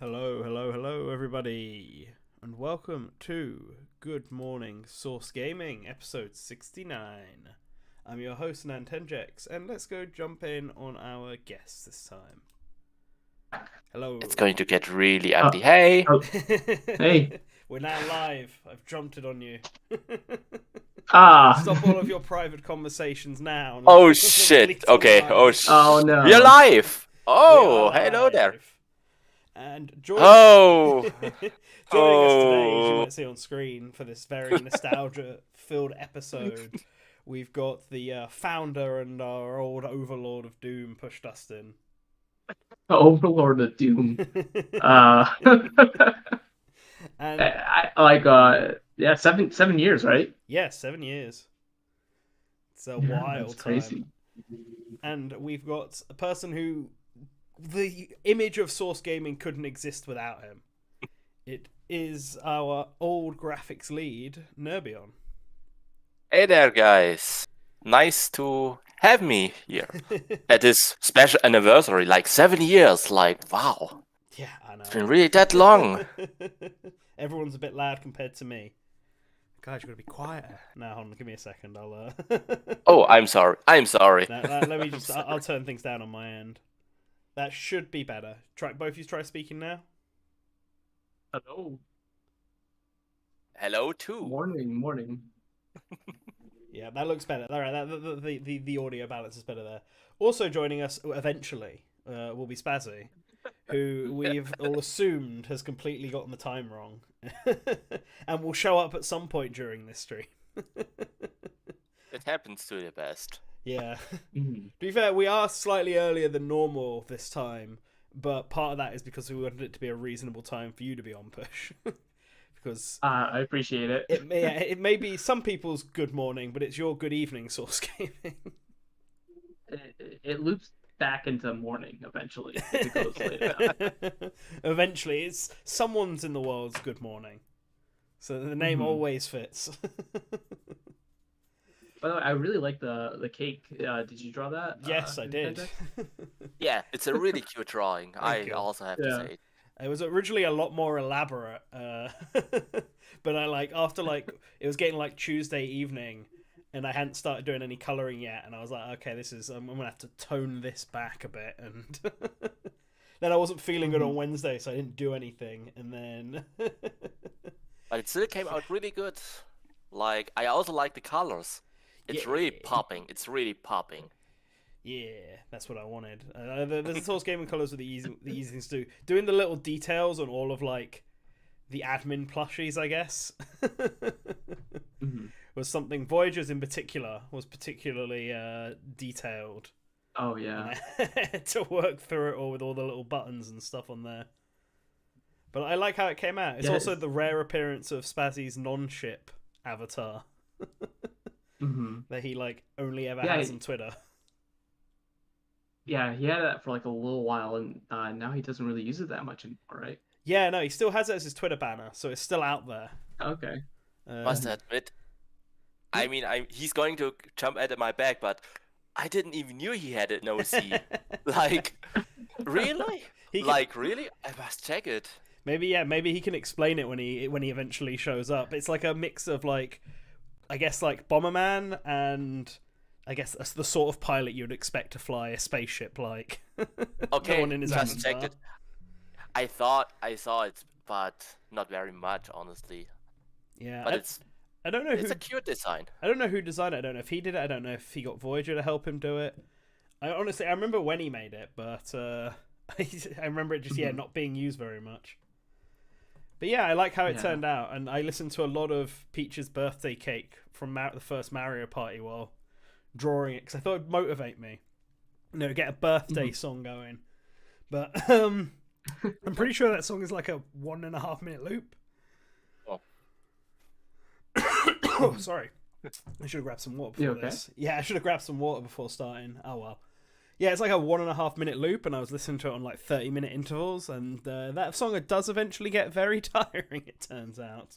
Hello, hello, hello, everybody, and welcome to Good Morning Source Gaming, episode 69. I'm your host, Nantenjex, and let's go jump in on our guests this time. Hello. It's going to get really ugly. Hey! Hey. We're now live. I've jumped it on you. Ah. Stop all of your private conversations now. Oh shit. Okay. Oh no. We're live. We Oh, are hello there. live. And joining Oh. us today, as you might see on screen for this very nostalgia-filled episode, we've got the founder and our old overlord of Doom, Push Dustin. Overlord of Doom. And yeah, 7 years, right? yeah, 7 years. It's a Yeah, wild that's crazy. time. And we've got a person who the image of Source Gaming couldn't exist without him. It is our old graphics lead, Nerbion. Hey there, guys. Nice to have me here at this special anniversary. Like 7 years. Like, wow. Yeah, I know. It's been really that long. Everyone's a bit loud compared to me. Guys, you've got to be quieter. Now, hold on, give me a second. I'll. Oh, I'm sorry. I'm sorry. Let me just. I'll turn things down on my end. That should be better. Both of you try speaking now. Hello. Hello too. Morning. Yeah, that looks better. All right, the audio balance is better there. Also joining us eventually will be Spazzy, who we've all assumed has completely gotten the time wrong, and will show up at some point during this stream. It happens to the best. Yeah. Mhm. To be fair, we are slightly earlier than normal this time, but part of that is because we wanted it to be a reasonable time for you to be on Push. Because I appreciate it. it may be some people's good morning, but it's your good evening, Source Gaming. It loops back into morning eventually if it goes later. Eventually, it's someone's in the world's good morning. So the name Mhm. always fits. By the way, I really like the cake. Did you draw that? Yes, I did. Nintendo? Yeah, it's a really cute drawing. I you. also have to Yeah. say. It was originally a lot more elaborate, but after it was getting like Tuesday evening, and I hadn't started doing any coloring yet, and I was like, okay, I'm gonna have to tone this back a bit, and then I wasn't feeling good on Wednesday, so I didn't do anything, and then But it still came out really good. Like, I also like the colors. It's really Yeah. popping. It's really popping. yeah, that's what I wanted. The Source Gaming colors were the easy things to do. Doing the little details on all of like the admin plushies, I guess. Mhm. Was something. Voyagers in particular was particularly detailed. Oh yeah. To work through it all with all the little buttons and stuff on there. But I like how it came out. It's Yeah, also the rare appearance of Spazzy's non-ship avatar Mhm. that he only ever Yeah, has on Twitter. Yeah, he had that for like a little while, and now he doesn't really use it that much anymore, right? Yeah, no, he still has it as his Twitter banner, so it's still out there. Okay. Must admit. I mean, he's going to jump at my back, but I didn't even knew he had an OC. Like, really? Really? I must check it. Maybe he can explain it when he eventually shows up. It's like a mix of I guess Bomberman and I guess that's the sort of pilot you'd expect to fly a spaceship like. Okay, No one in his just avatar. checked it. I thought I saw it, but not very much, honestly. Yeah, But I don't know it's who a cute design. I don't know who designed it. I don't know if he did it. I don't know if he got Voyager to help him do it. I remember when he made it, but I remember it just not being used very much. But yeah, I like how it turned out, and I listened to a lot of Peach's birthday cake from the first Mario Party while drawing it because I thought it'd motivate me, get a birthday song going. But I'm pretty sure that song is like a 1.5 minute loop. Oh. Oh, sorry. I should have grabbed some water before okay? this. Yeah, I should have grabbed some water before starting. Oh well. Yeah, it's like a 1.5 minute loop, and I was listening to it on 30-minute intervals, and that song does eventually get very tiring, it turns out.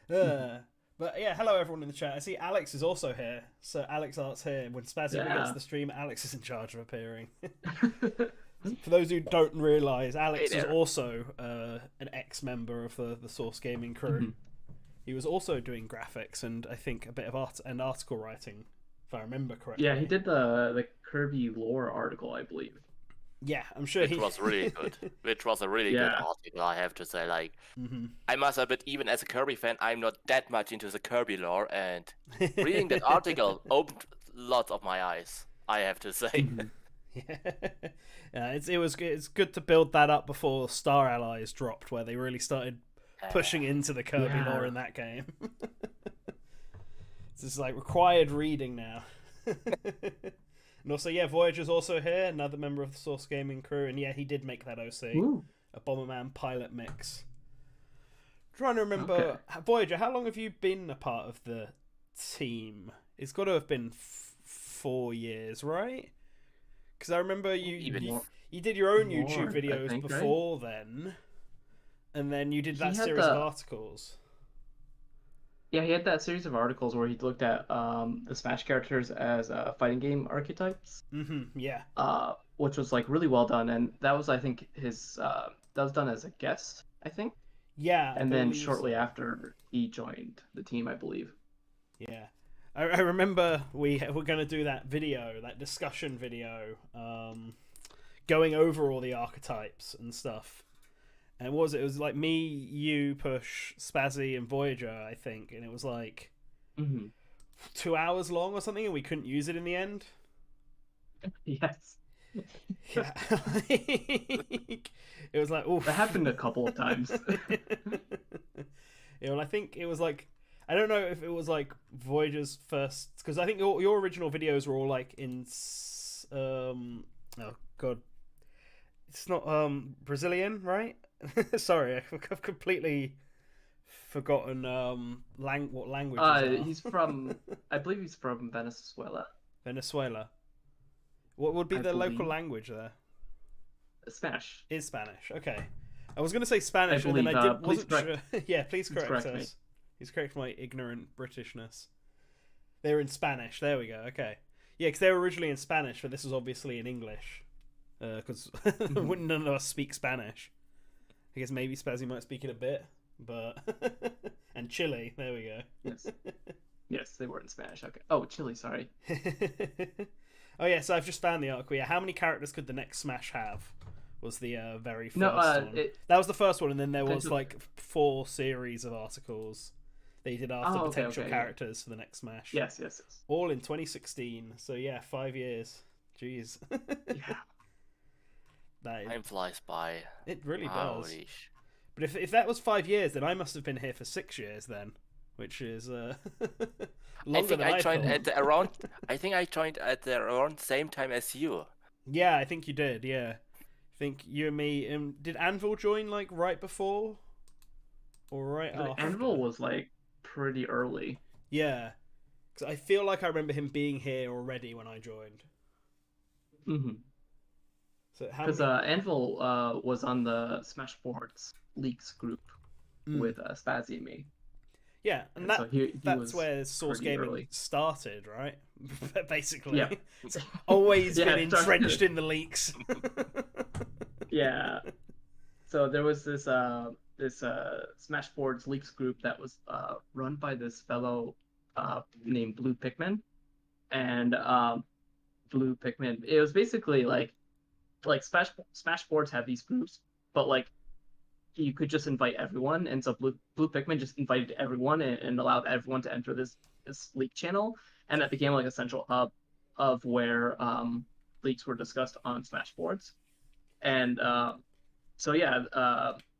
But yeah, hello everyone in the chat. I see Alex is also here, so Alex Art's here. When Spazzy begins the stream, Alex is in charge of appearing. For those who don't realize, Alex Hey was there. also an ex-member of the Source Gaming crew. Mhm. He was also doing graphics and I think a bit of art and article writing, if I remember correctly. Yeah, he did the Kirby lore article, I believe. Yeah, I'm sure Which was really good. Which was a really good Yeah. article, I have to say. Like, Hmm. I must admit, even as a Kirby fan, I'm not that much into the Kirby lore, and reading that article opened lots of my eyes, I have to say. Mhm. Yeah, yeah, it's good to build that up before Star Allies dropped, where they really started pushing into the Kirby Yeah. lore in that game. It's just like required reading now. And also, yeah, Voyager's also here, another member of the Source Gaming crew, and yeah, he did make that OC, Ooh. a Bomberman pilot mix. Trying to remember, Okay. Voyager, how long have you been a part of the team? It's got to have been 4 years, right? Because I remember Even you more. you did your own More, YouTube I videos think, right? before then, and then you did He that had series of the- articles. Yeah, he had that series of articles where he looked at the Smash characters as fighting game archetypes, Yeah. which was like really well done, and that was I think his that was done as a guest, I think, Yeah. I and then believe shortly so. after he joined the team, I believe. Yeah. I remember we were going to do that video, that discussion video, going over all the archetypes and stuff. And what was it? It was like me, you, Push, Spazzy, and Voyager, I think. And it was like Hmm 2 hours long or something, and we couldn't use it in the end. Yes, Yeah. It was like, oof. that happened a couple of times. Yeah, well, I think it was like, I don't know if it was like Voyager's first, because I think your original videos were all like oh god, it's not Brazilian, right? Sorry, I've completely forgotten what language. He's from, I believe he's from Venezuela. Venezuela. What would be I the local believe. language there? Spanish. Is Spanish. Okay. I was going to say Spanish, I and then I believe, wasn't please sure. Yeah, please correct correct me. us. Please correct my ignorant Britishness. They're in Spanish. There we go. Okay. Yeah, because they were originally in Spanish, but this was obviously in English. Because wouldn't none of us speak Spanish. I guess maybe Spazzy might speak it a bit, but... and Chile. There we go. Yes. Yes, they were in Spanish. Okay. Oh, Chile, sorry. Oh yeah, so I've just found the article. Yeah, how many characters could the next Smash have? Was the very first No, one. That was the first one, and then there was Potential- like 4 series of articles they did after Oh, okay, potential okay, characters for the next Smash. Yes, yes, yes. All in 2016. So yeah, 5 years. Jeez. Yeah. That Time flies by. it really does. Holy sh- But if that was 5 years, then I must have been here for 6 years then, which is I longer think than I joined thought. at the around. I think I joined at the around same time as you. Yeah, I think you did. Yeah, I think you and me. Did Anvil join like right before, or right The after? Anvil was like pretty early. Yeah, because I feel like I remember him being here already when I joined. So how Because many? Anvil was on the Smash Sports Leaks group Mm. with Spazzy and me. Yeah, and and that so he that's was where Source pretty Gaming early. started, right? Basically, Yeah. always Yeah, been it started- entrenched in the leaks. Yeah. So there was this Smash Sports Leaks group that was run by this fellow named Blue Pikmin, and Blue Pikmin. It was basically like Smash Sports had these groups, but like you could just invite everyone, and so Blue Pikmin just invited everyone and allowed everyone to enter this leak channel, and that became like a central hub of where leaks were discussed on Smash Sports, and so yeah,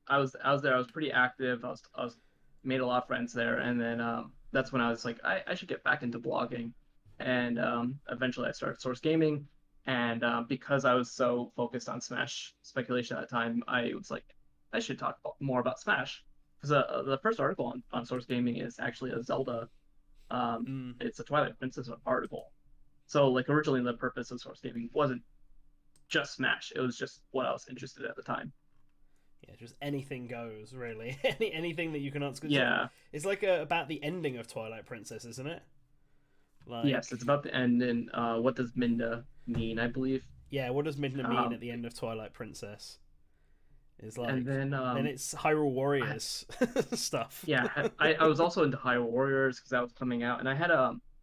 I was there. I was pretty active. I was made a lot of friends there, and then that's when I was like, I should get back into blogging, and eventually I started Source Gaming, and because I was so focused on Smash speculation at the time, I was like, I should talk more about Smash, because the first article on Source Gaming is actually a Zelda. It's a Twilight Princess article. So like originally the purpose of Source Gaming wasn't just Smash. It was just what I was interested in at the time. Yeah, just anything goes, really. Anything that you can answer. Yeah. It's like about the ending of Twilight Princess, isn't it? Like, Yes, it's about the end, and what does Minda mean, I believe. Yeah, what does Midna mean at the end of Twilight Princess? Is like, and then it's Hyrule Warriors stuff. yeah, I was also into Hyrule Warriors because that was coming out, and I had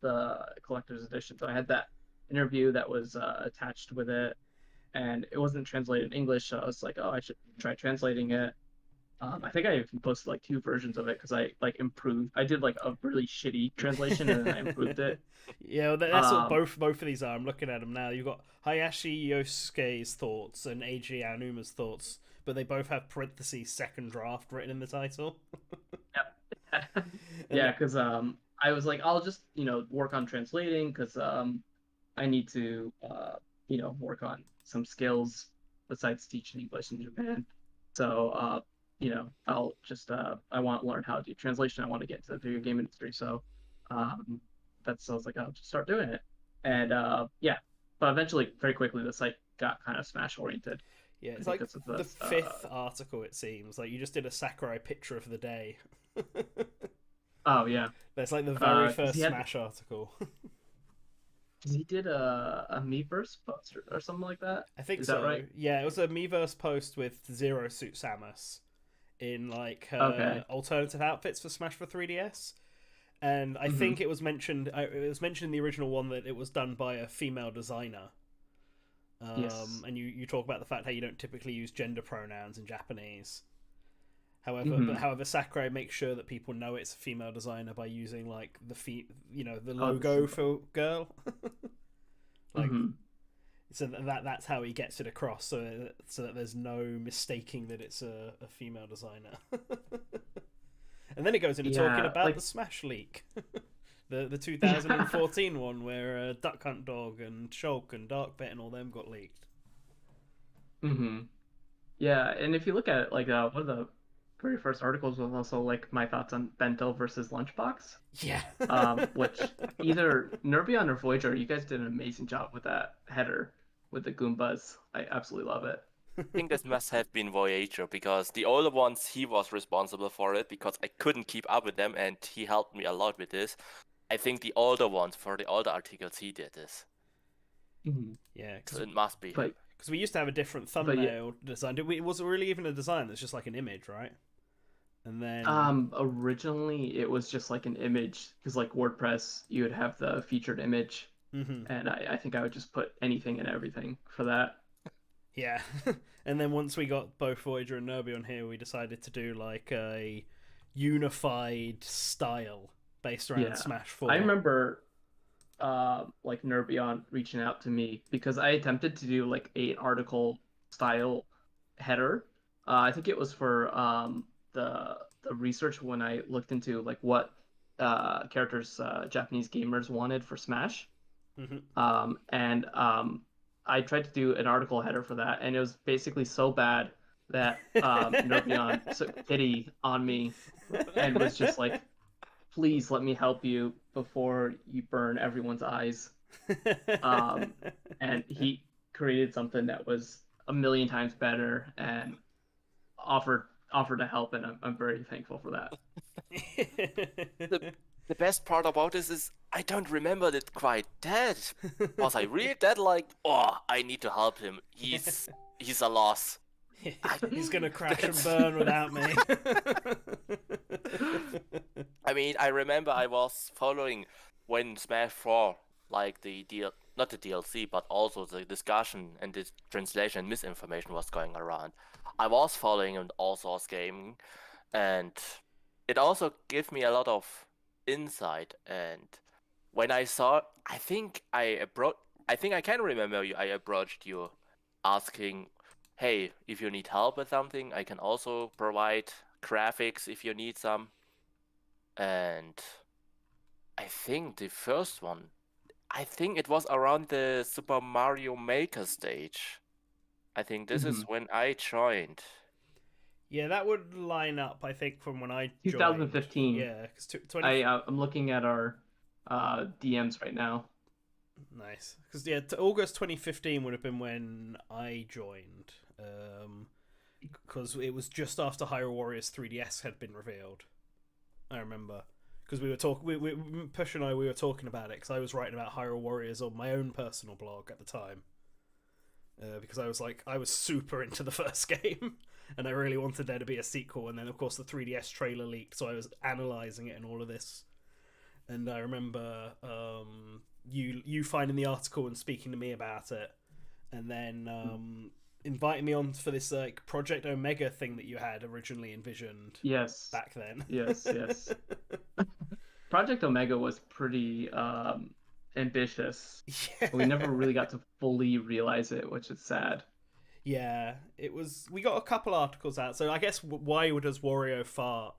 the collector's edition, so I had that interview that was attached with it, and it wasn't translated in English, so I was like, oh, I should try translating it. I think I even posted like 2 versions of it because I like improved. I did like a really shitty translation and then I improved it. Yeah, well, that's what both of these are. I'm looking at them now. You've got Hayashi Yosuke's thoughts and Eiji Aonuma's thoughts, but they both have parentheses second draft written in the title. Yep. Yeah, because I was like, I'll just work on translating because I need to work on some skills besides teaching English in Japan. So I'll just I want to learn how to do translation. I want to get into the video game industry. So that's so I was like, I'll just start doing it. And yeah, but eventually, very quickly, the site got kind of Smash oriented. Yeah, it's like the fifth article. It seems like you just did a Sakurai picture of the day. Oh yeah, that's like the very first Smash article. He did a Miiverse post or something like that. I think Is so. That right? Yeah, it was a Miiverse post with Zero Suit Samus in like her alternative outfits for Smash for 3DS, and I think it was mentioned. It was mentioned in the original one that it was done by a female designer. Yes. And you talk about the fact how you don't typically use gender pronouns in Japanese. However, Sakurai makes sure that people know it's a female designer by using like the logo for girl. Like, so that's how he gets it across, so that there's no mistaking that it's a female designer. And then it goes into talking about the Smash leak, the 2014 one where Duck Hunt Dog and Shulk and Dark Pit and all them got leaked. Yeah, and if you look at it, like one of the very first articles was also like my thoughts on Bento versus Lunchbox. Yeah. Which either Nerbion or Voyager, you guys did an amazing job with that header with the Goombas. I absolutely love it. I think this must have been Voyager because the older ones he was responsible for it because I couldn't keep up with them and he helped me a lot with this. I think the older ones for the older articles he did this. Yeah, so it must be. Because we used to have a different thumbnail design. It wasn't really even a design. It's just like an image, right? And then originally it was just like an image because like WordPress, you would have the featured image, and I think I would just put anything and everything for that. Yeah, and then once we got both Voyager and Nerby on here, we decided to do like a unified style based around Smash 4. I remember like Nerbion reaching out to me because I attempted to do like an article style header. I think it was for the research when I looked into like what characters Japanese gamers wanted for Smash. And I tried to do an article header for that, and it was basically so bad that Nerbion took pity on me and was just like, please let me help you before you burn everyone's eyes. And he created something that was a million times better and offered to help, and I'm very thankful for that. The best part about this is I don't remember it quite dead. Was I really dead? Like, oh, I need to help him. He's a loss. He's gonna crash and burn without me. I mean, I remember I was following when Smash 4, like not the DLC, but also the discussion and the translation misinformation was going around. I was following an all source gaming, and it also gave me a lot of insight. And when I saw, I think I can remember I approached you asking, hey, if you need help with something, I can also provide graphics if you need some. And I think the first one, I think it was around the Super Mario Maker stage. I think this is when I joined. Yeah, that would line up, I think, from when I joined. 2015. Yeah, because I'm looking at our DMs right now. Nice. Because, August 2015 would have been when I joined. Because it was just after Hyrule Warriors 3DS had been revealed. I remember. Because we were talking, Push and I, we were talking about it, because I was writing about Hyrule Warriors on my own personal blog at the time. because I was super into the first game, and I really wanted there to be a sequel. And then of course the 3DS trailer leaked, so I was analyzing it and all of this. And I remember you finding the article and speaking to me about it, and then inviting me on for this like Project Omega thing that you had originally envisioned. Yes. Back then. Yes. Project Omega was pretty ambitious. Yeah. We never really got to fully realize it, which is sad. Yeah, it was. We got a couple articles out, so I guess Why Does Wario Fart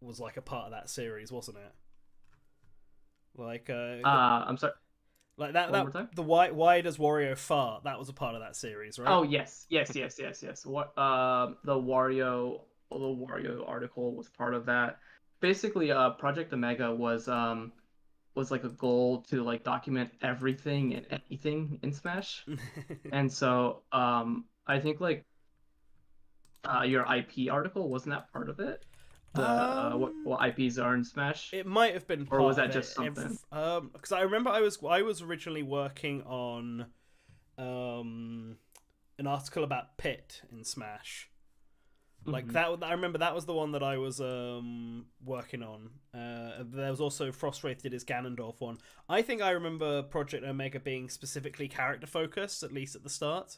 was like a part of that series, wasn't it? Like I'm sorry. Like that One more time? the why does Wario fart? That was a part of that series, right? Oh yes. What the Wario article was part of that. Basically, Project Omega was like a goal to like document everything and anything in Smash. And so I think like your IP article, wasn't that part of it? What IPs are in Smash? It might have been part Or was of that it. just something? Because I remember I was originally working on an article about Pit in Smash. Like that, I remember that was the one that I was working on. There was also Frostwraith did his Ganondorf one. I think I remember Project Omega being specifically character focused, at least at the start.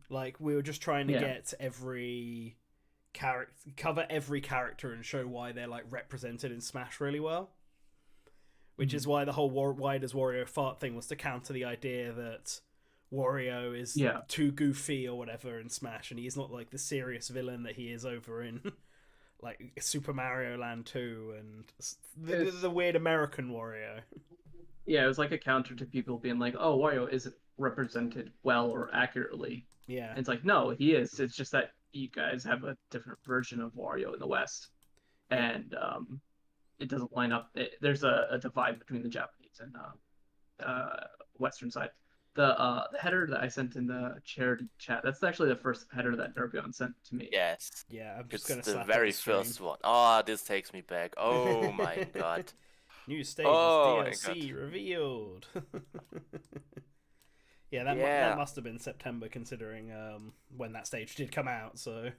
Like we were just trying to get every cover every character and show why they're like represented in Smash really well. Which is why the whole why does Wario fart thing was to counter the idea that Wario is too goofy or whatever in Smash, and he's not like the serious villain that he is over in like Super Mario Land 2 and the weird American Wario. Yeah, it was like a counter to people being like, "Oh, Wario isn't represented well or accurately." Yeah, And it's like, no, he is. It's just that you guys have a different version of Wario in the West, and it doesn't line up. There's a divide between the Japanese and Western side. The header that I sent in the charity chat, that's actually the first header that Nervion sent to me. Yes. yeah. I'm It's just gonna the slap very on screen. first one. Oh, this takes me back. Oh my god. New stages Oh my DLC revealed. Yeah, that Yeah. that must have been September, considering when that stage did come out. So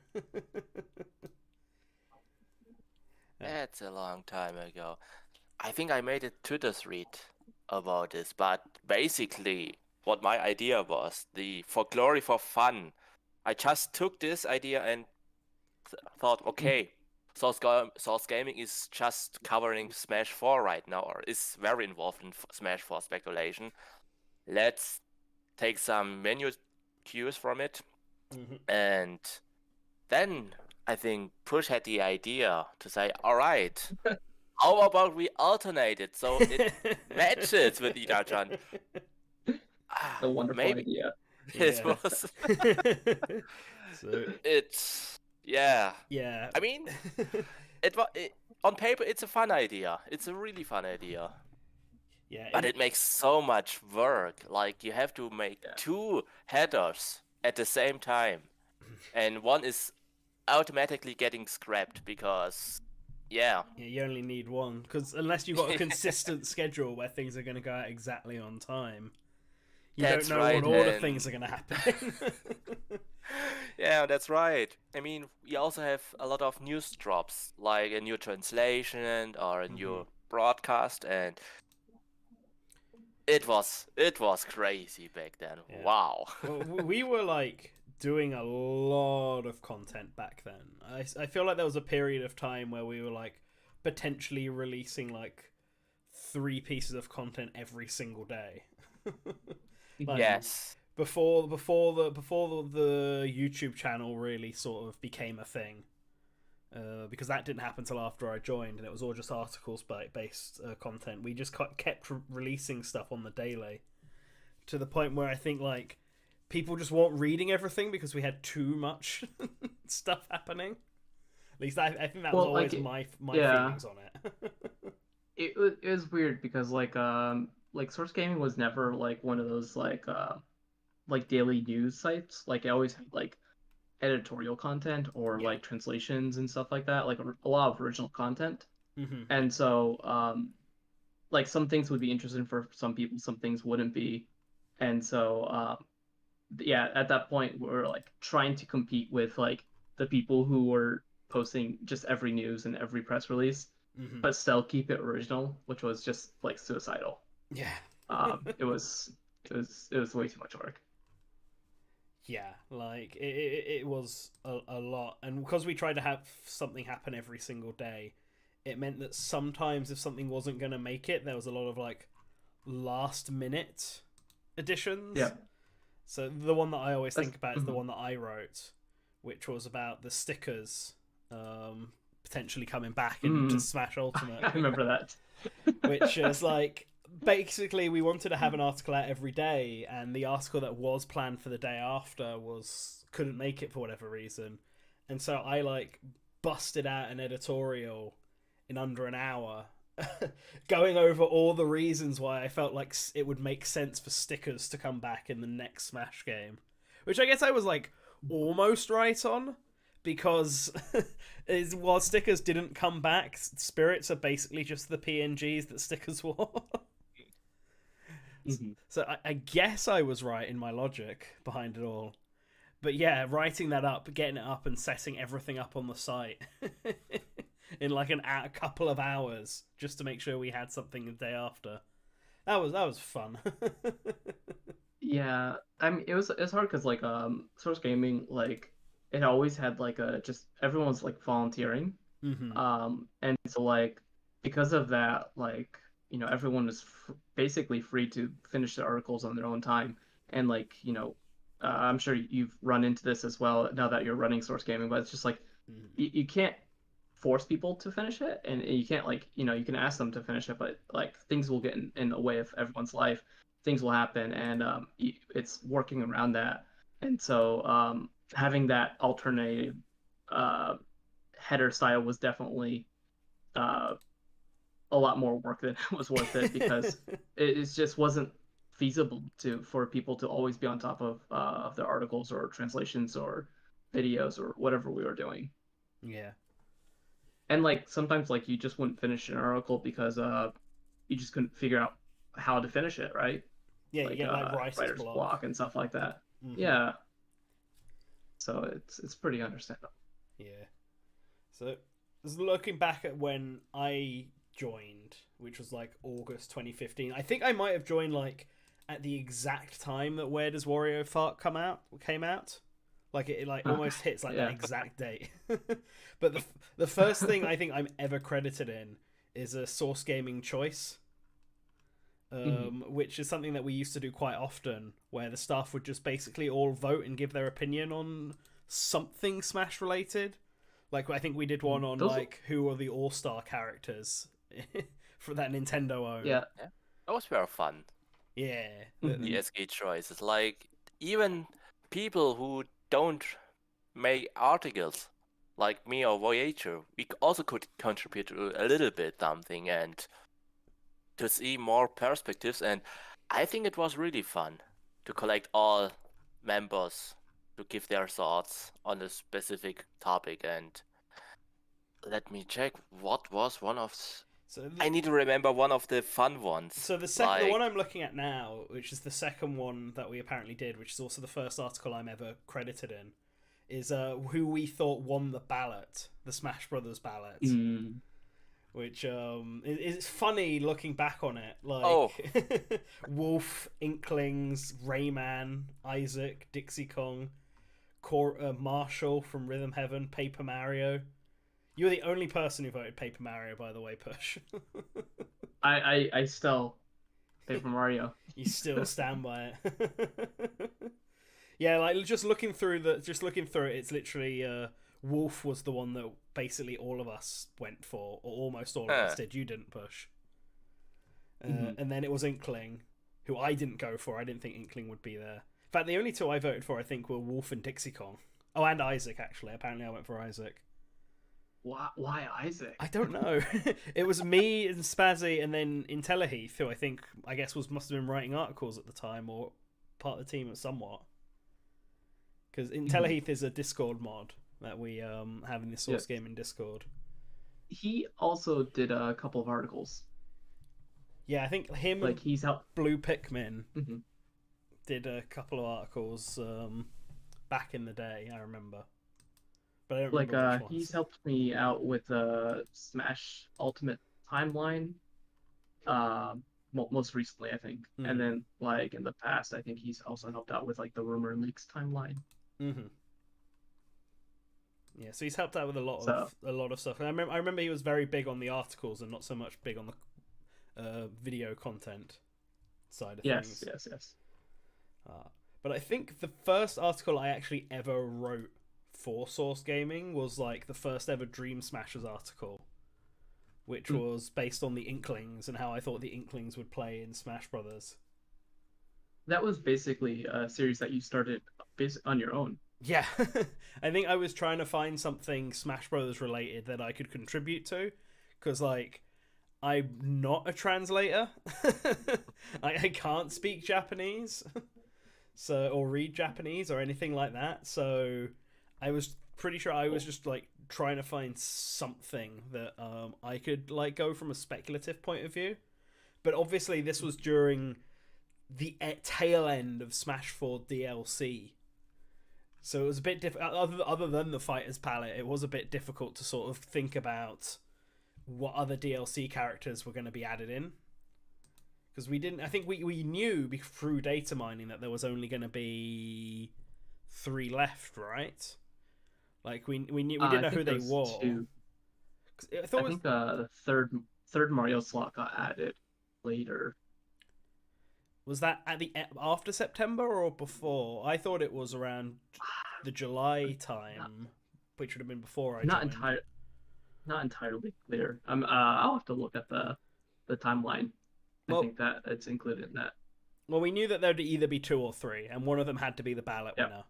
That's a long time ago. I think I made a Twitter thread about this, but basically what my idea was, for glory for fun, I just took this idea and thought, okay, Source Gaming is just covering Smash 4 right now, or is very involved in Smash 4 speculation. Let's take some menu cues from it. And then I think Push had the idea to say, all right, how about we alternate it so it matches with Ida-chan? A wonderful idea. It was. So It's yeah. yeah. I mean, on paper it's a fun idea. It's a really fun idea. Yeah, But it makes so much work. Like you have to make two headers at the same time, and one is automatically getting scrapped because you only need one, because unless you've got a consistent schedule where things are going to go out exactly on time, you That's don't know right, what order and- things are going to happen. Yeah, that's right. I mean, we also have a lot of news drops, like a new translation or a new broadcast, and it was crazy back then. Yeah. Wow. Well, we were like doing a lot of content back then. I feel like there was a period of time where we were like potentially releasing like 3 pieces of content every single day. Like, Yes. Before the YouTube channel really sort of became a thing, because that didn't happen till after I joined, and it was all just articles based content. We just kept releasing stuff on the daily, to the point where I think like people just weren't reading everything because we had too much stuff happening. At least I think that was always my feelings on it. It was weird because like Source Gaming was never like one of those like daily news sites. Like it always had like editorial content or like translations and stuff like that, like a lot of original content. And so like some things would be interesting for some people, some things wouldn't be. And so yeah, at that point we're like trying to compete with like the people who were posting just every news and every press release, but still keep it original, which was just like suicidal. Yeah. It was way too much work. Yeah, like it was a lot, and because we tried to have something happen every single day, it meant that sometimes if something wasn't going to make it, there was a lot of like last minute additions. Yeah. So the one that I always think about is the one that I wrote, which was about the stickers potentially coming back into Smash Ultimate. I remember that. Which is like, basically we wanted to have an article out every day, and the article that was planned for the day after couldn't make it for whatever reason, and so I like busted out an editorial in under an hour going over all the reasons why I felt like it would make sense for stickers to come back in the next Smash game, which I guess I was like almost right on, because while stickers didn't come back, spirits are basically just the PNGs that stickers were. So I guess I was right in my logic behind it all. But yeah, writing that up, getting it up and setting everything up on the site in like a couple of hours just to make sure we had something the day after. That was fun. Yeah, I mean it's hard because like Source Gaming, like it always had like just everyone's like volunteering. And so like because of that, like everyone is basically free to finish the articles on their own time, and like I'm sure you've run into this as well now that you're running Source Gaming, but it's just like you can't force people to finish it, and you can't like you can ask them to finish it, but like things will get in the way of everyone's life. Things will happen, and it's working around that. And so having that alternative header style was definitely a lot more work than it was worth it, because it just wasn't feasible for people to always be on top of their articles or translations or videos or whatever we were doing. Yeah. And like sometimes like you just wouldn't finish an article because you just couldn't figure out how to finish it, right? Yeah, like, you get like writer's block and stuff like that. Yeah. So it's pretty understandable. Yeah. So looking back at when I joined, which was like August 2015, I think I might have joined like at the exact time that Where Does Wario Fart came out. Like it like almost hits like that exact date. But the first thing I think I'm ever credited in is a Source Gaming choice, which is something that we used to do quite often, where the staff would just basically all vote and give their opinion on something Smash related. Like I think we did one on like who are the all-star characters for that Nintendo owned. Yeah, that was very fun. Yeah, the SK choices, like even people who don't make articles like me or Voyager, we also could contribute to a little bit something and to see more perspectives. And I think it was really fun to collect all members to give their thoughts on a specific topic. And let me check, what was one of I need to remember one of the fun ones. So the one I'm looking at now, which is the second one that we apparently did, which is also the first article I'm ever credited in, is who we thought won the ballot, the Smash Brothers ballot. Which it's funny looking back on it, like Wolf, Inklings, Rayman, Isaac, Dixie Kong, Marshall from Rhythm Heaven, Paper Mario. You were the only person who voted Paper Mario, by the way, Push. I still Paper Mario. You still stand by it. Yeah, like just looking through it, it's literally Wolf was the one that basically all of us went for, or almost all of us did. You didn't, Push. And then it was Inkling, who I didn't go for. I didn't think Inkling would be there. In fact, the only two I voted for, I think, were Wolf and Dixie Kong. Oh, and Isaac, actually. Apparently I went for Isaac. Why Isaac? I don't know. It was me and Spazzy, and then Intelliheath, who I guess must have been writing articles at the time, or part of the team somewhat. Because Intelliheath is a Discord mod that we have in the Source Gaming Discord. He also did a couple of articles. Yeah, I think him like he's helped Blue Pikmin did a couple of articles back in the day. I remember, but I don't Like remember which he's ones. helped me out with Smash Ultimate Timeline. Most recently, I think, and Mhm. then like in the past, I think he's also helped out with like the Rumor Leaks timeline. Mhm. Yeah, so he's helped out with So a lot of stuff. And I remember he was very big on the articles and not so much big on the video content side of yes, things. yes, yes. Uh, but I think the first article I actually ever wrote for Source Gaming was like the first ever Dream Smashers article, which Mm. was based on the Inklings and how I thought the Inklings would play in Smash Brothers. That was basically a series that you started on your own. Yeah, I think I was trying to find something Smash Brothers related that I could contribute to, because like I'm not a translator. I can't speak Japanese, so or read Japanese or anything like that. So I was pretty sure I was just like trying to find something that I could like go from a speculative point of view. But obviously, this was during the tail end of Smash 4 DLC. So it was a bit difficult. Other than the fighter's palette, it was a bit difficult to sort of think about what other DLC characters were going to be added in, because we didn't. I think we knew through data mining that there was only going to be 3 left, right? Like we knew we I didn't know who think there they was were. two. 'Cause I thought I it was think the third Mario slot got added later. that at the after September or before? I thought it was around the July Not, time, which would have been before I not joined. entire, not entirely clear. I'll have to look at the timeline. I Well, think that it's included in that. well, we knew that there'd either be 2 or 3, and one of them had to be the ballot Yep. winner.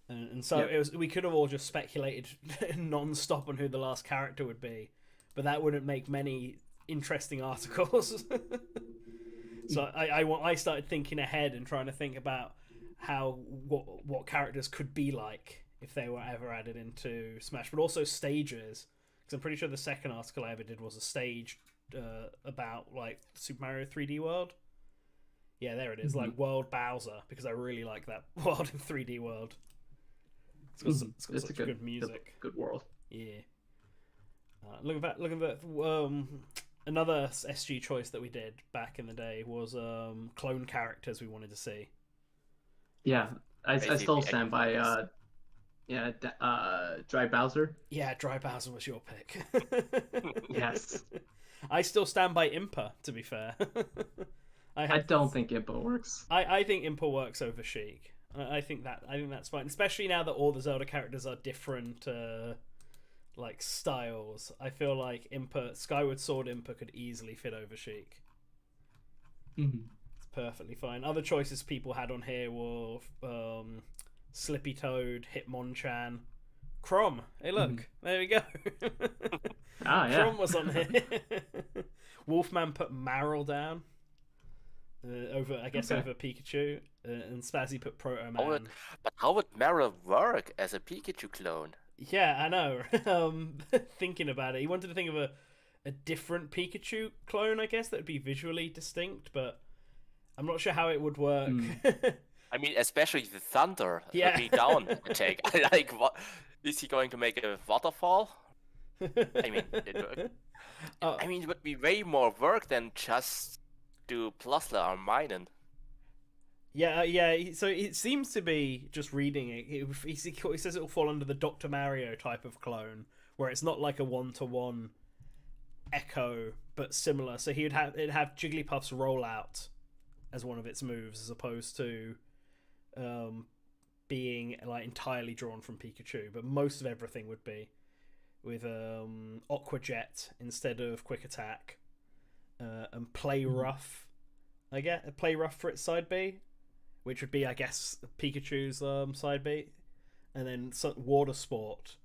And so Yep. it was. We could have all just speculated non-stop on who the last character would be, but that wouldn't make many interesting articles. So I started thinking ahead and trying to think about how what characters could be like if they were ever added into Smash, but also stages. Because I'm pretty sure the second article I ever did was a stage about like Super Mario 3D World. Yeah, there it is, like World Bowser, because I really like that world in 3D World. It's got such good music. Good world. Yeah. Looking back, another SG choice that we did back in the day was clone characters we wanted to see. Yeah, I still Basically, stand by Dry Bowser. Yeah, Dry Bowser was your pick. Yes. I still stand by Impa, to be fair. I don't think Impa works. I think Impa works over Sheik. I think that's fine, especially now that all the Zelda characters are different like styles. I feel like Skyward Sword Impa could easily fit over Sheik. Mhm. It's perfectly fine. Other choices people had on here were Slippy Toad, Hitmonchan, Chrom. Hey, look, there we go. Ah, yeah. Chrom was on here. Wolfman put Marill down over Pikachu, and Spazzy put Proto Man. But how would Meryl work as a Pikachu clone? Yeah, I know. Thinking about it, he wanted to think of a different Pikachu clone, I guess, that would be visually distinct, but I'm not sure how it would work. I mean, especially the thunder, Yeah. the down attack. Like, what is he going to make a waterfall? I mean, it would be way more work than just do Plusler or Minen. Yeah. So it seems to be, just reading it. He says it will fall under the Dr. Mario type of clone, where it's not like a 1-to-1 echo, but similar. So it'd have Jigglypuff's rollout as one of its moves, as opposed to being like entirely drawn from Pikachu. But most of everything would be with Aqua Jet instead of Quick Attack, and Play Rough. I get Play Rough for its side B, which would be, I guess, Pikachu's side B, and then Water Sport,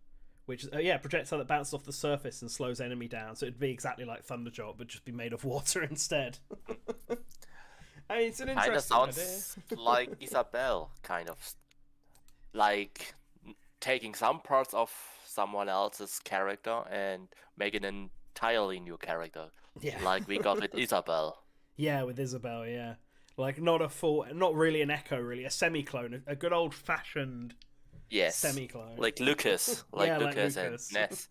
which is projectile that bounces off the surface and slows enemy down. So it'd be exactly like Thunderjolt, but just be made of water instead. I mean, it's an interesting Kinda idea. sounds like Isabelle, kind of. Like taking some parts of someone else's character and making an entirely new character. Yeah. Like we got with Isabelle. Yeah, with Isabelle, yeah. Like not a full, not really an echo, really a semi-clone, a good old-fashioned Yes. semi-clone. Like Lucas. Like Yeah, like Lucas Lucas. and Ness.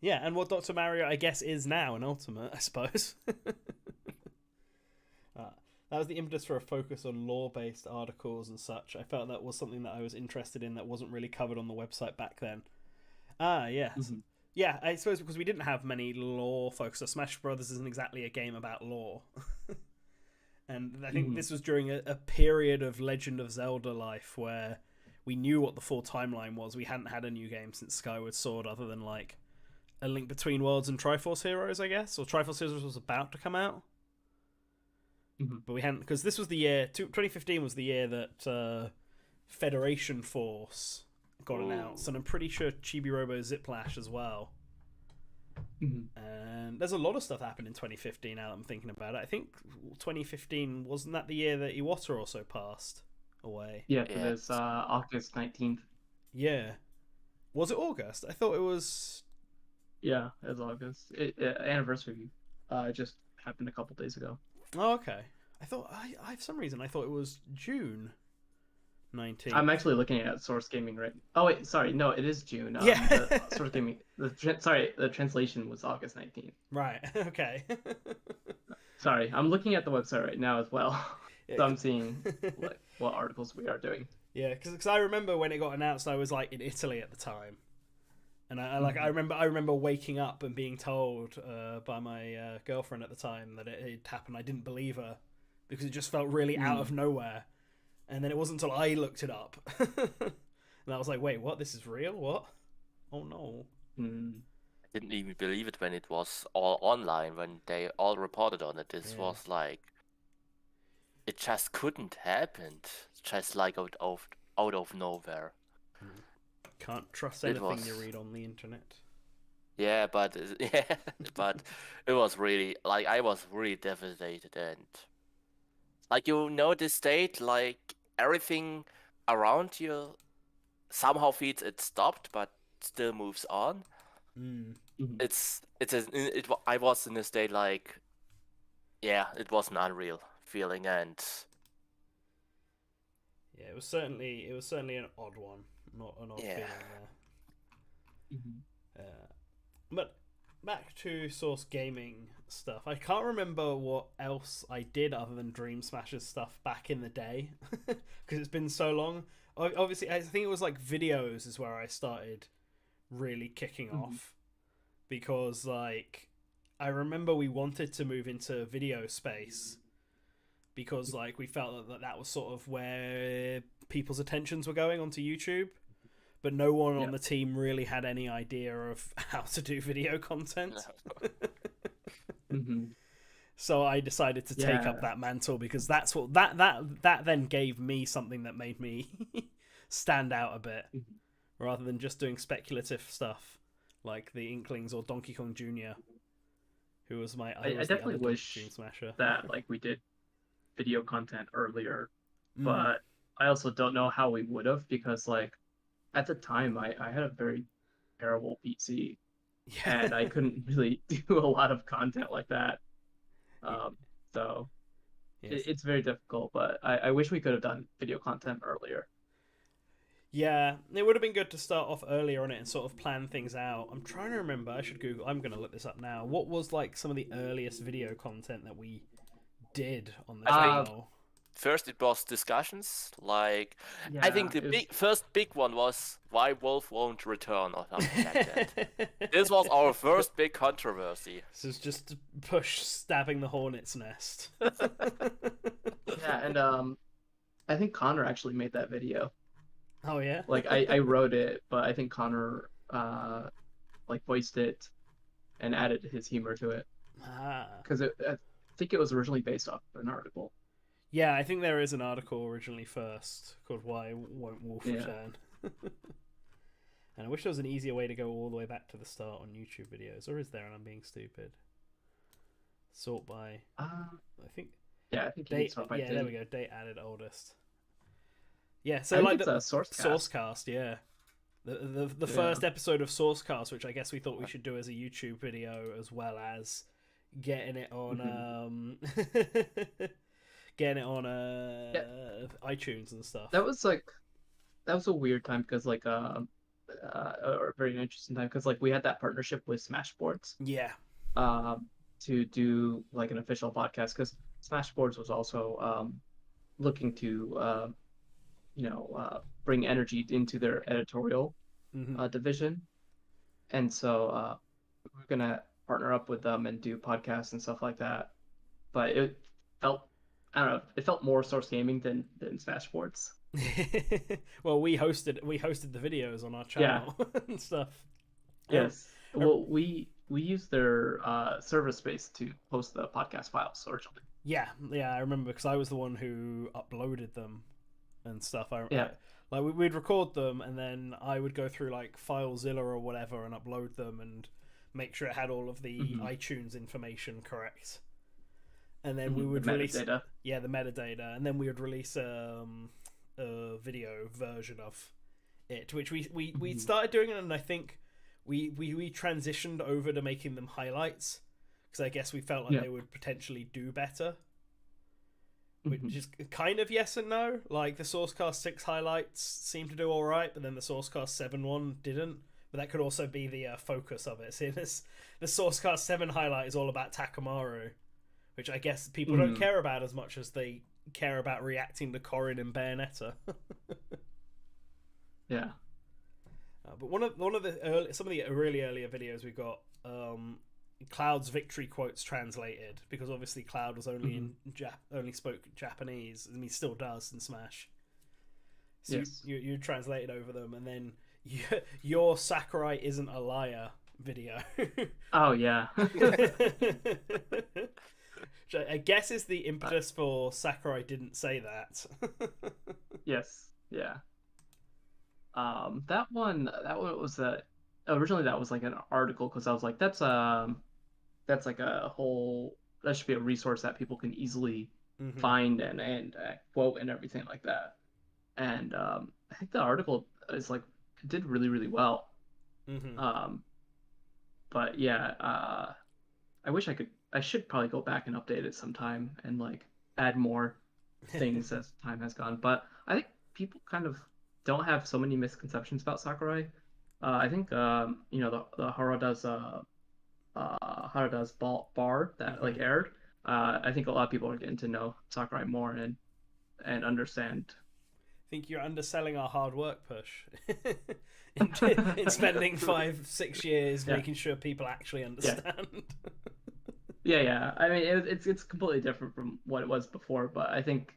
Yeah, and what Dr. Mario, I guess, is now an Ultimate, I suppose. That was the impetus for a focus on lore-based articles and such. I felt that was something that I was interested in that wasn't really covered on the website back then. Ah, yes. Mm-hmm. Yeah, I suppose because we didn't have many lore focus. So Smash Brothers isn't exactly a game about lore. And I think this was during a period of Legend of Zelda life where we knew what the full timeline was. We hadn't had a new game since Skyward Sword other than like A Link Between Worlds and Triforce Heroes, I guess. Or Triforce Heroes was about to come out. But we hadn't, because this was the year, 2015 was the year that Federation Force got announced, and I'm pretty sure Chibi Robo Ziplash as well. And there's a lot of stuff happened in 2015 now that I'm thinking about it. I think 2015, wasn't that the year that Iwata also passed away? Yeah, it was August 19th. Yeah. Was it August? I thought it was... Yeah, it was August. Anniversary just happened a couple days ago. Oh, okay. I thought I for some reason I thought it was June 19th. I'm actually looking at Source Gaming right. Oh wait, sorry, no, it is June. Yeah. The Source Gaming. The translation was August 19th. Right. Okay. Sorry, I'm looking at the website right now as well, so I'm seeing what articles we are doing. Yeah, because I remember when it got announced, I was like in Italy at the time, and I remember waking up and being told by my girlfriend at the time that it had happened. I didn't believe her because it just felt really out of nowhere, and then it wasn't until I looked it up, and I was like, "Wait, what? This is real? What? Oh no!" I didn't even believe it when it was all online, when they all reported on it. This was like, it just couldn't happen. Just like out of nowhere. Can't trust anything you read on the internet. Yeah, but but it was really like I was really devastated, and like this state, like everything around you somehow feels it stopped, but still moves on. I was in a state like, yeah, it was an unreal feeling, and yeah, it was certainly an odd one, not an odd feeling there. But back to Source Gaming stuff. I can't remember what else I did other than Dream Smashers stuff back in the day, because it's been so long. Obviously, I think it was like videos is where I started really kicking off, because like I remember we wanted to move into video space because like we felt that was sort of where people's attentions were going onto YouTube, but no one on the team really had any idea of how to do video content. So I decided to take up that mantle, because that's what that then gave me something that made me stand out a bit, rather than just doing speculative stuff like the Inklings or Donkey Kong Jr., who was my I definitely wish that like we did video content earlier, but I also don't know how we would have, because like at the time I had a very terrible PC, and I couldn't really do a lot of content like that. So it's very difficult, but I wish we could have done video content earlier. Yeah, it would have been good to start off earlier on it and sort of plan things out. I'm trying to remember. I should Google. I'm going to look this up now. What was like some of the earliest video content that we did on the channel? First, it was discussions. Like, I think the first big one was why Wolf won't return or something like that. This was our first big controversy. This is just Push stabbing the hornet's nest. Yeah, and I think Connor actually made that video. Oh yeah. Like I wrote it, but I think Connor like voiced it and added his humor to it. Because I think it was originally based off an article. Yeah, I think there is an article originally first called "Why Won't Wolf Return?" And I wish there was an easier way to go all the way back to the start on YouTube videos, or is there? And I'm being stupid. Sort by. I think. Yeah, I think date. Sort by yeah, date. there we go. Date added oldest. Yeah, so I like think it's Sourcecast, yeah. The first episode of Sourcecast, which I guess we thought we should do as a YouTube video, as well as getting it on getting it on Yeah. iTunes and stuff. That was a weird time because or a very interesting time because like we had that partnership with Smashboards Yeah. to do like an official podcast because Smashboards was also looking to bring energy into their editorial division, and so we're gonna partner up with them and do podcasts and stuff like that. But it felt, I don't know, it felt more Source Gaming than Smashboards. Well, we hosted the videos on our channel and stuff. Yes. Well, we used their server space to host the podcast files originally. Yeah, I remember because I was the one who uploaded them and stuff. We'd record them and then I would go through like FileZilla or whatever and upload them and make sure it had all of the iTunes information correct. And then we would release the metadata, and then we would release a video version of it, which we started doing it, and I think we transitioned over to making them highlights because I guess we felt like they would potentially do better. Which is kind of yes and no. Like the Sourcecast 6 highlights seemed to do all right, but then the Sourcecast 7 one didn't. But that could also be the focus of it. See, the Sourcecast 7 highlight is all about Takamaru, which I guess people don't care about as much as they care about reacting to Corrin and Bayonetta. Yeah. But one of the some of the really earlier videos we got, Cloud's victory quotes translated because obviously Cloud was only only spoke Japanese, and he still does in Smash. So yes. you translated over them, and then your Sakurai isn't a liar video. Oh yeah. Which I guess is the impetus for Sakurai didn't say that. Yes. Yeah. That one was originally that was like an article because I was like that's like a whole, that should be a resource that people can easily find and quote and everything like that. And I think the article is like it did really really well. But yeah, I should probably go back and update it sometime and like add more things as time has gone. But I think people kind of don't have so many misconceptions about Sakurai. I think the Harada's bar that like aired. I think a lot of people are getting to know Sakurai more and understand. I think you're underselling our hard work push in spending 5-6 years making sure people actually understand. Yeah. I mean, it's completely different from what it was before, but I think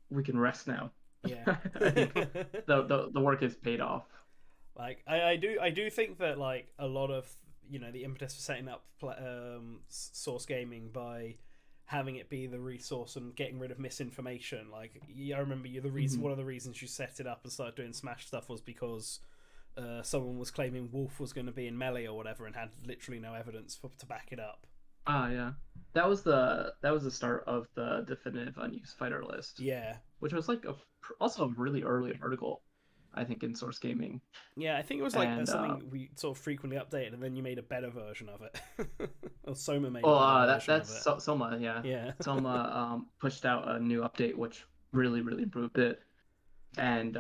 we can rest now. Yeah, I think the work is paid off. Like I do think that like a lot of the impetus for setting up Source Gaming by having it be the resource and getting rid of misinformation. Like I remember one of the reasons you set it up and started doing Smash stuff was because someone was claiming Wolf was going to be in Melee or whatever and had literally no evidence to back it up. Ah, yeah. That was the start of the definitive unused fighter list. Yeah. Which was like also a really early article, I think, in Source Gaming. Yeah, I think it was like something we sort of frequently updated, and then you made a better version of it. Or Soma made. That's Soma. Yeah. Yeah. Soma pushed out a new update, which really really improved it, and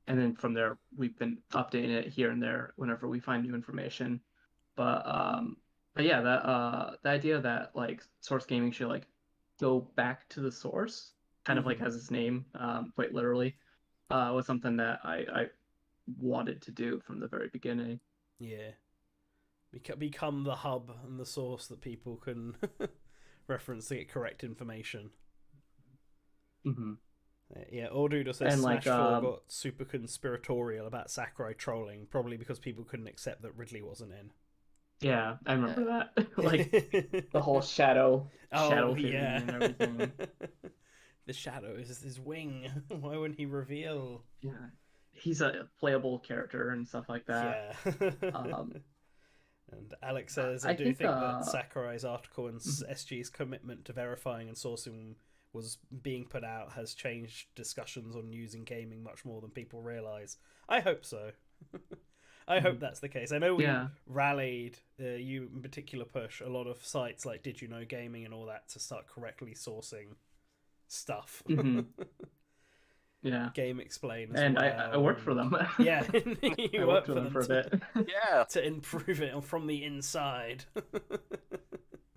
then from there we've been updating it here and there whenever we find new information, but yeah, the idea that like Source Gaming should like go back to the source, kind of like as its name, quite literally, was something that I wanted to do from the very beginning. Yeah, become the hub and the source that people can reference to get correct information. Yeah, Orduda says Smash 4 got super conspiratorial about Sakurai trolling, probably because people couldn't accept that Ridley wasn't in. Yeah, I remember that. Like the whole shadow and everything. The shadow is his wing. Why wouldn't he reveal? Yeah, he's a playable character and stuff like that. Yeah. And Alex says, I do think that Sakurai's article and SG's commitment to verifying and sourcing was being put out has changed discussions on news in gaming much more than people realize. I hope so. I hope that's the case. I know we rallied, you in particular push, a lot of sites like Did You Know Gaming and all that to start correctly sourcing stuff. Mhm. Yeah. Game Explain as And well. I worked for them. Yeah, I you worked worked for them for a bit. Yeah. to improve it from the inside.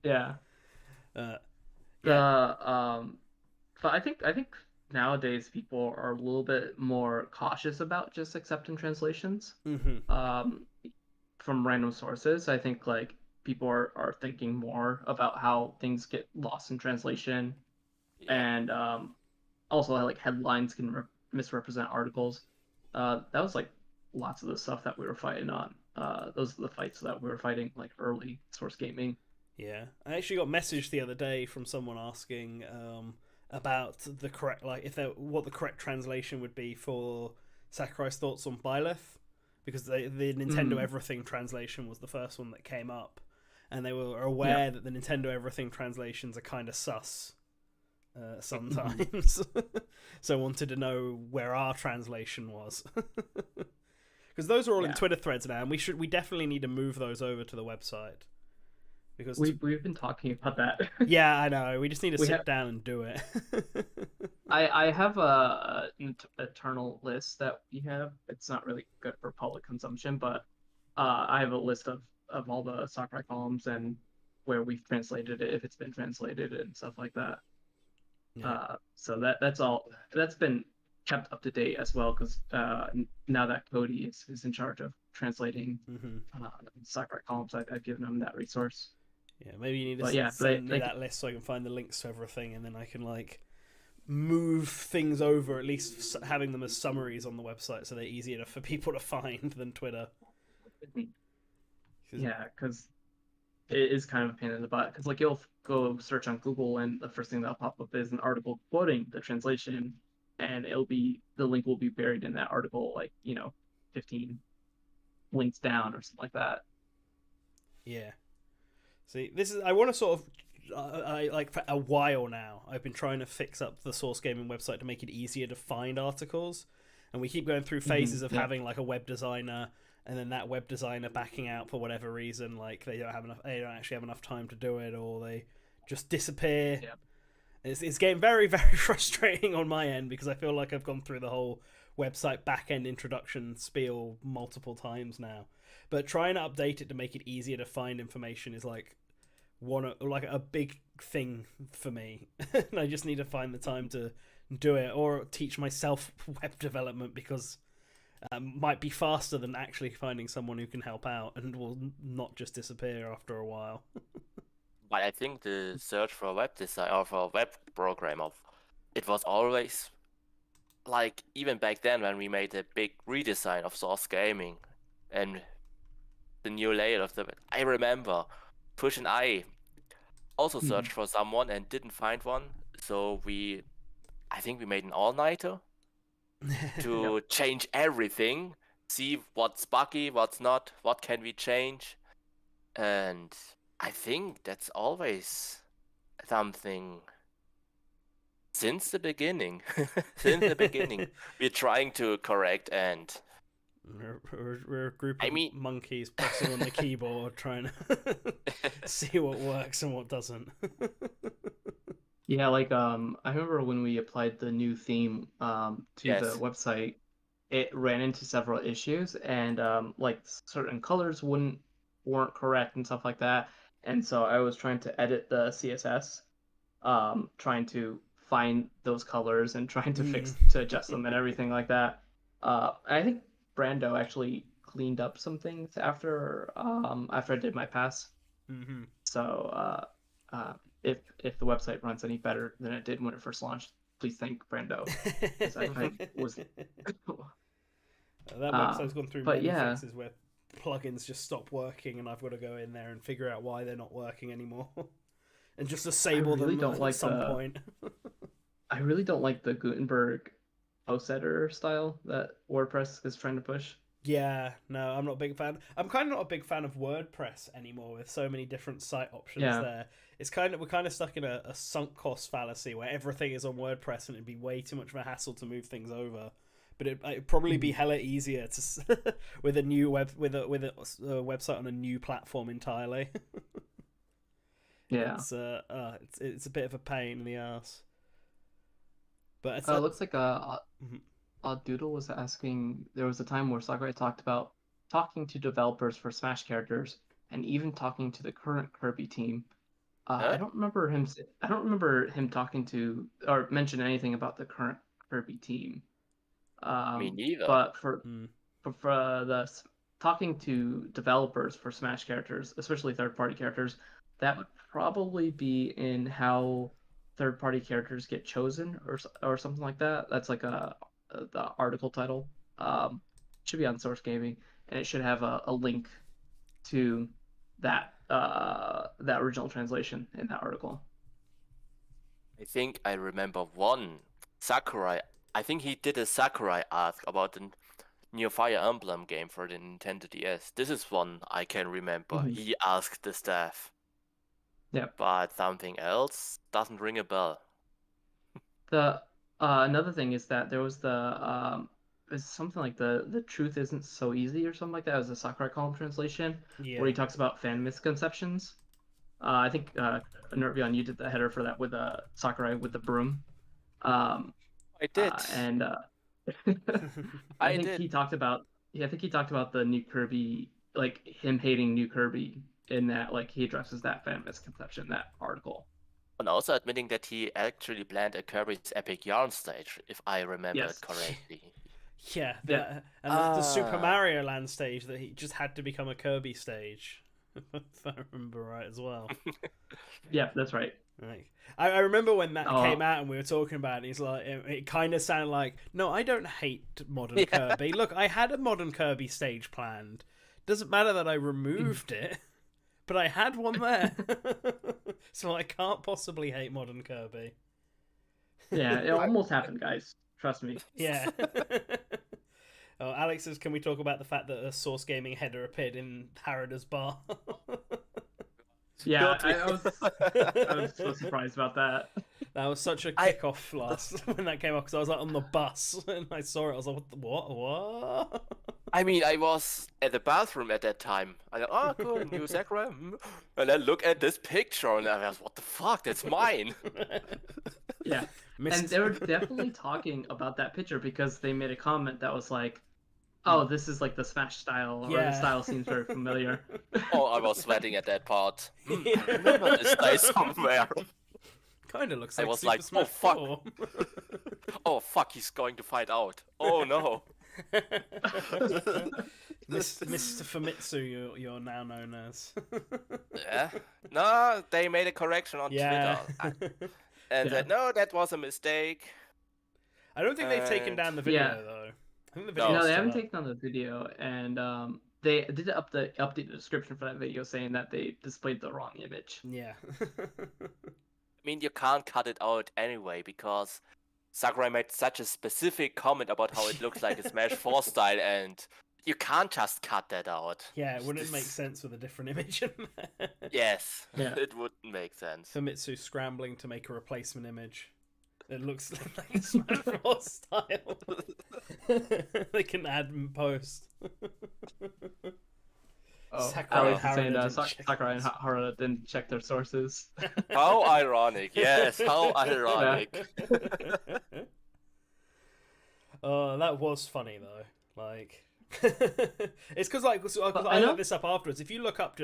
Yeah. Yeah. But I think nowadays people are a little bit more cautious about just accepting translations. Mm-hmm. From random sources. I think like people are thinking more about how things get lost in translation, Yeah. and also like headlines can misrepresent articles. That was like lots of the stuff that we were fighting on. Those are the fights that we were fighting like early source gaming. Yeah, I actually got a message the other day from someone asking about the correct, like, what the correct translation would be for Sakurai's thoughts on Byleth, because the Nintendo Everything translation was the first one that came up, and they were aware that the Nintendo Everything translations are kind of sus sometimes, so wanted to know where our translation was. Because those are all in Twitter threads now, and we definitely need to move those over to the website. Because we've been talking about that. Yeah, I know. We just need to sit down and do it. I have an eternal list that we have. It's not really good for public consumption, but I have a list of all the Sakurai columns and where we've translated it, if it's been translated, and stuff like that. Yeah. So that's all. That's been kept up to date as well, because now that Cody is in charge of translating Sakurai columns, I've given him that resource. Yeah, maybe you need to send me that list so I can find the links to everything, and then I can like move things over, at least having them as summaries on the website, so they're easier for people to find than Twitter. Yeah, because it is kind of a pain in the butt. Because like you'll go search on Google, and the first thing that'll pop up is an article quoting the translation, and the link will be buried in that article, like 15 links down or something like that. Yeah. See, I want to sort of, like for a while now, I've been trying to fix up the Source Gaming website to make it easier to find articles, and we keep going through phases of having like a web designer, and then that web designer backing out for whatever reason, like they don't actually have enough time to do it, or they just disappear. Yeah. It's getting very, very frustrating on my end, because I feel like I've gone through the whole website back-end introduction spiel multiple times now. But trying to update it to make it easier to find information is like a big thing for me. And I just need to find the time to do it, or teach myself web development, because might be faster than actually finding someone who can help out and will not just disappear after a while. But I think the search for a web design or for a web programmer, it was always like, even back then when we made a big redesign of Source Gaming and the new layout of I remember Push and I also searched for someone and didn't find one, so I think we made an all-nighter to change everything, see what's buggy, what's not, what can we change, and I think that's always something since the beginning. Since the beginning, we're trying to correct, and we're a group of monkeys pressing on the keyboard trying to see what works and what doesn't. Yeah, like I remember when we applied the new theme to the website, it ran into several issues, and like certain colors weren't correct and stuff like that. And so I was trying to edit the CSS, trying to find those colors and trying to adjust them and everything like that. I think Brando actually cleaned up some things after I did my pass. So if the website runs any better than it did when it first launched, please thank Brando. That website's gone through many fixes where plugins just stop working, and I've got to go in there and figure out why they're not working anymore, and just disable them at some point. I really don't like the Gutenberg post editor style that WordPress is trying to push. Yeah, no, I'm not a big fan. I'm kind of not a big fan of WordPress anymore, with so many different site options there. It's we're kind of stuck in a sunk cost fallacy where everything is on WordPress, and it'd be way too much of a hassle to move things over. But it'd probably be hella easier to with a new website on a new platform entirely. Yeah, it's a bit of a pain in the ass. But it's It looks like Mhm. Doodle was asking. There was a time where Sakurai talked about talking to developers for Smash characters, and even talking to the current Kirby team. Huh? I don't remember him talking to or mention anything about the current Kirby team. Me Um, neither. but Mm. for talking to developers for Smash characters, especially third-party characters, that would probably be in how third-party characters get chosen or something like that. That's like the article title. Should be on Source Gaming, and it should have a link to that original translation in that article. I think I remember one Sakurai. I think he did a Sakurai ask about the new Fire Emblem game for the Nintendo DS. This is one I can remember. Mhm. He asked the staff, Yep. but something else doesn't ring a bell. The another thing is that there was it's something like the truth isn't so easy or something like that. It was a Sakurai column translation where Yeah. he talks about fan misconceptions. I think Nervion, you did the header for that with Sakurai with the broom. Um, I did. and I think did. he talked about I think he talked about the new Kirby, like him hating new Kirby in that, like he addresses that fan misconception in that article. And also admitting that he actually planned a Kirby's Epic Yarn stage, if I remember it Yes. correctly. Yeah, Yeah. and the Super Mario Land stage that he just had to become a Kirby stage, if I remember right as well. Yeah, that's right. Like, I remember when that Oh. came out and we were talking about it. He's like, it kind of sounded like, no, I don't hate modern Kirby. Look, I had a modern Kirby stage planned. Doesn't matter that I removed it, but I had one there, so I can't possibly hate modern Kirby. Yeah, it almost happened, guys. Trust me. Yeah. Oh, Alex says, can we talk about the fact that a Source Gaming header appeared in Harada's bar? Yeah, I was so surprised about that. That was such a kickoff last when that came off, because I was like on the bus and I saw it. I was like, what? I mean, I was at the bathroom at that time. I thought, oh, cool, new Sakurai. And then look at this picture, and I was, what the fuck? That's mine. Yeah. And they were definitely talking about that picture because they made a comment that was like, oh, this is like the Smash style, or the style seems very familiar. Oh, I was sweating at that part. I remember this guy somewhere. Kind of looks like I was Super like, Smash oh fuck. 4. Oh fuck, he's going to find out. Oh no. Mr. Famitsu, you're now known as. Yeah. No, they made a correction on Twitter. And said, no, that was a mistake. I don't think they've taken down the video, though. I think the video No, they haven't taken down the video, and they did update the description for that video saying that they displayed the wrong image. Yeah. I mean, you can't cut it out anyway, because Sakurai made such a specific comment about how it looks like a Smash 4 style, and you can't just cut that out. Yeah, it wouldn't make sense with a different image in there. Yes, it wouldn't make sense. Famitsu scrambling to make a replacement image. It looks like a Smash 4 style. They can add in post. Oh, Sakurai Alex is saying Harada Sakurai and Harada didn't check their sources. How ironic. Yes, how ironic. Oh, that was funny though. Like, it's because I looked this up afterwards. If you look up,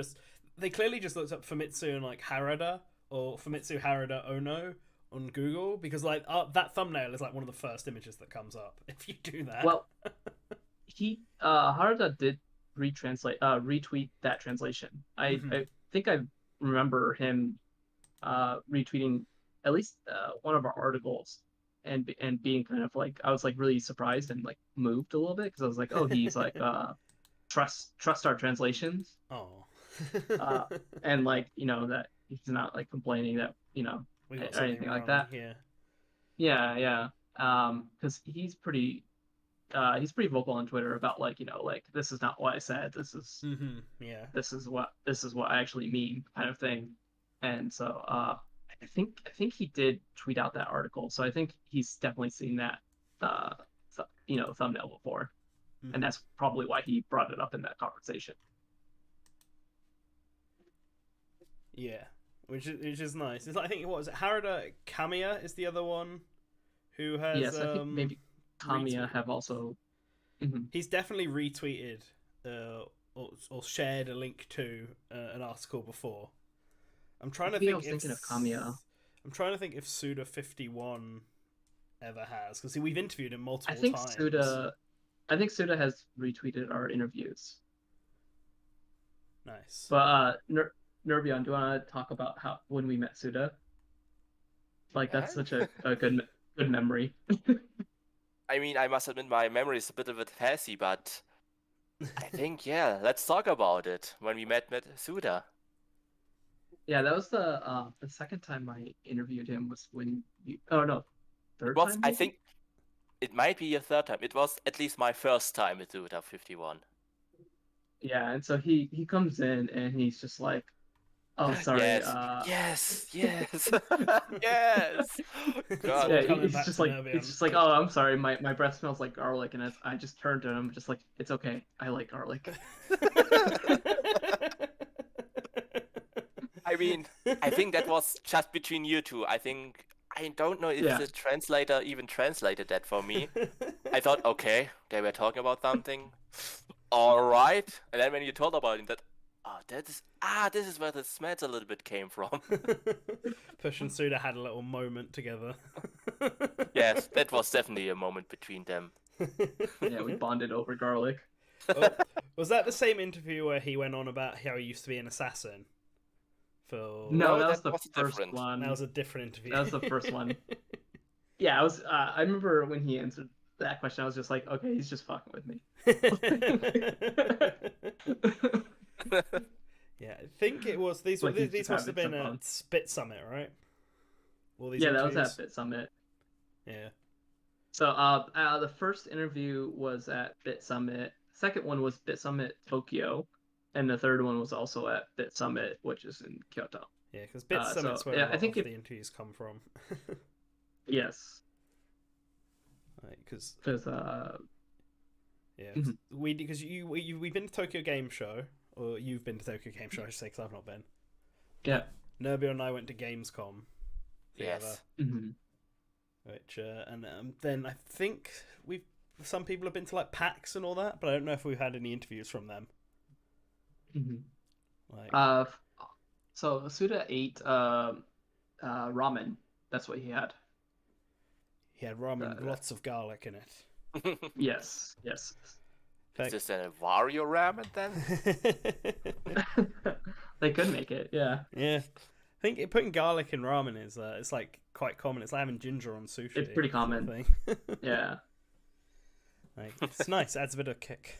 they clearly just looked up Famitsu and like Harada or Famitsu Harada Ono on Google, because like that thumbnail is like one of the first images that comes up if you do that. Well, Harada did retweet that translation. I think I remember him retweeting at least one of our articles, and being kind of like, I was like really surprised and like moved a little bit, because I was like, oh, he's like trust our translations. Oh. And like, you know, that he's not like complaining that, you know, or anything like that. Yeah. Because he's pretty vocal on Twitter about like, you know, like, this is not what I said. This is this is what I actually mean, kind of thing. And so I think he did tweet out that article. So I think he's definitely seen that thumbnail before, and that's probably why he brought it up in that conversation. Yeah, which is nice. It's like, I think, what was it? Harada Kamiya is the other one who has Yes, I think maybe Kamiya retweeted. have also. Mhm. He's definitely retweeted or shared a link to an article before. I'm trying to Maybe I think was if thinking of Kamiya. I'm trying to think if Suda51 ever has, because we've interviewed him I multiple think times. Suda has retweeted our interviews. Nice. But Nerbion, do you want to talk about how when we met Suda? Like that's such a good memory. I mean, I must admit my memory is a bit of a hazy, but I think yeah, let's talk about it. When we met Suda. Yeah, that was the second time I interviewed him was when you. Oh no, It third was, time I maybe? think, it might be a third time. It was at least my first time with Suda 51. Yeah, and so he comes in and he's just like, "Oh, sorry, Yes, yes, yes, yes. It's God, all yeah." coming back Just to like Nerbion. it's just like, "Oh, I'm sorry, my breath smells like garlic," and I just turned to him, just like, "It's okay, I like garlic." I mean, I think that was just between you two. I don't know if Yeah, the translator even translated that for me. I thought, okay, they were talking about something. All right. And then when you told about it, this is where the smells a little bit came from. Push and Suda had a little moment together. Yes, that was definitely a moment between them. yeah, we bonded over garlic. Oh, was that the same interview where he went on about how he used to be an assassin? No, No, that that was the was first different. one. That was a different interview. That was the first one. Yeah, I was. I remember when he answered that question, I was just like, okay, he's just fucking with me. Yeah, I think it was these. Like he's These just must have having been some at fun. Spit Summit, right? All these Yeah, that interviews. was at Bit Summit. Yeah. So, the first interview was at Bit Summit. Second one was Bit Summit Tokyo, and the third one was also at Bit Summit, which is in Kyoto. Yeah, because Bit Summit's where yeah, a I lot think of the interviews come from. yes, Because because yeah, Mhm. we've been to Tokyo Game Show, or you've been to Tokyo Game Show, I should say, because I've not been. yeah, Nerby and I went to Gamescom together, Yes. Mhm. which and then I think some people have been to like PAX and all that, but I don't know if we've had any interviews from them. Mhm. Like, So Suda ate ramen. That's what he had. he had ramen, Uh, lots of garlic in it. Yes, yes. Is this a Wario ramen then? They could make it, yeah. Yeah, I think putting garlic in ramen is it's like quite common. It's like having ginger on sushi. It's pretty sort of common. thing. Yeah, Like, it's nice. Adds a bit of kick.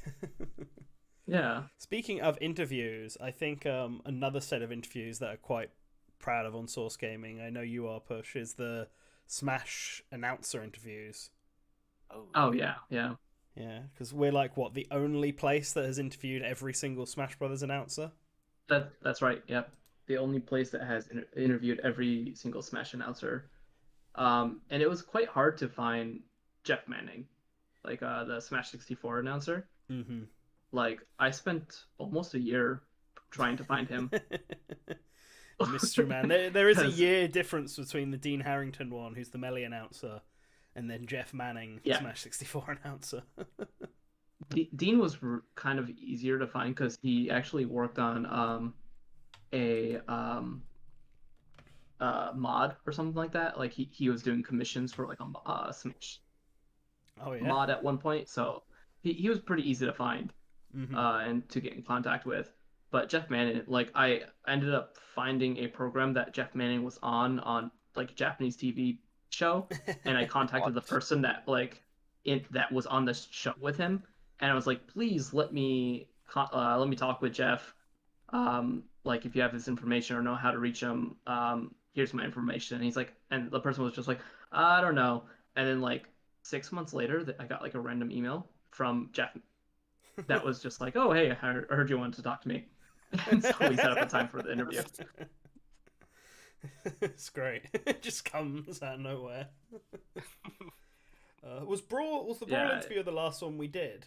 yeah. Speaking of interviews, I think another set of interviews that are quite proud of on Source Gaming, I know you are, Push, is the Smash announcer interviews. Oh yeah, yeah. Yeah, because we're like, what, the only place that has interviewed every single Smash Brothers announcer? That's right. Yep. The only place that has interviewed every single Smash announcer. And it was quite hard to find Jeff Manning, like the Smash 64 announcer. Mm-hmm. Like I spent almost a year trying to find him. Mystery Man. There is a 'Cause- year difference between the Dean Harrington one, who's the Melee announcer, and then Jeff Manning, the Yeah. Smash 64 announcer. Dean was kind of easier to find because he actually worked on a mod or something like that. Like he was doing commissions for like a Smash Oh, yeah. mod at one point, so he was pretty easy to find Mm-hmm. and to get in contact with. But Jeff Manning, like I ended up finding a program that Jeff Manning was on like a Japanese TV show, and I contacted the person that that was on the show with him, and I was like, please let me talk with Jeff. Like if you have this information or know how to reach him, here's my information. And he's like, and the person was just like, I don't know. And then like 6 months later, I got like a random email from Jeff that was just like, oh hey, I heard you wanted to talk to me. And so we set up a time for the interview. It's great. It just comes out of nowhere. Was the Brawl Yeah. interview the last one we did?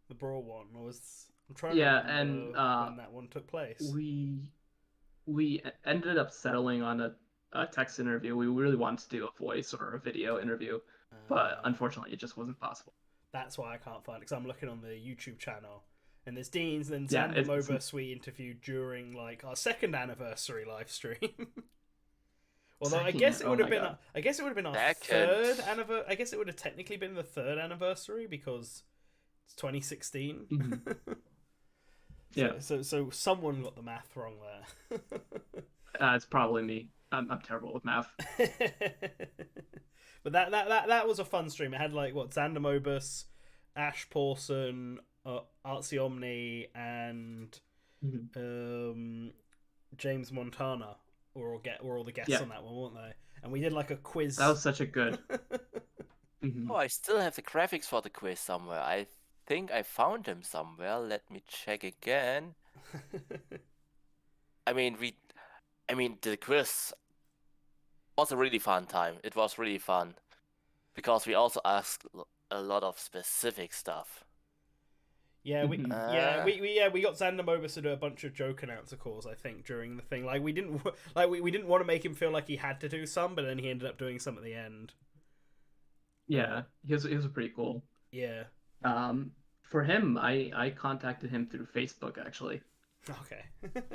The Brawl one, or was I'm trying Yeah, to remember and when that one took place. we ended up settling on a a text interview. We really wanted to do a voice or a video interview, but unfortunately, it just wasn't possible. That's why I can't find it, because I'm looking on the YouTube channel, and there's Dean's, and Yeah, Xander Mobus we interviewed during like our second anniversary live stream. Although I guess it would have been, our third anniversary. I guess it would have technically been the third anniversary because it's 2016. Mm-hmm. Yeah. So someone got the math wrong there. It's probably me. I'm terrible with math. But that was a fun stream. It had like Xander Mobus, Ash Pawson, Artsy Omni, and James Montana were all the guests on that one, weren't they? And we did like a quiz. That was such a good. Oh, I still have the graphics for the quiz somewhere. I think I found them somewhere. Let me check again. I mean, the quiz was a really fun time. It was really fun because we also asked a lot of specific stuff. Yeah, we got Xander Mobus to do a bunch of joke announcer calls, I think, during the thing. Like we didn't want to make him feel like he had to do some, but then he ended up doing some at the end. Yeah, he was pretty cool. Yeah. For him, I contacted him through Facebook actually. Okay.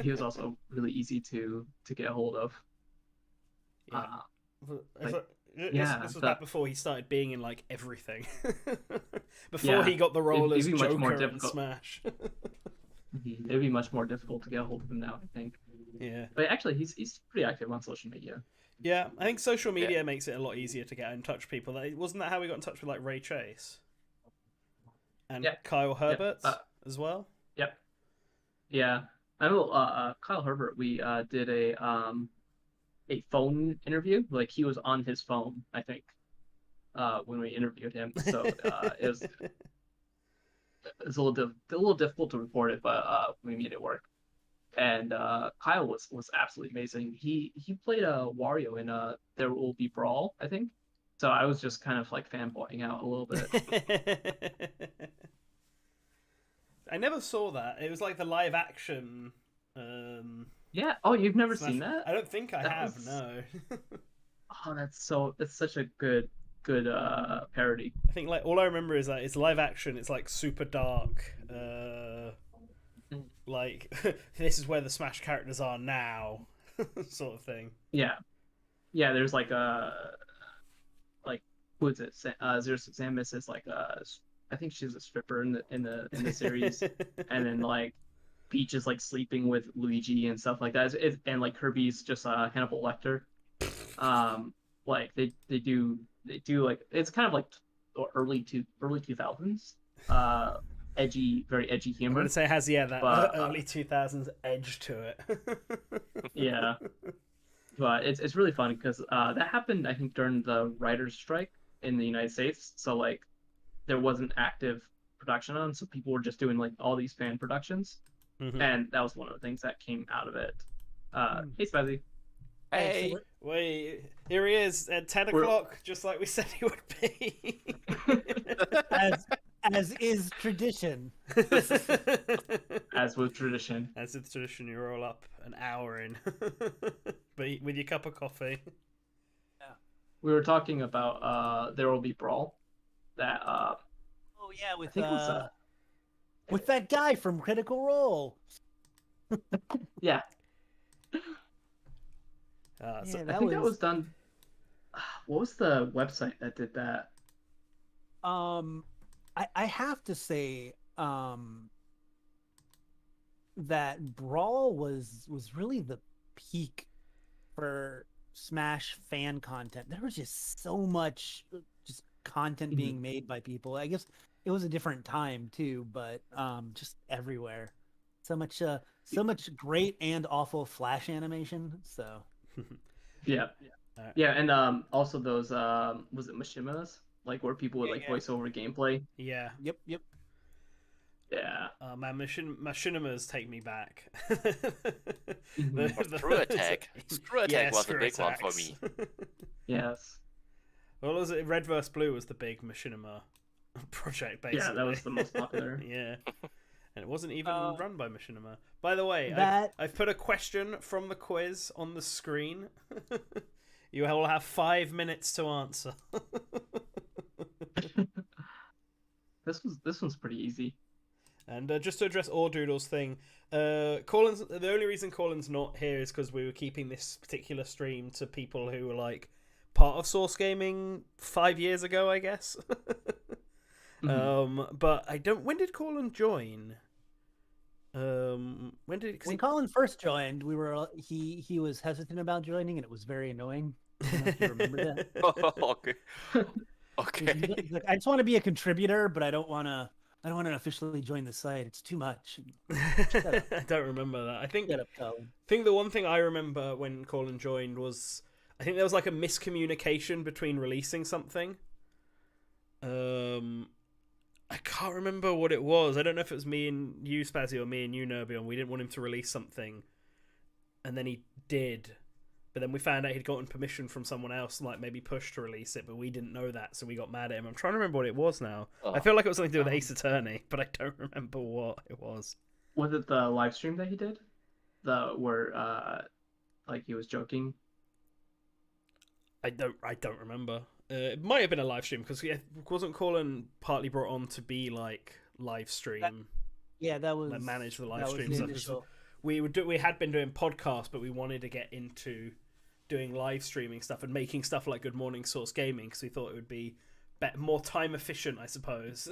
He was also really easy to get a hold of. This was back before he started being in like everything. Before he got the role as Joker in Smash. It'd be much more difficult to get a hold of him now, I think. Yeah. But actually, he's pretty active on social media. Yeah, I think social media makes it a lot easier to get in touch with people. Wasn't that how we got in touch with like Ray Chase? And Kyle Herbert as well? Yep. Yeah. I know Kyle Herbert, we did a phone interview. Like he was on his phone, I think, when we interviewed him. So it was a little difficult to record it, but we made it work. And Kyle was absolutely amazing. He played Wario in There Will Be Brawl, I think. So I was just kind of like fanboying out a little bit. I never saw that. It was like the live action. Yeah. Oh, you've never Smash. seen that? I don't think I have. No. Oh, that's such a good parody. I think like all I remember is that it's live action. It's like super dark. Like this is where the Smash characters are now, sort of thing. Yeah. There's like who is it? There's Samus is like I think she's a stripper in the series, and then like Peach is like sleeping with Luigi and stuff like that. And like Kirby's just Hannibal Lecter. Like they do like it's kind of like early 2000s. Very edgy humor. I'm gonna say it has that early 2000s edge to it. Yeah, but it's really funny because that happened I think during the writers' strike in the United States. So like there wasn't active production on, so people were just doing like all these fan productions, and that was one of the things that came out of it. Hey Spazzy. Hey. Wait, here he is at 10 o'clock, just like we said he would be. As is tradition. As with tradition. As with tradition, you roll up an hour in, but with your cup of coffee. Yeah. We were talking about There Will Be Brawl. That oh yeah, with that guy from Critical Role. Yeah. I think that was done. What was the website that did that? I have to say that Brawl was really the peak for Smash fan content. There was just so much just content being made by people. I guess it was a different time too, but just everywhere. So much great and awful Flash animation. So yeah, and also those was it Machinimas, like where people would like voice over gameplay. Yeah. Yep. Yeah. Man, Machinimas take me back. Screw Attack. Screw Attack was a big one for me. Yes. Well, was it Red vs. Blue was the big Machinima project, basically. Yeah, that was the most popular. Yeah. And it wasn't even run by Machinima. By the way, I've put a question from the quiz on the screen. You will have 5 minutes to answer. This one's pretty easy. And just to address Ordoodle's thing, Colin's the only reason Colin's not here is because we were keeping this particular stream to people who were like part of Source Gaming 5 years ago, I guess. But I don't. When did Colin join? When Colin first joined, we were he was hesitant about joining, and it was very annoying. I don't know if you remember that. Okay. He's like, I just want to be a contributor, but I don't want to officially join the site. It's too much. I don't remember that. I think the one thing I remember when Colin joined was I think there was like a miscommunication between releasing something. I can't remember what it was. I don't know if it was me and you, Spazzy, or me and you, Nerbion. We didn't want him to release something, and then he did. But then we found out he'd gotten permission from someone else, like maybe Push to release it, but we didn't know that, so we got mad at him. I'm trying to remember what it was now. I feel like it was something to do with Ace Attorney, but I don't remember what it was. Was it the live stream that he did? Where like he was joking? I don't remember. It might have been a live stream because wasn't Colin partly brought on to be like live stream? That was like, manage the live stream stuff. We had been doing podcasts, but we wanted to get into doing live streaming stuff and making stuff like Good Morning Source Gaming because we thought it would be more time efficient, I suppose,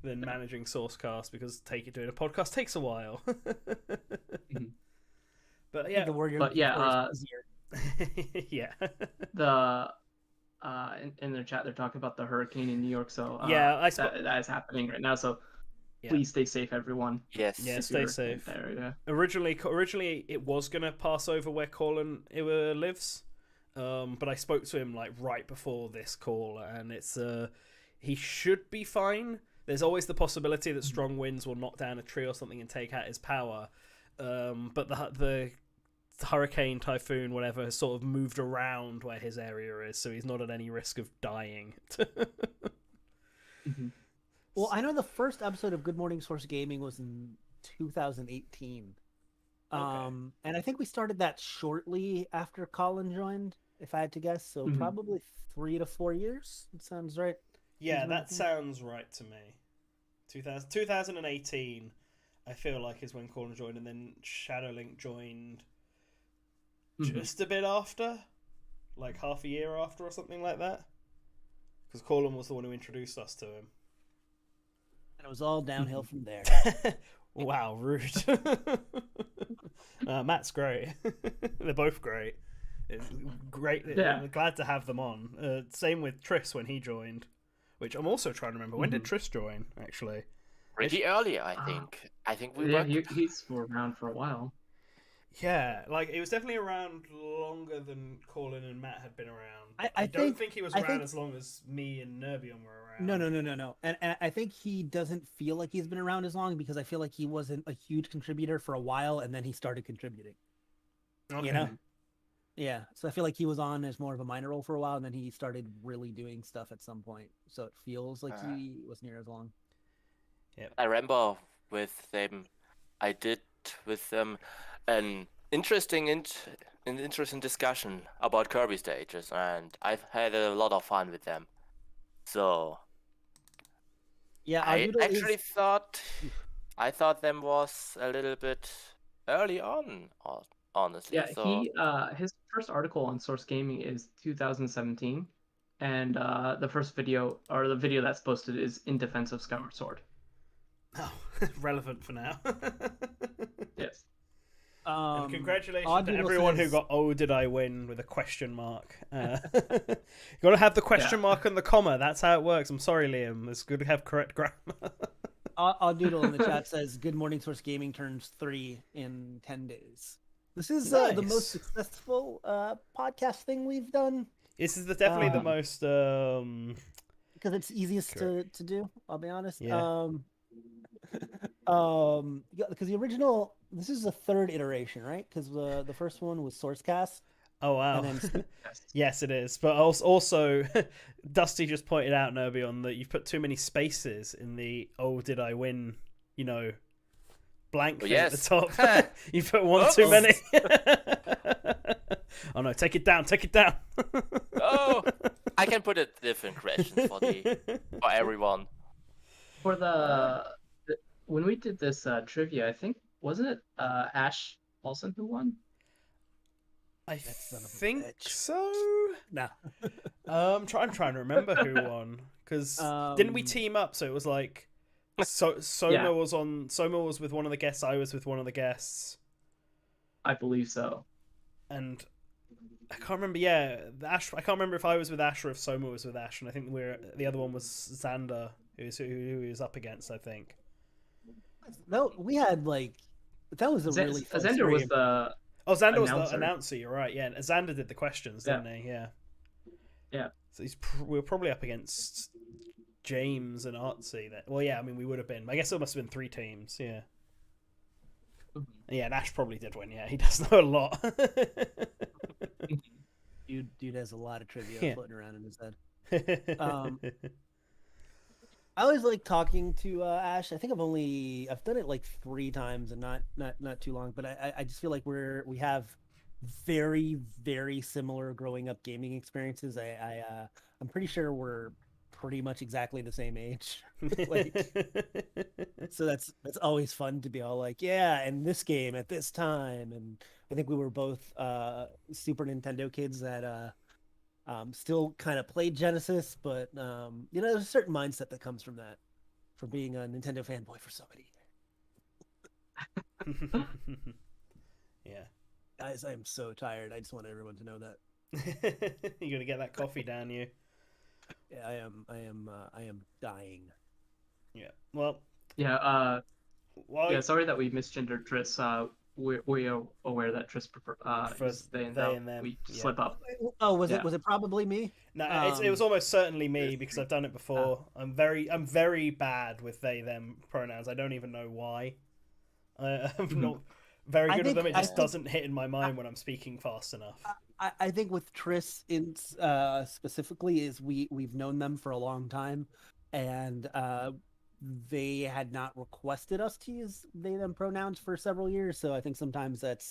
than managing Sourcecast because doing a podcast takes a while. But yeah, yeah. In their chat, they're talking about the hurricane in New York. So that is happening right now. So please stay safe, everyone. Yes. Yeah, stay safe. There, yeah. Originally, it was gonna pass over where Colin lives, but I spoke to him like right before this call, and it's he should be fine. There's always the possibility that strong winds will knock down a tree or something and take out his power, but the hurricane, typhoon, whatever, has sort of moved around where his area is, so he's not at any risk of dying. Well, I know the first episode of Good Morning Source Gaming was in 2018. And I think we started that shortly after Colin joined, if I had to guess. So probably 3 to 4 years. It sounds right. Yeah, that sounds right to me. 2018, I feel like, is when Colin joined, and then Shadowlink joined just a bit after, like half a year after or something like that. Because Colin was the one who introduced us to him. And it was all downhill from there. Wow, rude. Matt's great. They're both great. It's great. Yeah. I'm glad to have them on. Same with Triss when he joined, which I'm also trying to remember. When did Triss join, actually? Pretty early, I think. I think he's around for a while. Yeah, like it was definitely around longer than Colin and Matt had been around. I don't think he was around as long as me and Nerbion were around. No. And I think he doesn't feel like he's been around as long because I feel like he wasn't a huge contributor for a while and then he started contributing. Okay. You know? Yeah. So I feel like he was on as more of a minor role for a while and then he started really doing stuff at some point. So it feels like he wasn't here as long. Yeah. I remember with them, I did with them an interesting discussion about Kirby stages, and I've had a lot of fun with them. So yeah, I actually thought them was a little bit early on, honestly. Yeah, so... his first article on Source Gaming is 2017, and the first video, or the video that's posted, is in defense of Skyward Sword. Oh, relevant for now. Yes. And congratulations to everyone who got "Oh, did I win?" with a question mark. You got to have the question mark and the comma. That's how it works. I'm sorry, Liam. It's good to have correct grammar. Doodle in the chat says, "Good Morning Source Gaming turns 3 in 10 days." This is the most successful podcast thing we've done. This is definitely the most because it's easiest to do. I'll be honest. Yeah. Because the original, this is the third iteration, right? Because the first one was Sourcecast. Oh wow! And then... Yes, it is. But also, Dusty just pointed out, Nerbion, that you've put too many spaces in the "Oh, did I win?" you know, blank Oh, thing at yes. the top. You put one too Oops. many. Oh no, take it down, take it down. Oh, I can put a different question for everyone. For the when we did this trivia, I think wasn't it Ash Paulson who won? I son of a think bitch. so. No. I'm trying to remember who won, because didn't we team up? So it was like, Soma Yeah. Soma was with one of the guests, I was with one of the guests, I believe so. and I can't remember. Yeah, Ash. I can't remember if I was with Ash or if Soma was with Ash, and I think the other one was Xander, who he was up against. I think. No, we had like that was a Z- really fun Xander was stream. the Oh, Xander was the Announcer. announcer. You're right. Yeah, Xander did the questions, didn't he? Yeah. Yeah. So we were probably up against James and Artsy. Well, yeah. I mean, we would have been. I guess it must have been 3 teams. Yeah. Yeah, and Ash probably did win. Yeah, he does know a lot. Dude has a lot of trivia Yeah. floating around in his head. I always like talking to Ash. I think I've done it like 3 times and not too long, but I just feel like we have very, very similar growing up gaming experiences. I'm pretty sure we're pretty much exactly the same age. Like, so that's always fun to be all like, yeah, and this game at this time. And I think we were both Super Nintendo kids that still kind of played Genesis, but there's a certain mindset that comes from that, from being a Nintendo fanboy for so many years. Yeah. Guys, I am so tired. I just want everyone to know that. You're gonna get that coffee down you. Yeah, I am dying. Yeah. Well. yeah. Sorry that we misgendered Triss. We are aware that Triss is they and them. We slip up. Oh, was it probably me? No, it was almost certainly me because I've done it before. I'm very bad with they them pronouns. I don't even know why. I'm not very good with them. It just doesn't hit in my mind when I'm speaking fast enough. I think with Triss in specifically is we've known them for a long time, and they had not requested us to use they them pronouns for several years. So I think sometimes it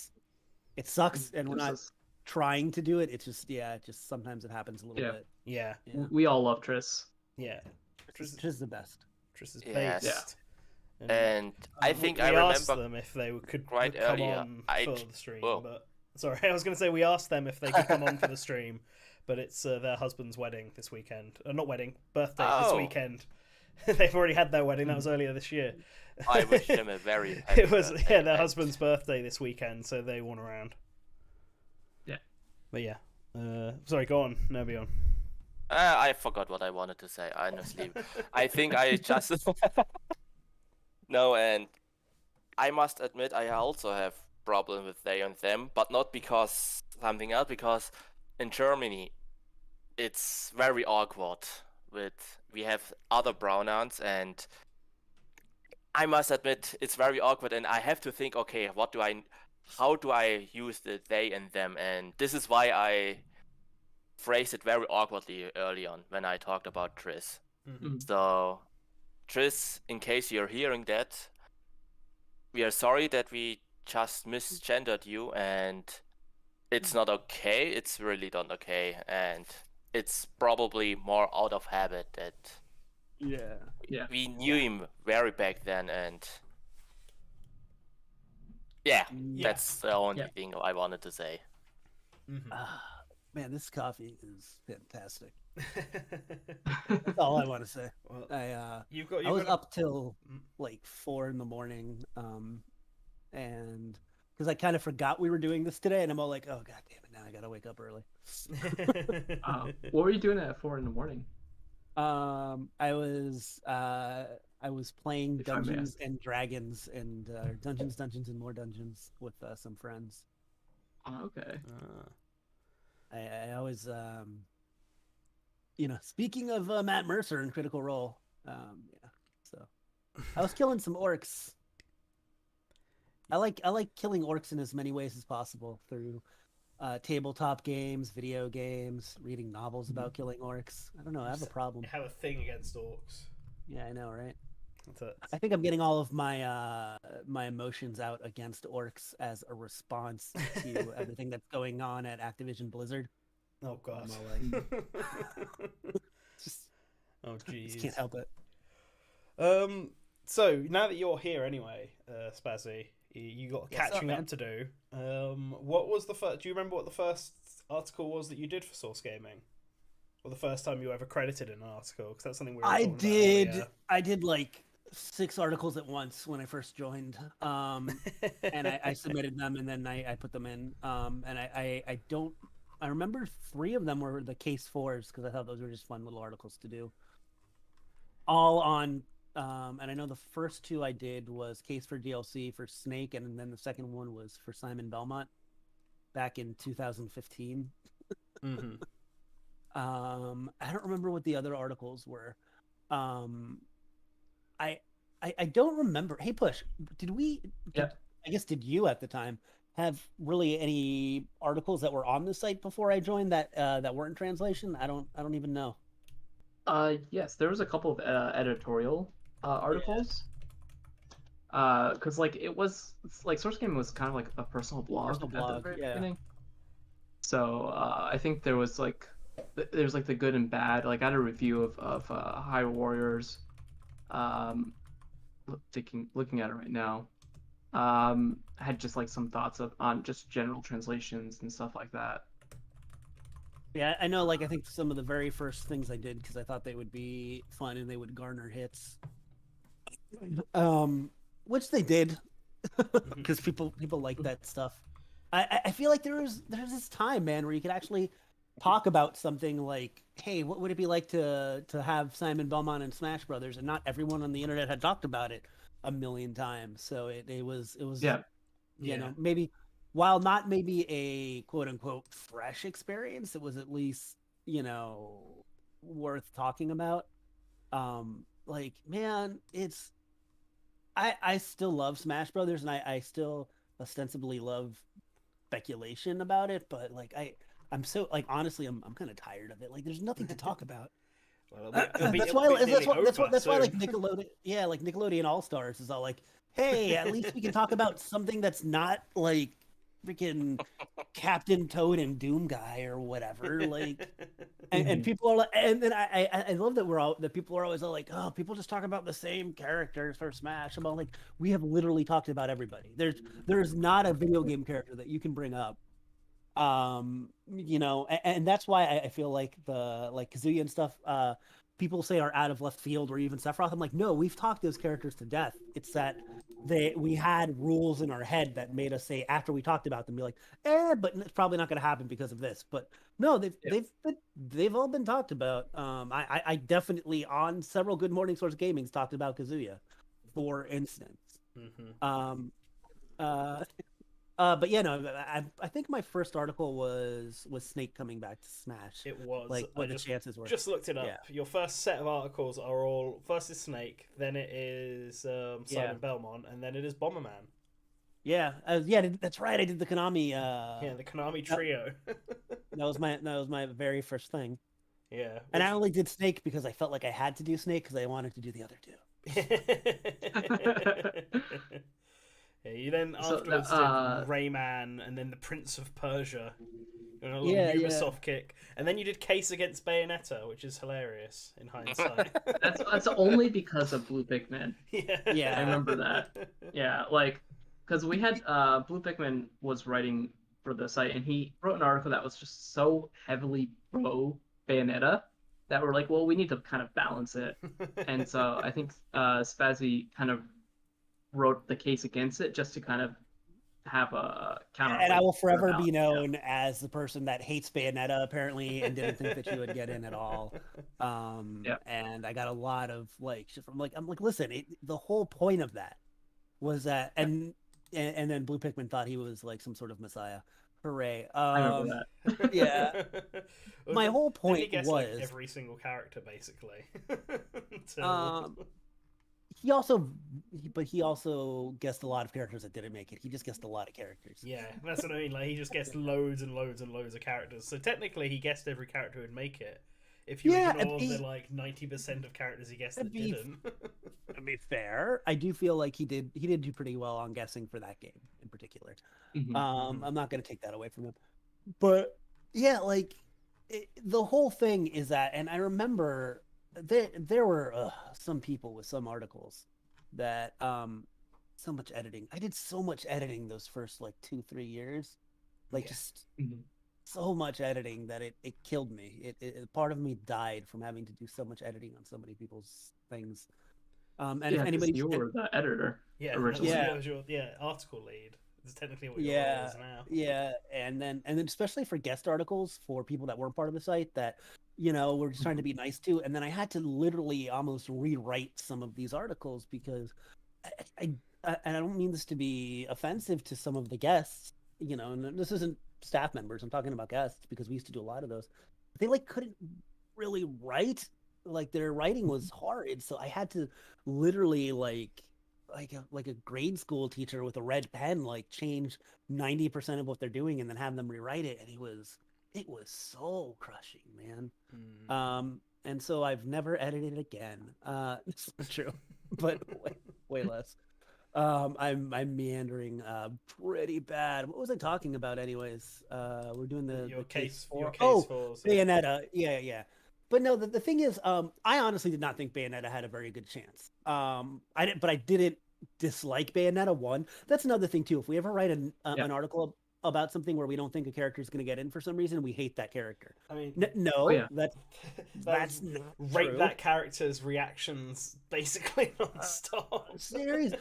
sucks, and we're not trying to do it. It's just just sometimes it happens a little bit. Yeah. We all love Triss. Yeah. Triss is the best. Triss is Yes. based. And I think we I asked remember them if they could quite come earlier. on for the stream, Whoa. but sorry, I was going to say we asked them if they could come on for the stream, but it's their husband's wedding this weekend. Not wedding, birthday this Oh. weekend. They've already had their wedding. That was earlier this year. I wish them a very happy It was birthday. their husband's birthday this weekend, so they want around. Yeah. But yeah, sorry, go on, no, be on. I forgot what I wanted to say, honestly. I think I just... No, and I must admit I also have problem with they and them, but not because something else, because in Germany it's very awkward we have other pronouns, and I must admit it's very awkward, and I have to think, okay, how do I use the they and them? And this is why I phrased it very awkwardly early on when I talked about Triss. Mm-hmm. So, Triss, in case you're hearing that, we are sorry that we just misgendered you, and it's not okay. It's really not okay, and it's probably more out of habit that Yeah. we knew him very back then, and yeah, that's the only thing I wanted to say. Mm-hmm. Man, this coffee is fantastic. That's all I want to say. Well, I you've was got up till like 4 in the morning, and because I kind of forgot we were doing this today, and I'm all like, oh god damn it, now I gotta wake up early. What were you doing at 4 in the morning? I was playing If I may Dungeons and Dragons and Dungeons and More Dungeons with some friends. Oh, okay. I always speaking of Matt Mercer and Critical Role, so I was killing some orcs. I like killing orcs in as many ways as possible through tabletop games, video games, reading novels about killing orcs. I don't know. I have a problem. You have a thing against orcs. Yeah, I know, right? I think I'm getting all of my my emotions out against orcs as a response to everything that's going on at Activision Blizzard. Oh god. Just, Oh just jeez. can't help it. So now that you're here anyway, Spazzy, you got Yes, catching man. up to do. What was the first? Do you remember what the first article was that you did for Source Gaming, or the first time you ever credited an article? Because that's something we were I talking did. About I did like 6 articles at once when I first joined, and I submitted them, and then I put them in. And I don't. I remember 3 of them were the case 4s because I thought those were just fun little articles to do. All on, and I know the first 2 I did was case for DLC for Snake, and then the second one was for Simon Belmont back in 2015. Mm-hmm. I don't remember what the other articles were. I don't remember. Hey, Push, did we? Yeah. I guess did you at the time have really any articles that were on the site before I joined that that weren't in translation? I don't even know. Yes, there was a couple of editorial articles. Because like it's like Source Game was kind of like a personal blog Personal at the blog, very yeah. beginning. So I think there was like there's like the good and bad. Like I had a review of High Warriors. Looking at it right now. Had just like some thoughts on just general translations and stuff like that. Yeah, I know. Like, I think some of the very first things I did because I thought they would be fun and they would garner hits. Which they did, because people like that stuff. I feel like there's this time, man, where you could actually talk about something like, hey, what would it be like to have Simon Belmont and Smash Brothers, and not everyone on the internet had talked about it a million times. So it was Yeah. you know, maybe while not maybe a quote unquote fresh experience, it was at least, you know, worth talking about. Like, man, it's I still love Smash Brothers, and I still ostensibly love speculation about it, but like I'm so like honestly I'm kind of tired of it. Like there's nothing to talk about. Well, That's why like Nickelodeon, yeah, like Nickelodeon All Stars is all like, hey, at least we can talk about something that's not like freaking Captain Toad and Doom Guy or whatever. Like, and people are like, and then I love that people are always all like, oh, people just talk about the same characters for Smash. I'm all like, we have literally talked about everybody. There's not a video game character that you can bring up. You know, and that's why I feel like the Kazuya and stuff people say are out of left field, or even Sephiroth. I'm like, no, we've talked those characters to death. It's that we had rules in our head that made us say after we talked about them, be like, but it's probably not going to happen because of this. But no, they've all been talked about. I definitely on several Good Morning Source Gamings talked about Kazuya, for instance. Mm-hmm. But yeah, no, I think my first article was Snake coming back to Smash. It was like what the chances were. Just looked it up. Yeah. Your first set of articles are all first is Snake, then it is Simon Belmont, and then it is Bomberman. Yeah, that's right. I did the Konami. Yeah, the Konami trio. that was my very first thing. Yeah, and I only did Snake because I felt like I had to do Snake because I wanted to do the other 2. Yeah, you then afterwards did Rayman, and then the Prince of Persia. A little Ubisoft kick, and then you did Case Against Bayonetta, which is hilarious in hindsight. That's only because of Blue Pikmin. Yeah, I remember that. Yeah, like because we had Blue Pikmin was writing for the site, and he wrote an article that was just so heavily pro Bayonetta that we're like, well, we need to kind of balance it, and so I think Spazzy kind of wrote the case against it just to kind of have a counter. And I will forever be known as the person that hates Bayonetta apparently and didn't think that you would get in at all. And I got a lot of like shit from I'm like, listen, the whole point of that was that, and then Blue Pikmin thought he was like some sort of messiah. Hooray! I remember that. Yeah. My whole point was like every single character basically. He also guessed a lot of characters that didn't make it. He just guessed a lot of characters. Yeah, that's what I mean. Like he just guessed loads and loads and loads of characters. So technically, he guessed every character who would make it. if you Yeah, ignore the like 90% of characters he guessed that it'd be- didn't. to be fair, I do feel like he did do pretty well on guessing for that game in particular. Mhm. I'm not going to take that away from him. But yeah, like the whole thing is that, and I remember there were some people with some articles that so much editing. I did so much editing those first like 2-3 years, like Yeah. just Mhm. so much editing that it killed me. Part of me died from having to do so much editing on so many people's things. And Yeah, if 'cause anybody's you were the editor Yeah, originally. yeah. Yeah. That was your article lead. It's technically what your role is now. Yeah, and then especially for guest articles for people that weren't part of the site that we're just trying to be nice to, and then I had to literally almost rewrite some of these articles because and I don't mean this to be offensive to some of the guests, and this isn't staff members. I'm talking about guests because we used to do a lot of those. They like couldn't really write, like their writing was horrid, so I had to literally like a grade school teacher with a red pen like change 90% of what they're doing and then have them rewrite it, and it was soul crushing, man. And so I've never edited again. It's not true, but way less. I'm meandering pretty bad. What was I talking about anyways? We're doing Your case for Bayonetta. Yeah. But no, the thing is, I honestly did not think Bayonetta had a very good chance. I didn't dislike Bayonetta 1. That's another thing too. If we ever write an article about something where we don't think a character is going to get in for some reason, we hate that character. I mean, that's not rate true. that character's reactions basically non-stop. Serious,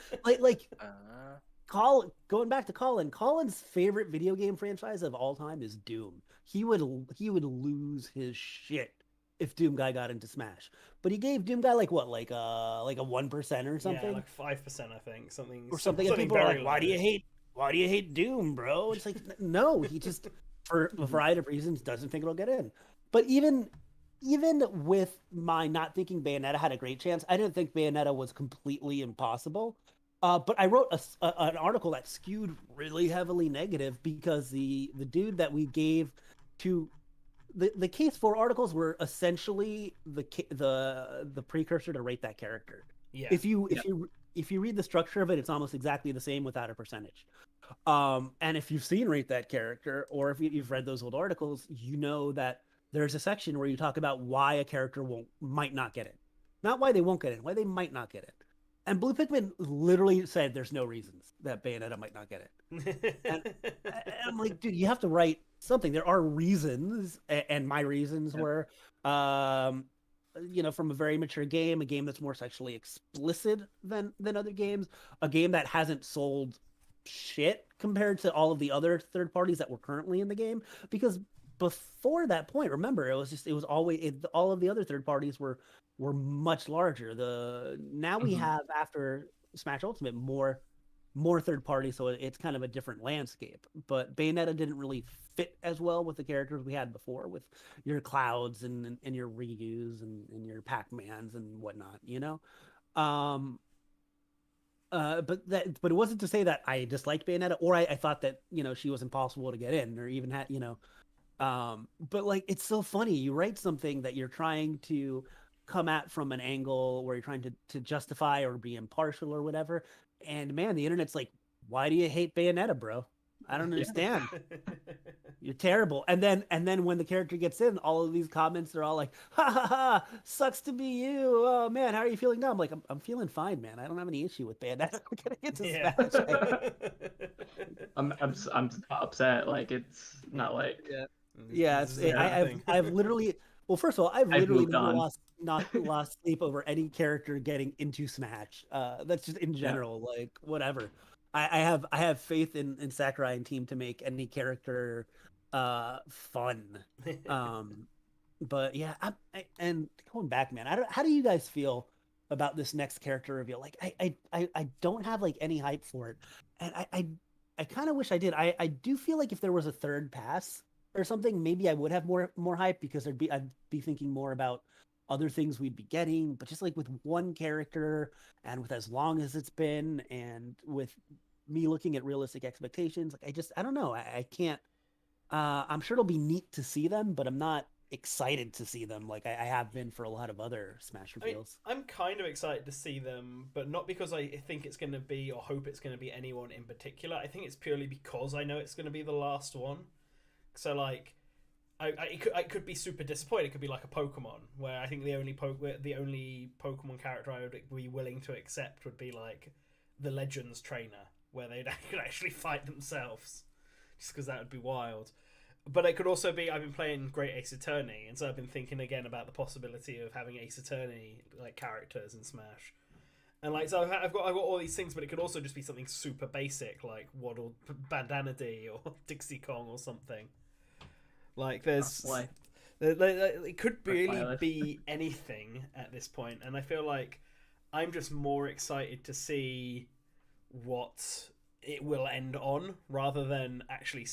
going back to Colin's favorite video game franchise of all time is Doom. He would lose his shit if Doom Guy got into Smash, but he gave Doom Guy like a 1% or something, yeah, like 5%, I think, something. And people are like, why do you hate Doom, bro? It's like, no, he just for a variety of reasons doesn't think it'll get in. But even with my not thinking Bayonetta had a great chance, I didn't think Bayonetta was completely impossible. But I wrote an article that skewed really heavily negative because the dude that we gave to the case for articles were essentially the precursor to rate that character. Yeah. If you read the structure of it, it's almost exactly the same without a percentage. And if you've seen Rate That Character, or if you've read those old articles, you know that there's a section where you talk about why a character might not get it. Not why they won't get it, why they might not get it. And Blue Pikmin literally said there's no reasons that Bayonetta might not get it. And I'm like, dude, you have to write something. There are reasons, and my reasons were, from a very mature game, a game that's more sexually explicit than other games, a game that hasn't sold shit compared to all of the other third parties that were currently in the game. Because before that point, remember, all of the other third parties were much larger. Now we have, after Smash Ultimate, more third parties, so it's kind of a different landscape. But Bayonetta didn't really fit as well with the characters we had before, with your Clouds and your Ryus and your Pac-Mans and whatnot, but it wasn't to say that I disliked Bayonetta or I thought that she was impossible to get in, or even had but like, it's so funny, you write something that you're trying to come at from an angle where you're trying to justify or be impartial or whatever, and man, the internet's like, why do you hate Bayonetta, bro? I don't understand. You're terrible. And then when the character gets in, all of these comments are all like, ha ha ha, sucks to be you. Oh man, how are you feeling now? I'm like, I'm feeling fine, man. I don't have any issue with Bayonetta. I'm gonna get to Smash. I'm upset. Like, it's not like I've literally, well, first of all, I've literally not lost sleep over any character getting into Smash. That's just in general, like, whatever. I have faith in Sakurai and team to make any character fun. But yeah, and going back, man, how do you guys feel about this next character reveal? Like, I don't have like any hype for it, and I kind of wish I did. I do feel like if there was a third pass or something, maybe I would have more hype, because I'd be thinking more about other things we'd be getting. But just like with one character, and with as long as it's been, and with me looking at realistic expectations, like, I don't know. I can't. I'm sure it'll be neat to see them, but I'm not excited to see them like I have been for a lot of other Smash reveals. I'm kind of excited to see them, but not because I think it's going to be or hope it's going to be anyone in particular. I think it's purely because I know it's going to be the last one. So like, I could be super disappointed. It could be like a Pokemon, where I think the only Pokemon character I would be willing to accept would be like the Legends trainer, where they could actually fight themselves, just because that would be wild. But it could also be I've been playing Great Ace Attorney, and so I've been thinking again about the possibility of having Ace Attorney like characters in Smash, and like so I've got all these things, but it could also just be something super basic like Waddle, Bandana D, or Dixie Kong or something. Like it could really be anything at this point, and I feel like I'm just more excited to see what it will end on rather than actually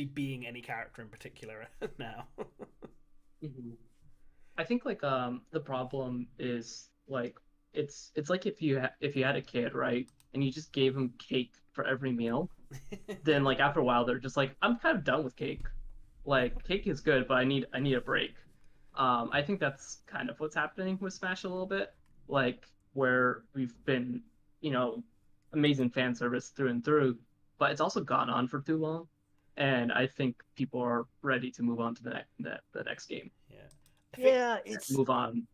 being any character in particular now. I think like the problem is like it's like if you had a kid, right, and you just gave him cake for every meal, then like after a while they're just like, I'm kind of done with cake. Like cake is good, but I need a break. I think that's kind of what's happening with Smash a little bit, like where we've been, amazing fan service through and through, but it's also gone on for too long, and I think people are ready to move on to the next game. It's move on.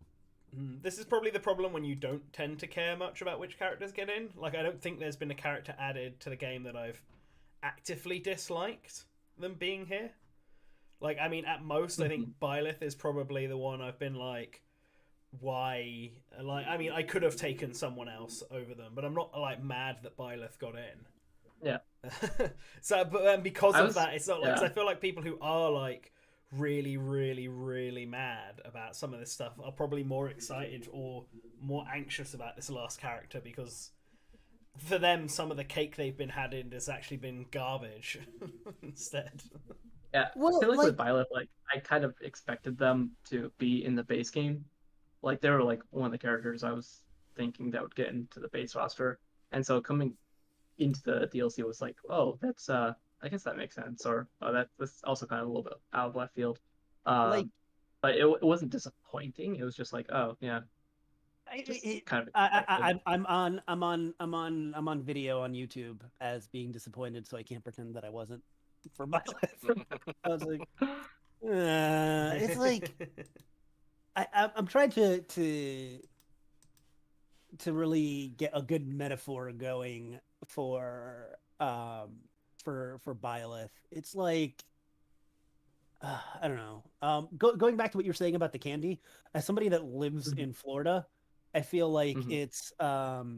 This is probably the problem when you don't tend to care much about which characters get in. Like, I don't think there's been a character added to the game that I've actively disliked them being here. Like, I mean, at most, I think Byleth is probably the one I've been like, why? Like, I mean, I could have taken someone else over them, but I'm not like mad that Byleth got in. Yeah. So, but because of that, it's not like, 'cause I feel like people who are like really, really, really mad about some of this stuff are probably more excited or more anxious about this last character, because for them, some of the cake they've been had in has actually been garbage instead. Yeah, well, I feel like with Byleth, like I kind of expected them to be in the base game. Like they were like one of the characters I was thinking that would get into the base roster, and so coming into the DLC was like, oh, that's I guess that makes sense, or oh, that's also kind of a little bit out of left field. But it wasn't disappointing. It was just like, oh yeah, kind of. I'm on video on YouTube as being disappointed, so I can't pretend that I wasn't for my life. I was like, it's like I'm trying to really get a good metaphor going for Byleth. It's like I don't know. Going back to what you were saying about the candy, as somebody that lives in Florida, I feel like it's the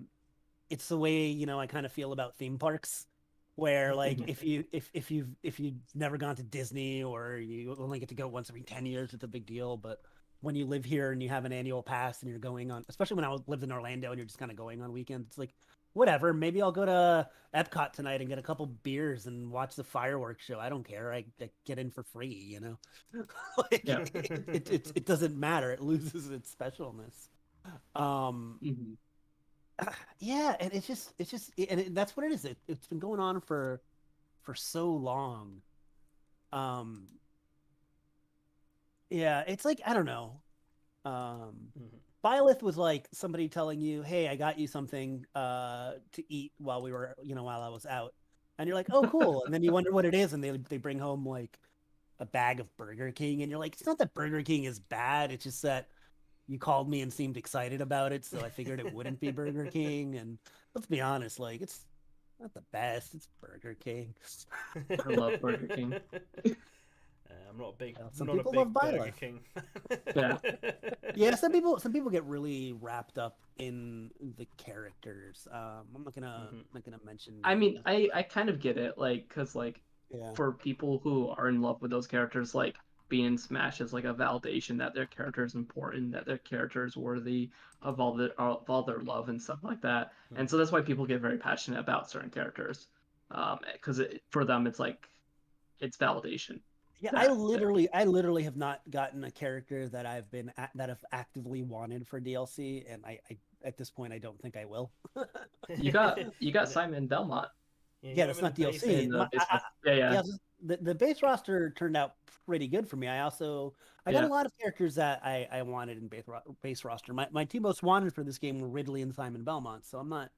way I kind of feel about theme parks, where like if you've never gone to Disney, or you only get to go once every 10 years, it's a big deal. But when you live here and you have an annual pass and you're going on, especially when I lived in Orlando and you're just kind of going on weekends, it's like, whatever, maybe I'll go to Epcot tonight and get a couple beers and watch the fireworks show. I don't care. I get in for free, like, it doesn't matter. It loses its specialness. Yeah, and it's just that's what it is. It's been going on for so long. Yeah, it's like, I don't know. Byleth was like somebody telling you, "Hey, I got you something to eat while we were, while I was out," and you're like, "Oh, cool!" And then you wonder what it is, and they bring home like a bag of Burger King, and you're like, "It's not that Burger King is bad. It's just that you called me and seemed excited about it, so I figured it wouldn't be Burger King." And let's be honest, like, it's not the best. It's Burger King. I love Burger King. I'm not a big. Some not people a big love Burger Byleth. King. Yeah. Some people get really wrapped up in the characters. I'm not gonna mention. I mean, I kind of get it, like, because like for people who are in love with those characters, like being in Smash is like a validation that their character is important, that their character is worthy of all their love and stuff like that. And so that's why people get very passionate about certain characters, because for them it's like it's validation. Yeah, I literally have not gotten a character that that I've actively wanted for DLC, and I at this point I don't think I will. You got Simon Belmont. Yeah, that's not remember the DLC. In the base I- roster. Yeah. yeah, the base roster turned out pretty good for me. I got a lot of characters that I wanted in base roster. My two most wanted for this game were Ridley and Simon Belmont. So I'm not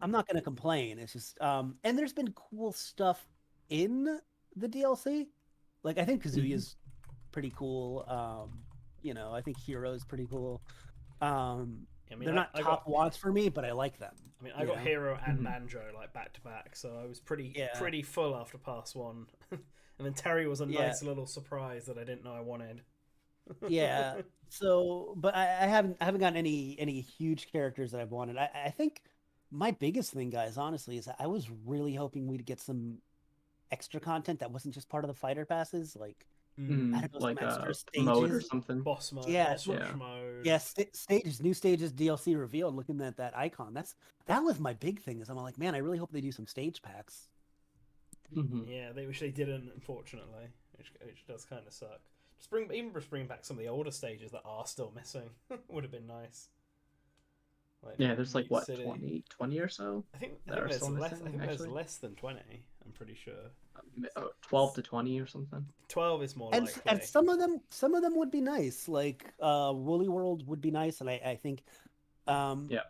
I'm not gonna complain. It's just and there's been cool stuff in the DLC. Like I think Kazuya's pretty cool. I think Hero's pretty cool. I mean, They're not I top got, wants for me, but I like them. I mean, I you got know? Hero and Mhm. Manjo like back to back, so I was pretty Yeah. pretty full after pass 1. And then Terry was a Yeah. nice little surprise that I didn't know I wanted. Yeah. So, but I haven't gotten any huge characters that I've wanted. I think my biggest thing, guys, honestly, is I was really hoping we'd get some extra content that wasn't just part of the fighter passes, like Mhm. I don't know, Like some extra mode or stages. something. Boss mode, Yeah, boss rush yeah. mode. Yeah, stages, new stages, DLC reveal. And looking at that icon, that was my big thing. Is I'm like, man, I really hope they do some stage packs. Mhm. Yeah, they wish they didn't, unfortunately, which does kind of suck. Just bring back some of the older stages that are still missing. Would have been nice. Like Yeah, there's like Mute what City. 20 or so. I think that are there's still less. I missing, think there's actually? less than 20. I'm pretty sure 12 to 20 or something. 12 is more And likely. and some of them would be nice. Like Woolly World would be nice, and I think Yeah.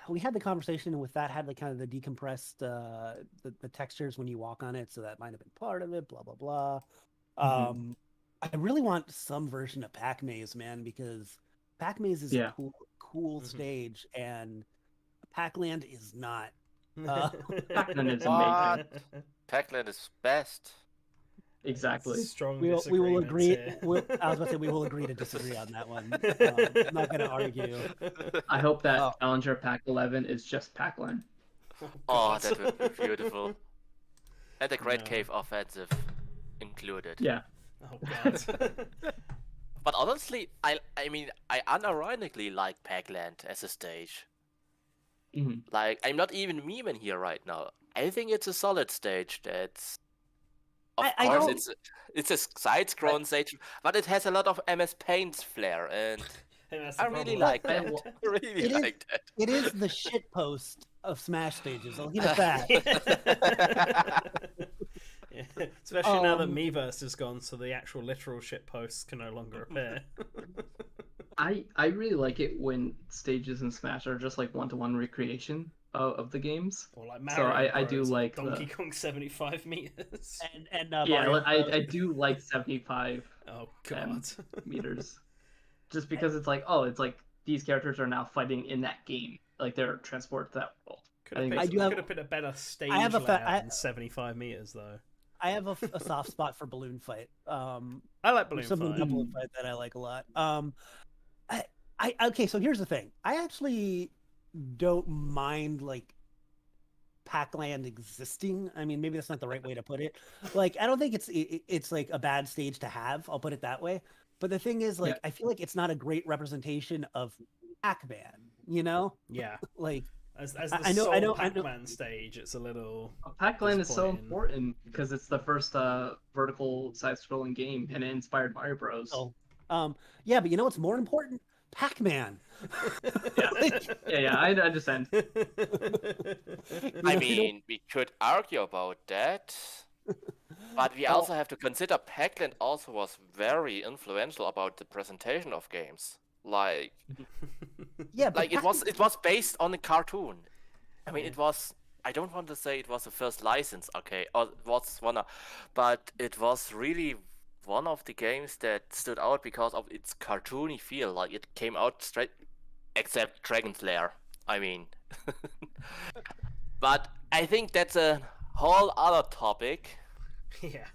we had the conversation with that had like kind of the decompressed the textures when you walk on it, so that might have been part of it. Blah blah blah. Mhm. I really want some version of Pac Maze, man, because Pac Maze is Yeah. a cool Mhm. stage, and Pac-Land is not. Pac-Man is What? amazing. Pac-Land is best. Exactly. Strong We will disagreements agree. here. I was about to say we will agree to disagree on that one. I'm not going to argue. I hope that Oh. Challenger Pack 11 is just Pac-Land. Oh, God. that would be beautiful. And the Great No. Cave Offensive included. Yeah. Oh god. But honestly, I mean, I unironically like Pac-Land as a stage. Mhm. Like, I'm not even memeing here right now. I think it's a solid stage. That's, of I course, don't- it's a side-scrolling stage, but it has a lot of MS Paint flair, and And that's the I really problem. like I that. wa- I really It is- like that. It is the shit post of Smash stages. I'll give it that. Yeah. Especially now that Um, Miiverse is gone, so the actual literal shit posts can no longer appear. I really like it when stages in Smash are just like one-to-one recreation of the games. Or like So Mario I do Bros, like Donkey the- Kong 75 meters. and Yeah, Mario I Bros. do like 75 Oh god. meters, just because it's like these characters are now fighting in that game, like they're transported to that world. Could I have think picked, I do have- could have put a better stage have a layout fa- than 75 meters though. I have a soft spot for Balloon Fight. I like Balloon Something Fight. about Balloon Fight that I like a lot. Okay, so here's the thing. I actually don't mind like Pac-Land existing. I mean, maybe that's not the right way to put it. Like, I don't think it's like a bad stage to have. I'll put it that way. But the thing is, like, Yeah. I feel like it's not a great representation of Pac-Man. You know, Yeah. like As the I know- I know- Pac-Man stage, it's a little. Pac-Land is so Disappointing. important because it's the first vertical side-scrolling game, and it inspired Mario Bros. oh, yeah. But you know what's more important? Pac-Man. Yeah. Like, Yeah, I understand. I you know- mean, we could argue about that. But we also have to consider Pac-Land also was very influential about the presentation of games. Like yeah, but it was based on a cartoon. I mean, it was. I don't want to say it was the first license, okay, or it was one, but it was really one of the games that stood out because of its cartoony feel. Like it came out straight, except Dragon's Lair. I mean, but I think that's a whole other topic Yeah.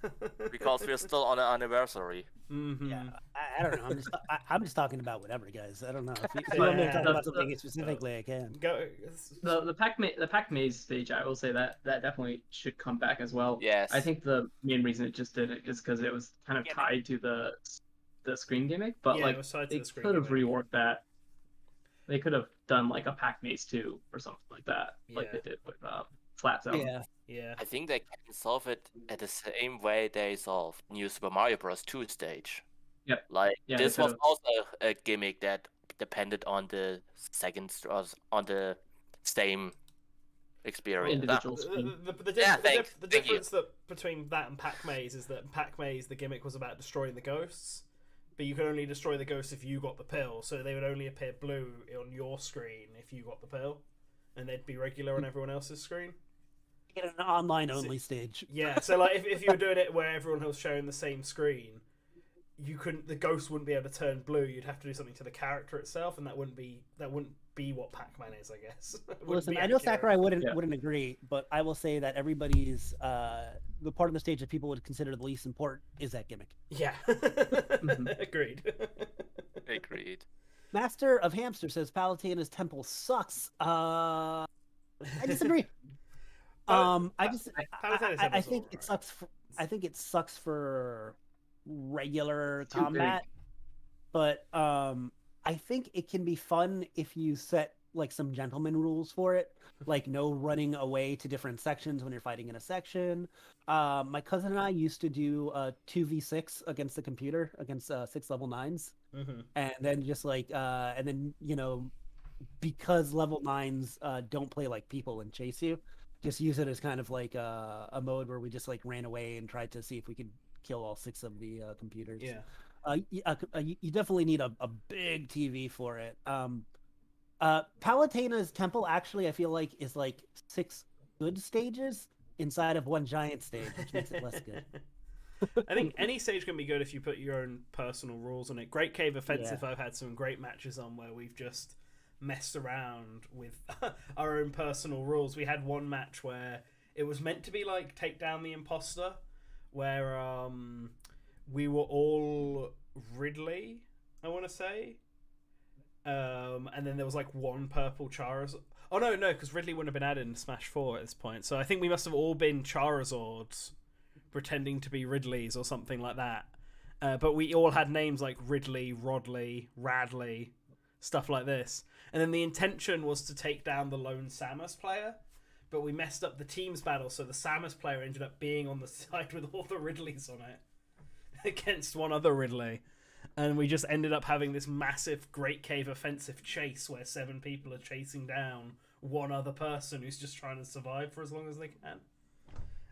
because we're still on an anniversary. Mhm. Yeah, I don't know. I'm just talking about whatever, guys. I don't know. If you Yeah. want me to talk The- about something specifically, I can. Go. The Pac Maze stage, I will say that definitely should come back as well. Yes. I think the main reason it just did it is because it was kind of Yeah, tied to the screen gimmick, but Yeah, it like was tied to they the screen could have gimmick. reworked that. They could have done like a Pac Maze 2 or something like that, like Yeah. they did with Flat Zone. Yeah, Yeah. I think they can solve it at the same way they solved New Super Mario Bros. 2 stage. Yep. Like Yeah, this they was could've. also a gimmick that depended on the on the same experience. Individual The, screen. the Thank you. difference between that and Pac Maze is that Pac Maze, the gimmick was about destroying the ghosts, but you could only destroy the ghosts if you got the pill, so they would only appear blue on your screen if you got the pill, and they'd be regular on everyone else's screen. Get an online only stage. Yeah, so like if you were doing it where everyone was showing the same screen, the ghost wouldn't be able to turn blue. You'd have to do something to the character itself, and that wouldn't be what Pac-Man is, I guess. Listen, I know Sakurai wouldn't agree, but I will say that everybody's the part of the stage that people would consider the least important is that gimmick. Yeah, agreed. Agreed. Master of Hamster says Palutena's temple sucks. I disagree. I think it sucks. I think it sucks for regular combat, but I think it can be fun if you set like some gentleman rules for it, like no running away to different sections when you're fighting in a section. My cousin and I used to do 2v6 against the computer against 6 level 9s, and then just like and then because level 9s don't play like people and chase you, just use it as kind of like a mode where we just like ran away and tried to see if we could kill all 6 of the computers. Yeah. You definitely need a big TV for it. Palutena's temple actually, I feel like, is like 6 good stages inside of one giant stage, which makes it less good. I think any stage can be good if you put your own personal rules on it. Great Cave Offensive, I've had some great matches on where we've just messed around with our own personal rules. We had one match where it was meant to be like take down the imposter, where we were all Ridley, I want to say, and then there was like one purple Charizard. Oh no, because Ridley wouldn't have been added in Smash 4 at this point, so I think we must have all been Charizards pretending to be Ridleys or something like that. But we all had names like Ridley, Rodley, Radley, stuff like this. And then the intention was to take down the lone Samus player, but we messed up the team's battle, so the Samus player ended up being on the side with all the Ridleys on it against one other Ridley. And we just ended up having this massive Great Cave Offensive chase where 7 people are chasing down one other person who's just trying to survive for as long as they can.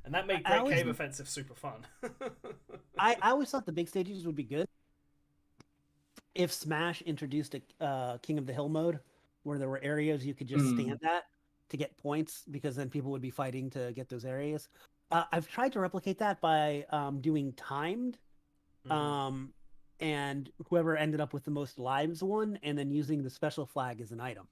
And that made Great Cave Offensive super fun. I always thought the big stages would be good if Smash introduced a King of the Hill mode, where there were areas you could just stand at to get points, because then people would be fighting to get those areas. I've tried to replicate that by doing timed, and whoever ended up with the most lives won, and then using the special flag as an item.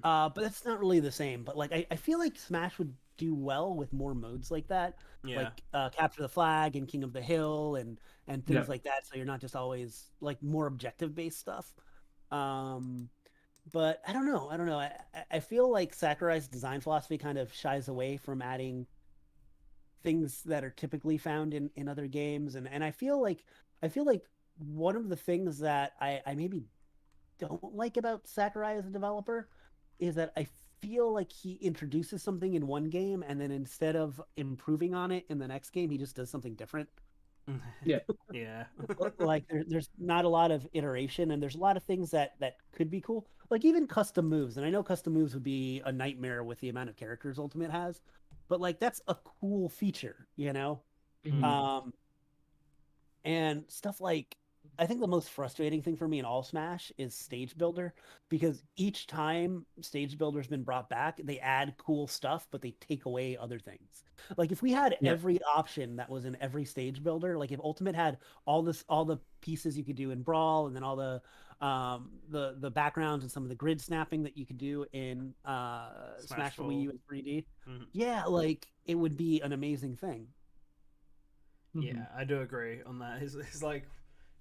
But that's not really the same. But like I feel like Smash would do well with more modes like that, like Capture the Flag and King of the Hill and things like that. So you're not just always like more objective based stuff. But I don't know. I feel like Sakurai's design philosophy kind of shies away from adding things that are typically found in other games, and I feel like one of the things that I maybe don't like about Sakurai as a developer is that I feel like he introduces something in one game, and then instead of improving on it in the next game, he just does something different. Yeah. Like there's not a lot of iteration, and there's a lot of things that could be cool, like even custom moves. And I know custom moves would be a nightmare with the amount of characters Ultimate has, but like that's a cool feature, and stuff like, I think the most frustrating thing for me in all Smash is Stage Builder, because each time Stage Builder's been brought back, they add cool stuff, but they take away other things. Like if we had every option that was in every Stage Builder, like if Ultimate had all the pieces you could do in Brawl, and then all the backgrounds and some of the grid snapping that you could do in Smash for Wii U and 3D, like it would be an amazing thing. Yeah, I do agree on that. It's like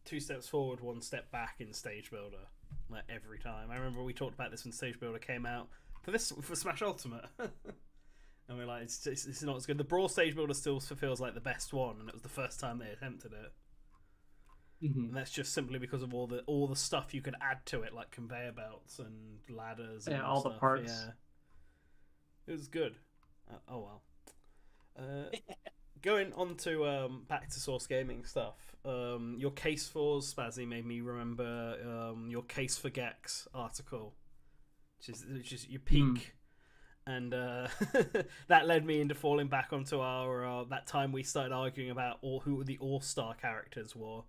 2 steps forward, 1 step back in Stage Builder, like every time. I remember we talked about this when Stage Builder came out for Smash Ultimate, and we're like, it's not as good. The Brawl Stage Builder still feels like the best one, and it was the first time they attempted it. And that's just simply because of all the stuff you could add to it, like conveyor belts and ladders. And all stuff. the parts. Yeah, it was good. Oh well. Going on to back to Source Gaming stuff. Your Case for Spazzy made me remember your Case for Gex article, which is your peak and that led me into falling back onto our that time we started arguing about who the all-star characters were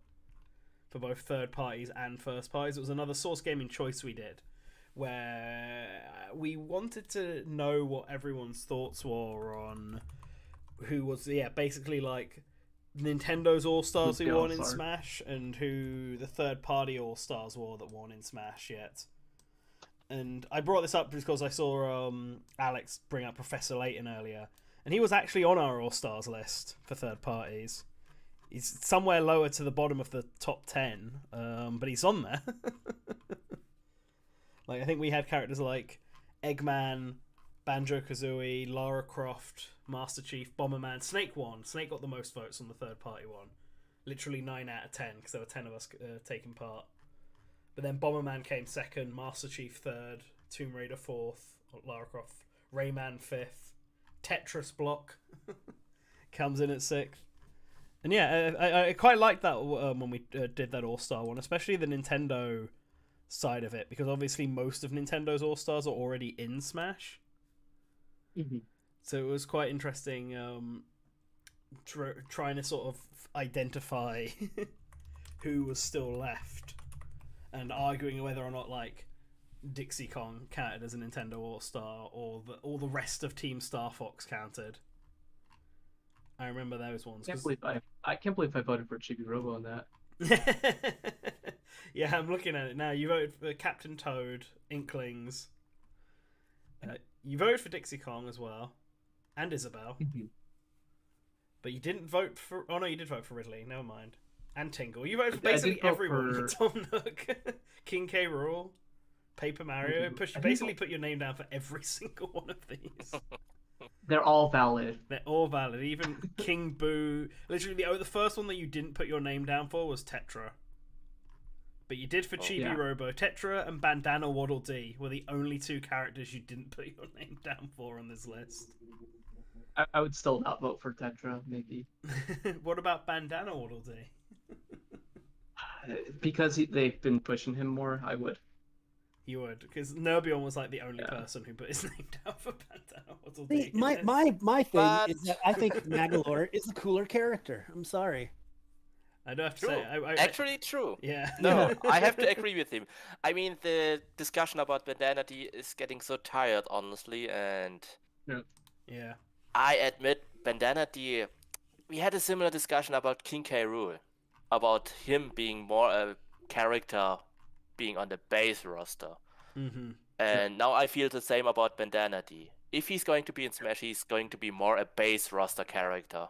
for both third parties and first parties. It was another Source Gaming choice we did, where we wanted to know what everyone's thoughts were on who was basically like Nintendo's all-stars who won in Smash, and who the third-party all-stars were that won in Smash yet. And I brought this up because I saw Alex bring up Professor Layton earlier, and he was actually on our all-stars list for third parties. He's somewhere lower to the bottom of the top 10, but he's on there. Like, I think we had characters like Eggman, Banjo-Kazooie, Lara Croft, Master Chief, Bomberman. Snake won. Snake got the most votes on the third-party one. Literally 9 out of 10, because there were 10 of us taking part. But then Bomberman came second, Master Chief third, Tomb Raider fourth, Lara Croft, Rayman fifth, Tetris Block comes in at sixth. And yeah, I quite liked that when we did that All-Star one, especially the Nintendo side of it, because obviously most of Nintendo's All-Stars are already in Smash. Mm-hmm. So it was quite interesting trying to sort of identify who was still left, and arguing whether or not like Dixie Kong counted as a Nintendo All-Star, or the rest of Team Star Fox counted. I remember those ones. I can't believe I voted for Chibi Robo on that. Yeah, I'm looking at it now. You voted for Captain Toad, Inklings. You voted for Dixie Kong as well, and Isabelle. Mm-hmm. But you didn't vote for... Oh no, you did vote for Ridley. Never mind. And Tingle. You voted for basically everyone. Tom Nook, King K. Rool, Paper Mario. Basically put your name down for every single one of these. They're all valid. They're all valid. Even King Boo. Literally, the first one that you didn't put your name down for was Tetra. But you did for Chibi Robo. Tetra and Bandana Waddle Dee were the only two characters you didn't put your name down for on this list. I would still not vote for Tetra, maybe. What about Bandana Waddle Dee? Because they've been pushing him more, I would. You would, because Nerbion was like the only person who put his name down for Bandana Waddle Dee. My thing is that I think Magolor is a cooler character. I'm sorry. I do have to true. say, actually true. Yeah. No, I have to agree with him. I mean, the discussion about Bandana Dee is getting so tired, honestly, and yeah. I admit, Bandana Dee, we had a similar discussion about King K. Rool, about him being more a character being on the base roster. Mm-hmm. And now I feel the same about Bandana Dee. If he's going to be in Smash, he's going to be more a base roster character.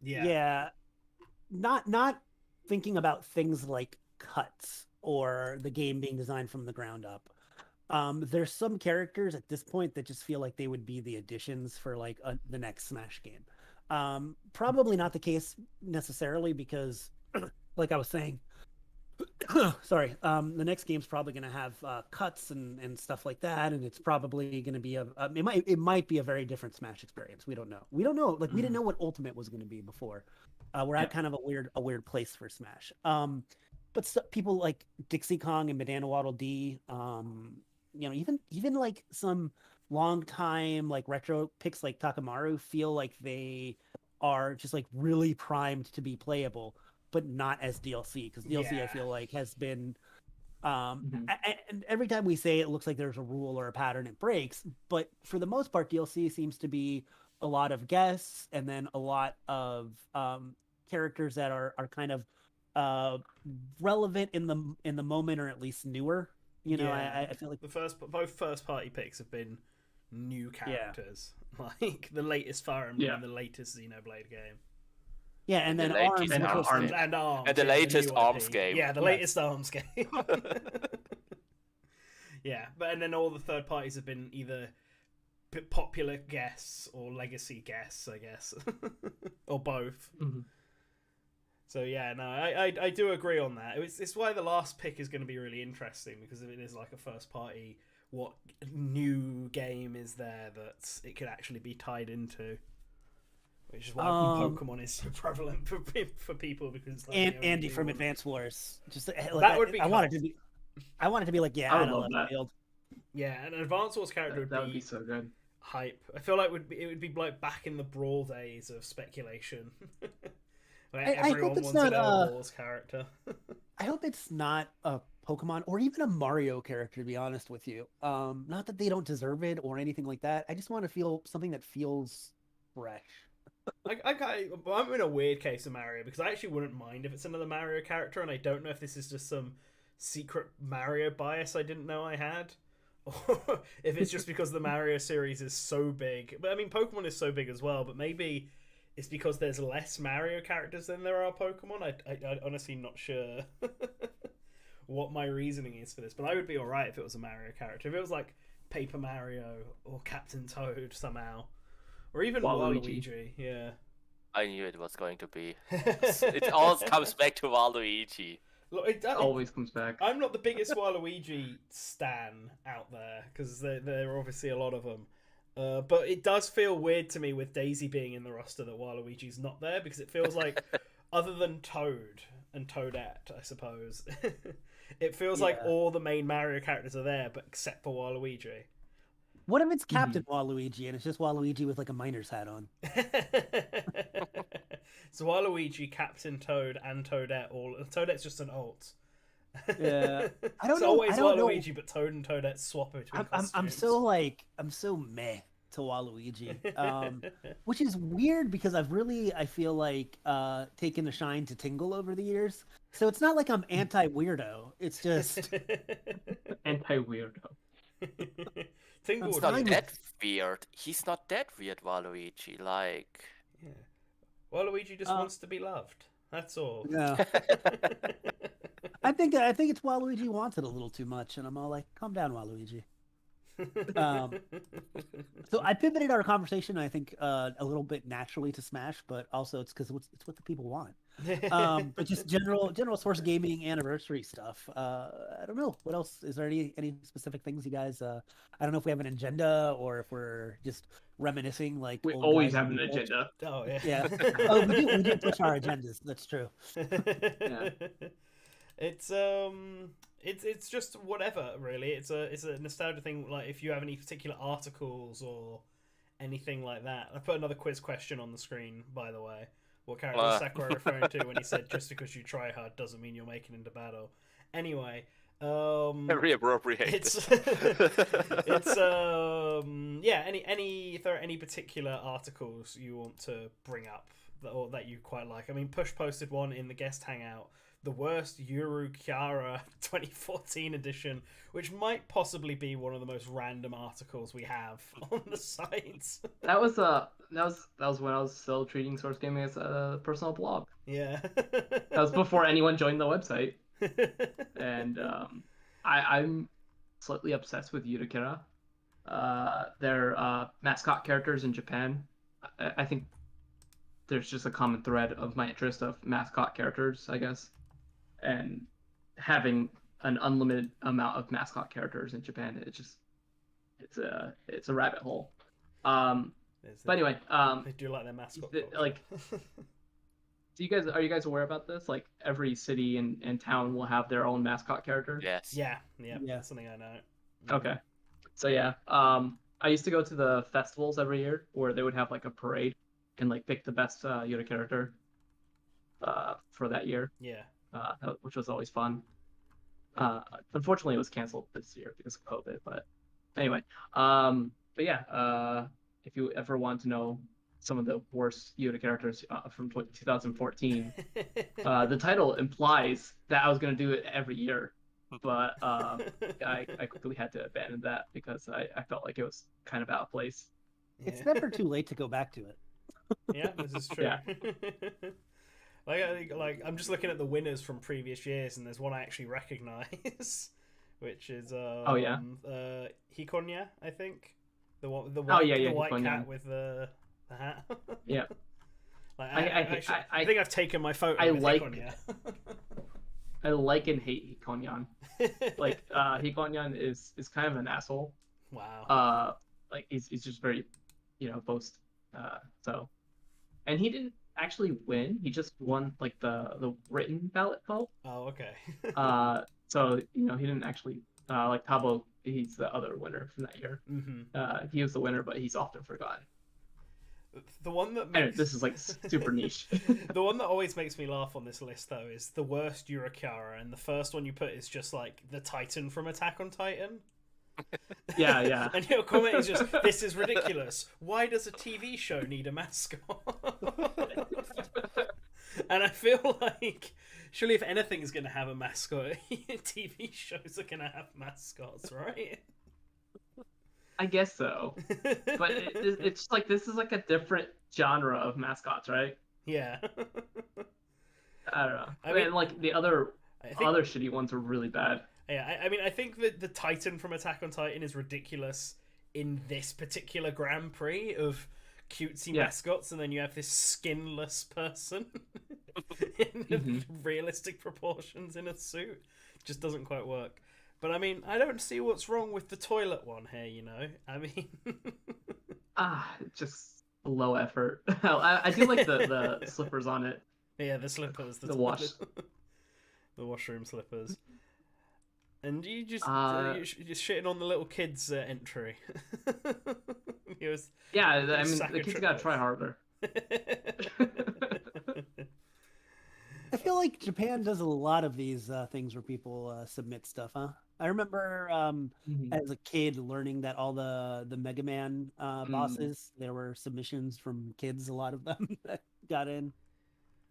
Yeah. Yeah. Not thinking about things like cuts or the game being designed from the ground up. There's some characters at this point that just feel like they would be the additions for like the next Smash game. Probably not the case necessarily, because like I was saying, sorry, the next game's probably going to have cuts and stuff like that, and it's probably going to be it might be a very different Smash experience. We don't know. Like we didn't know what Ultimate was going to be before. We're at kind of a weird place for Smash. But people like Dixie Kong and Bandana Waddle Dee, even like some long time like retro picks like Takamaru feel like they are just like really primed to be playable, but not as DLC, because DLC I feel like has been and every time we say it looks like there's a rule or a pattern, it breaks. But for the most part, DLC seems to be a lot of guests, and then a lot of characters that are kind of relevant in the moment, or at least newer. I feel like both first party picks have been new characters, like the latest Fire Emblem and the latest Xenoblade game. Yeah, and then Arms and Arms, and the latest Arms game. Yeah, the latest Arms game. Yeah, and then all the third parties have been either popular guests or legacy guests, I guess, or both. Mm-hmm. So yeah, no, I do agree on that. It's why the last pick is going to be really interesting, because if it is like a first party, what new game is there that it could actually be tied into? Which is why Pokemon is so prevalent for people, because it's like Andy from Advance Wars, just like, that would be. I want it to be like, I would love that. Field. Yeah, an Advance Wars character That would would be be so good. hype. I feel like it would be like back in the Brawl days of speculation. Like I hope everyone it's wanted not, a Wars character. I hope it's not a Pokemon or even a Mario character, to be honest with you. Not that they don't deserve it or anything like that. I just want to feel something that feels fresh. I'm in a weird case of Mario because I actually wouldn't mind if it's another Mario character, and I don't know if this is just some secret Mario bias I didn't know I had, or if it's just because the Mario series is so big. But I mean, Pokemon is so big as well, but maybe it's because there's less Mario characters than there are Pokemon. I honestly not sure what my reasoning is for this, but I would be alright if it was a Mario character. If it was like Paper Mario or Captain Toad somehow. Or even Waluigi, yeah. I knew it was going to be. It always comes back to Waluigi. Look, It always comes back. I'm not the biggest Waluigi stan out there, because there are obviously a lot of them. But it does feel weird to me with Daisy being in the roster that Waluigi's not there, because it feels like, other than Toad and Toadette, I suppose, it feels like all the main Mario characters are there, but except for Waluigi. What if it's Captain Waluigi and it's just Waluigi with like a miner's hat on? So Waluigi, Captain Toad, and Toadette Toadette's just an alt. Yeah, I don't it's know. always I don't Waluigi, know. but Toad and Toadette swap between I'm so meh to Waluigi, which is weird because I feel like taken a shine to Tingle over the years. So it's not like I'm anti-weirdo. It's just Anti-weirdo. Tingle He's would not be- that weird. He's not that weird, Waluigi. Like, Yeah. Waluigi just wants to be loved. That's all. yeah. I think it's Waluigi wants it a little too much, and I'm all like, calm down, Waluigi. So I pivoted our conversation, I think, a little bit naturally to Smash, but also it's because it's what the people want. But just general Source Gaming anniversary stuff. I don't know what else. Is there any specific things you guys? I don't know if we have an agenda or if we're just reminiscing. Like We old always guys have in an the culture. agenda. Oh yeah. Yeah. Oh, we do push our agendas. That's true. Yeah. It's just whatever really. It's a nostalgia thing. Like if you have any particular articles or anything like that. I put another quiz question on the screen, by the way. What character was Sakurai referring to when he said just because you try hard doesn't mean you're making into battle? Anyway, very appropriate. it's yeah. Any if there are any particular articles you want to bring up or that you quite like? I mean, Push posted one in the guest hangout. The worst Yuru Kiara 2014 edition, which might possibly be one of the most random articles we have on the site. That was when I was still treating Source Gaming as a personal blog. Yeah. That was before anyone joined the website. And I'm slightly obsessed with Yurikira. They're mascot characters in Japan. I think there's just a common thread of my interest of mascot characters, I guess. And having an unlimited amount of mascot characters in Japan, it's a rabbit hole. But anyway, They do like their mascot. like, are you guys aware about this? Like every city and town will have their own mascot character. Yes. Yeah, Yeah. that's something I know. Okay. So yeah, I used to go to the festivals every year where they would have like a parade and like pick the best Yoda character for that year. Yeah. Which was always fun. Unfortunately, it was canceled this year because of COVID. But anyway, but yeah, if you ever want to know some of the worst Yoda characters from 2014, the title implies that I was going to do it every year, but I quickly had to abandon that because I felt like it was kind of out of place. It's never too late to go back to it. Yeah, this is true. Yeah. Like I'm just looking at the winners from previous years, and there's one I actually recognize, which is Hikonya, I think. The white Hikonya. cat with the hat. Yeah. Like, I think I've taken my photo. I with like- Hikonya. I like and hate Hikonyan. Like Hikonyan is kind of an asshole. Wow. Like he's just very, boast. So, and he didn't actually win. He just won like the written ballot vote. Oh, okay. So he didn't actually like Tabo He's the other winner from that year. Mm-hmm. He was the winner, but he's often forgotten. The one that Anyway, makes this is like super niche. the one that always makes me laugh on this list though is the worst Yurakiara, and the first one you put is just like the Titan from Attack on Titan. Yeah. And your comment is just, "This is ridiculous. Why does a TV show need a mascot?" And I feel like, surely if anything is going to have a mascot, TV shows are going to have mascots, right? I guess so. But it's like this is like a different genre of mascots, right? Yeah. I don't know. I mean, like the other I think, shitty ones were really bad. yeah, I mean, I think that the Titan from Attack on Titan is ridiculous in this particular Grand Prix of cutesy mascots, and then you have this skinless person in realistic proportions in a suit. Just doesn't quite work. But I mean, I don't see what's wrong with the toilet one here, you know? I mean... Just low effort. I do like the slippers on it. Yeah, the slippers. The wash. The washroom slippers. And you just you're just shitting on the little kids' entry. Yeah, I mean, the kids gotta try harder. I feel like Japan does a lot of these things where people submit stuff, huh? I remember as a kid learning that all the Mega Man bosses, there were submissions from kids, a lot of them that got in.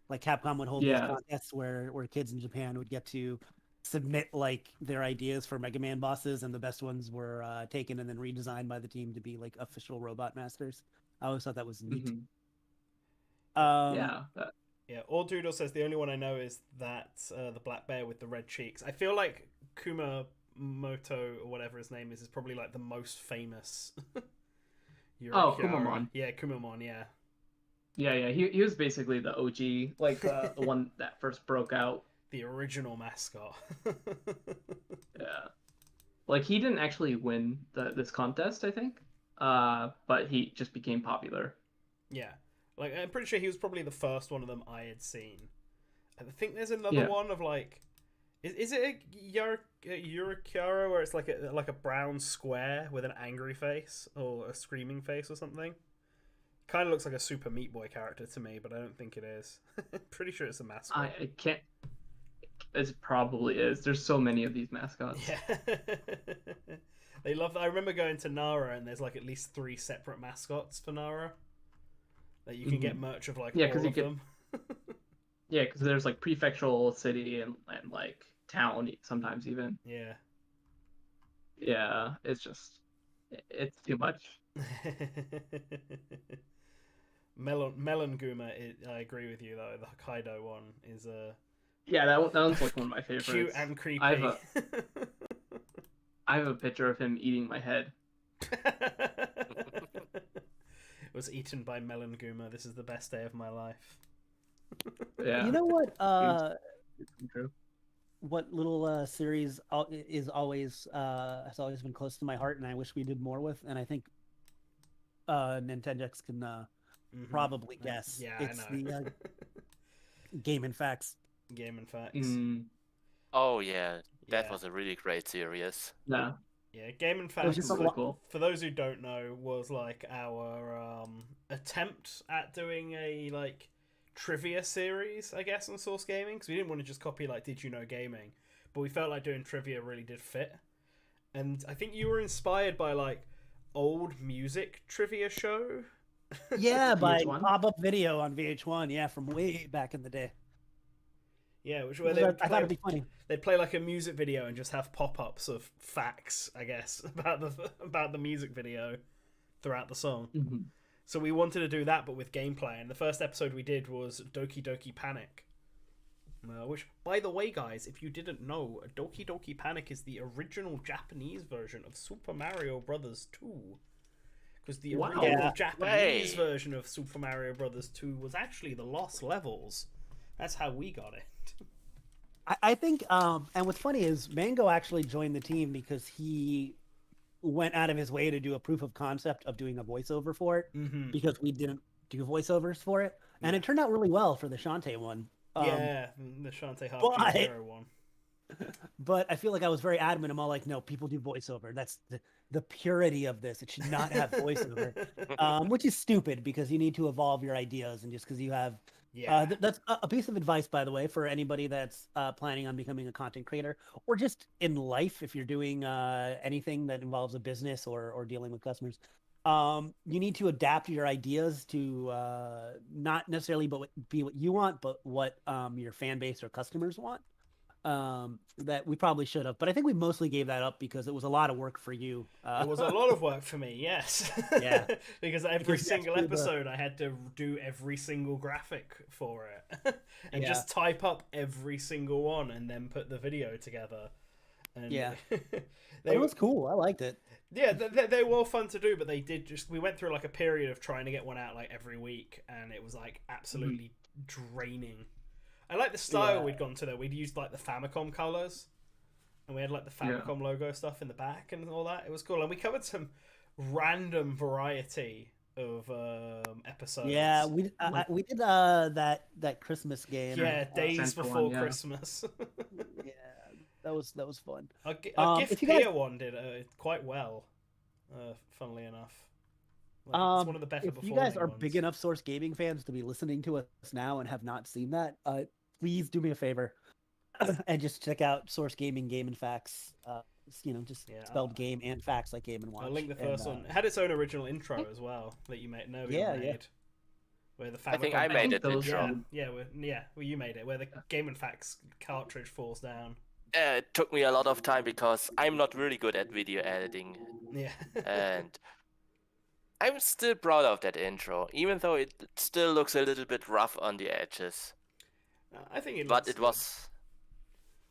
Like Capcom would hold these contests where kids in Japan would get to submit like their ideas for Mega Man bosses, and the best ones were taken and then redesigned by the team to be like official robot masters. I always thought that was neat. Yeah, All Doodle says the only one I know is that the black bear with the red cheeks. I feel like Kumamoto or whatever his name is probably like the most famous. Kumamon. Yeah, Kumamon. Yeah. Yeah. He was basically the OG, like the one that first broke out. The original mascot. Yeah. Like he didn't actually win this contest, I think. But he just became popular. Yeah. Like, I'm pretty sure he was probably the first one of them I had seen. I think there's another one of like, is it a Yurakiara where it's like a brown square with an angry face or a screaming face or something? Kind of looks like a Super Meat Boy character to me, but I don't think it is. Pretty sure it's a mascot. I can't. It probably is. There's so many of these mascots. Yeah. They love that. I remember going to Nara and there's like at least 3 separate mascots for Nara. That you can get merch of like all of them. Yeah, because there's like prefectural city and like town sometimes even. Yeah. Yeah, it's too much. Melon Guma, I agree with you though. The Hokkaido one is yeah, that one's like one of my favorites. Cute and creepy. I have a picture of him eating my head. Was eaten by Melon Guma. This is the best day of my life. Yeah. You know what? True. What little series is always has always been close to my heart, and I wish we did more with. And I think Nintendex can probably guess. Yeah, it's I know. The Game and Facts. Game and Facts. Oh yeah, that was a really great series. Yeah. Yeah, Game and Facts, really cool. For those who don't know, was like our attempt at doing a like trivia series, I guess, on Source Gaming, because we didn't want to just copy like Did You Know Gaming, but we felt like doing trivia really did fit. And I think you were inspired by like old music trivia show. Yeah, by VH1? pop-up video on VH1. Yeah, from way back in the day. Yeah, which I thought it'd be funny. They'd play like a music video and just have pop-ups of facts, I guess, about the music video throughout the song. Mm-hmm. So we wanted to do that, but with gameplay. And the first episode we did was Doki Doki Panic. Which, by the way, guys, if you didn't know, Doki Doki Panic is the original Japanese version of Super Mario Bros. 2. Because the original Japanese version of Super Mario Bros. 2 was actually the Lost Levels. That's how we got it. I think, and what's funny is Mango actually joined the team because he went out of his way to do a proof of concept of doing a voiceover for it, because we didn't do voiceovers for it, and it turned out really well for the Shantae one. Yeah, the Shantae Half-Gene Hero one. But I feel like I was very adamant. I'm all like, no, people do voiceover. That's the purity of this. It should not have voiceover, which is stupid because you need to evolve your ideas. And just because you have, Yeah. that's a piece of advice, by the way, for anybody that's planning on becoming a content creator or just in life, if you're doing anything that involves a business or dealing with customers. You need to adapt your ideas to not necessarily be what you want, but what your fan base or customers want. That we probably should have, but I think we mostly gave that up because it was a lot of work for you. It was a lot of work for me, yes. Yeah. Because every Because single that's the- episode I had to do every single graphic for it. And Yeah. just type up every single one and then put the video together. And Yeah. they It was cool. I liked it. Yeah, they were fun to do, but they did we went through like a period of trying to get one out like every week, and it was like absolutely draining. I like the style Yeah. we'd gone to though. We'd used like the Famicom colors, and we had like the Famicom logo stuff in the back and all that. It was cool, and we covered some random variety of episodes. Yeah, we did that Christmas game. Yeah, days Central before one, yeah. Christmas. Yeah, that was fun. Our if Gift you guys- Gear one did quite well, funnily enough. Like, it's one of the better If you performing guys are ones. big enough Source Gaming fans to be listening to us now and have not seen that, please do me a favor and just check out Source Gaming Game and Facts. Just Yeah, spelled game and facts like Game and Watch. I'll link the And, first one. It had its own original intro as well that you made. No, Yeah, made. yeah. Where the I think Famicom- I made think it. those Intro. well, you made it. Where the Game and Facts cartridge falls down. It took me a lot of time because I'm not really good at video editing, Yeah. and I'm still proud of that intro, even though it still looks a little bit rough on the edges. I think it. But looks it good. was.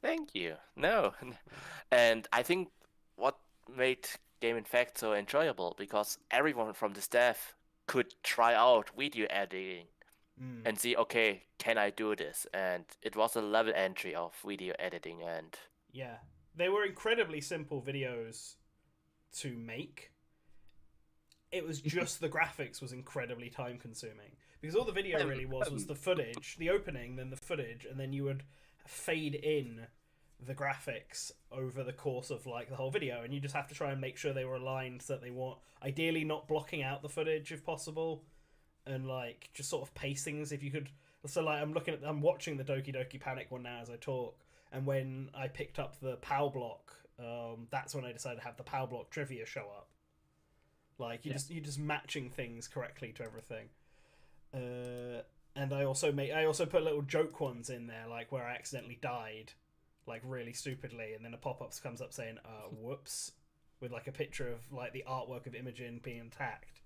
Thank you. No, and I think what made Game in Fact so enjoyable because everyone from the staff could try out video editing Mm. and see, okay, can I do this? And it was a level entry of video editing, and Yeah, they were incredibly simple videos to make. It was just the graphics was incredibly time consuming because all the video really was the footage, the opening, then the footage, and then you would fade in the graphics over the course of like the whole video, and you just have to try and make sure they were aligned so that they weren't ideally not blocking out the footage if possible, and like just sort of pace things if you could. So like I'm watching the Doki Doki Panic one now as I talk, and when I picked up the POW block, that's when I decided to have the POW block trivia show up. Like you're just matching things correctly to everything. And I also put little joke ones in there, like where I accidentally died, like really stupidly, and then a pop-up comes up saying whoops, with like a picture of like the artwork of Imogen being attacked.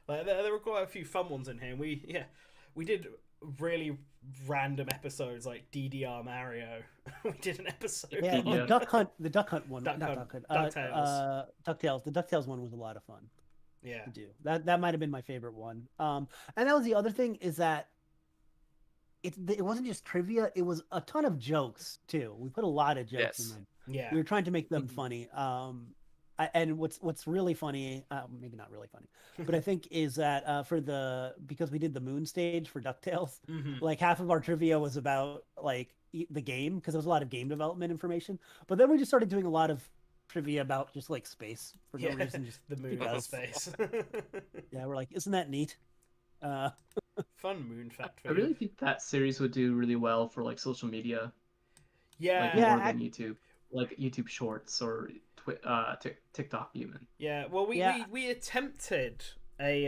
Like there were quite a few fun ones in here. And we did really random episodes like DDR Mario. We did an episode. Yeah, on- the Duck Hunt one. Duck not Hunt, Duck Hunt. DuckTales. DuckTales. The DuckTales one was a lot of fun Yeah. to do. That might have been my favorite one. And that was the other thing is that it wasn't just trivia. It was a ton of jokes too. We put a lot of jokes Yes. in them. Yeah. We were trying to make them funny. And what's really funny, maybe not really funny, but I think is that because we did the moon stage for DuckTales, Mhm. like half of our trivia was about like the game because there was a lot of game development information. But then we just started doing a lot of trivia about just like space for no reason. Just the moon in because. space. Yeah, we're like, isn't that neat? Fun moon fact. I really think that series would do really well for like social media, Yeah. like Yeah, more than YouTube, like YouTube Shorts or TikTok even. Yeah, well, we attempted a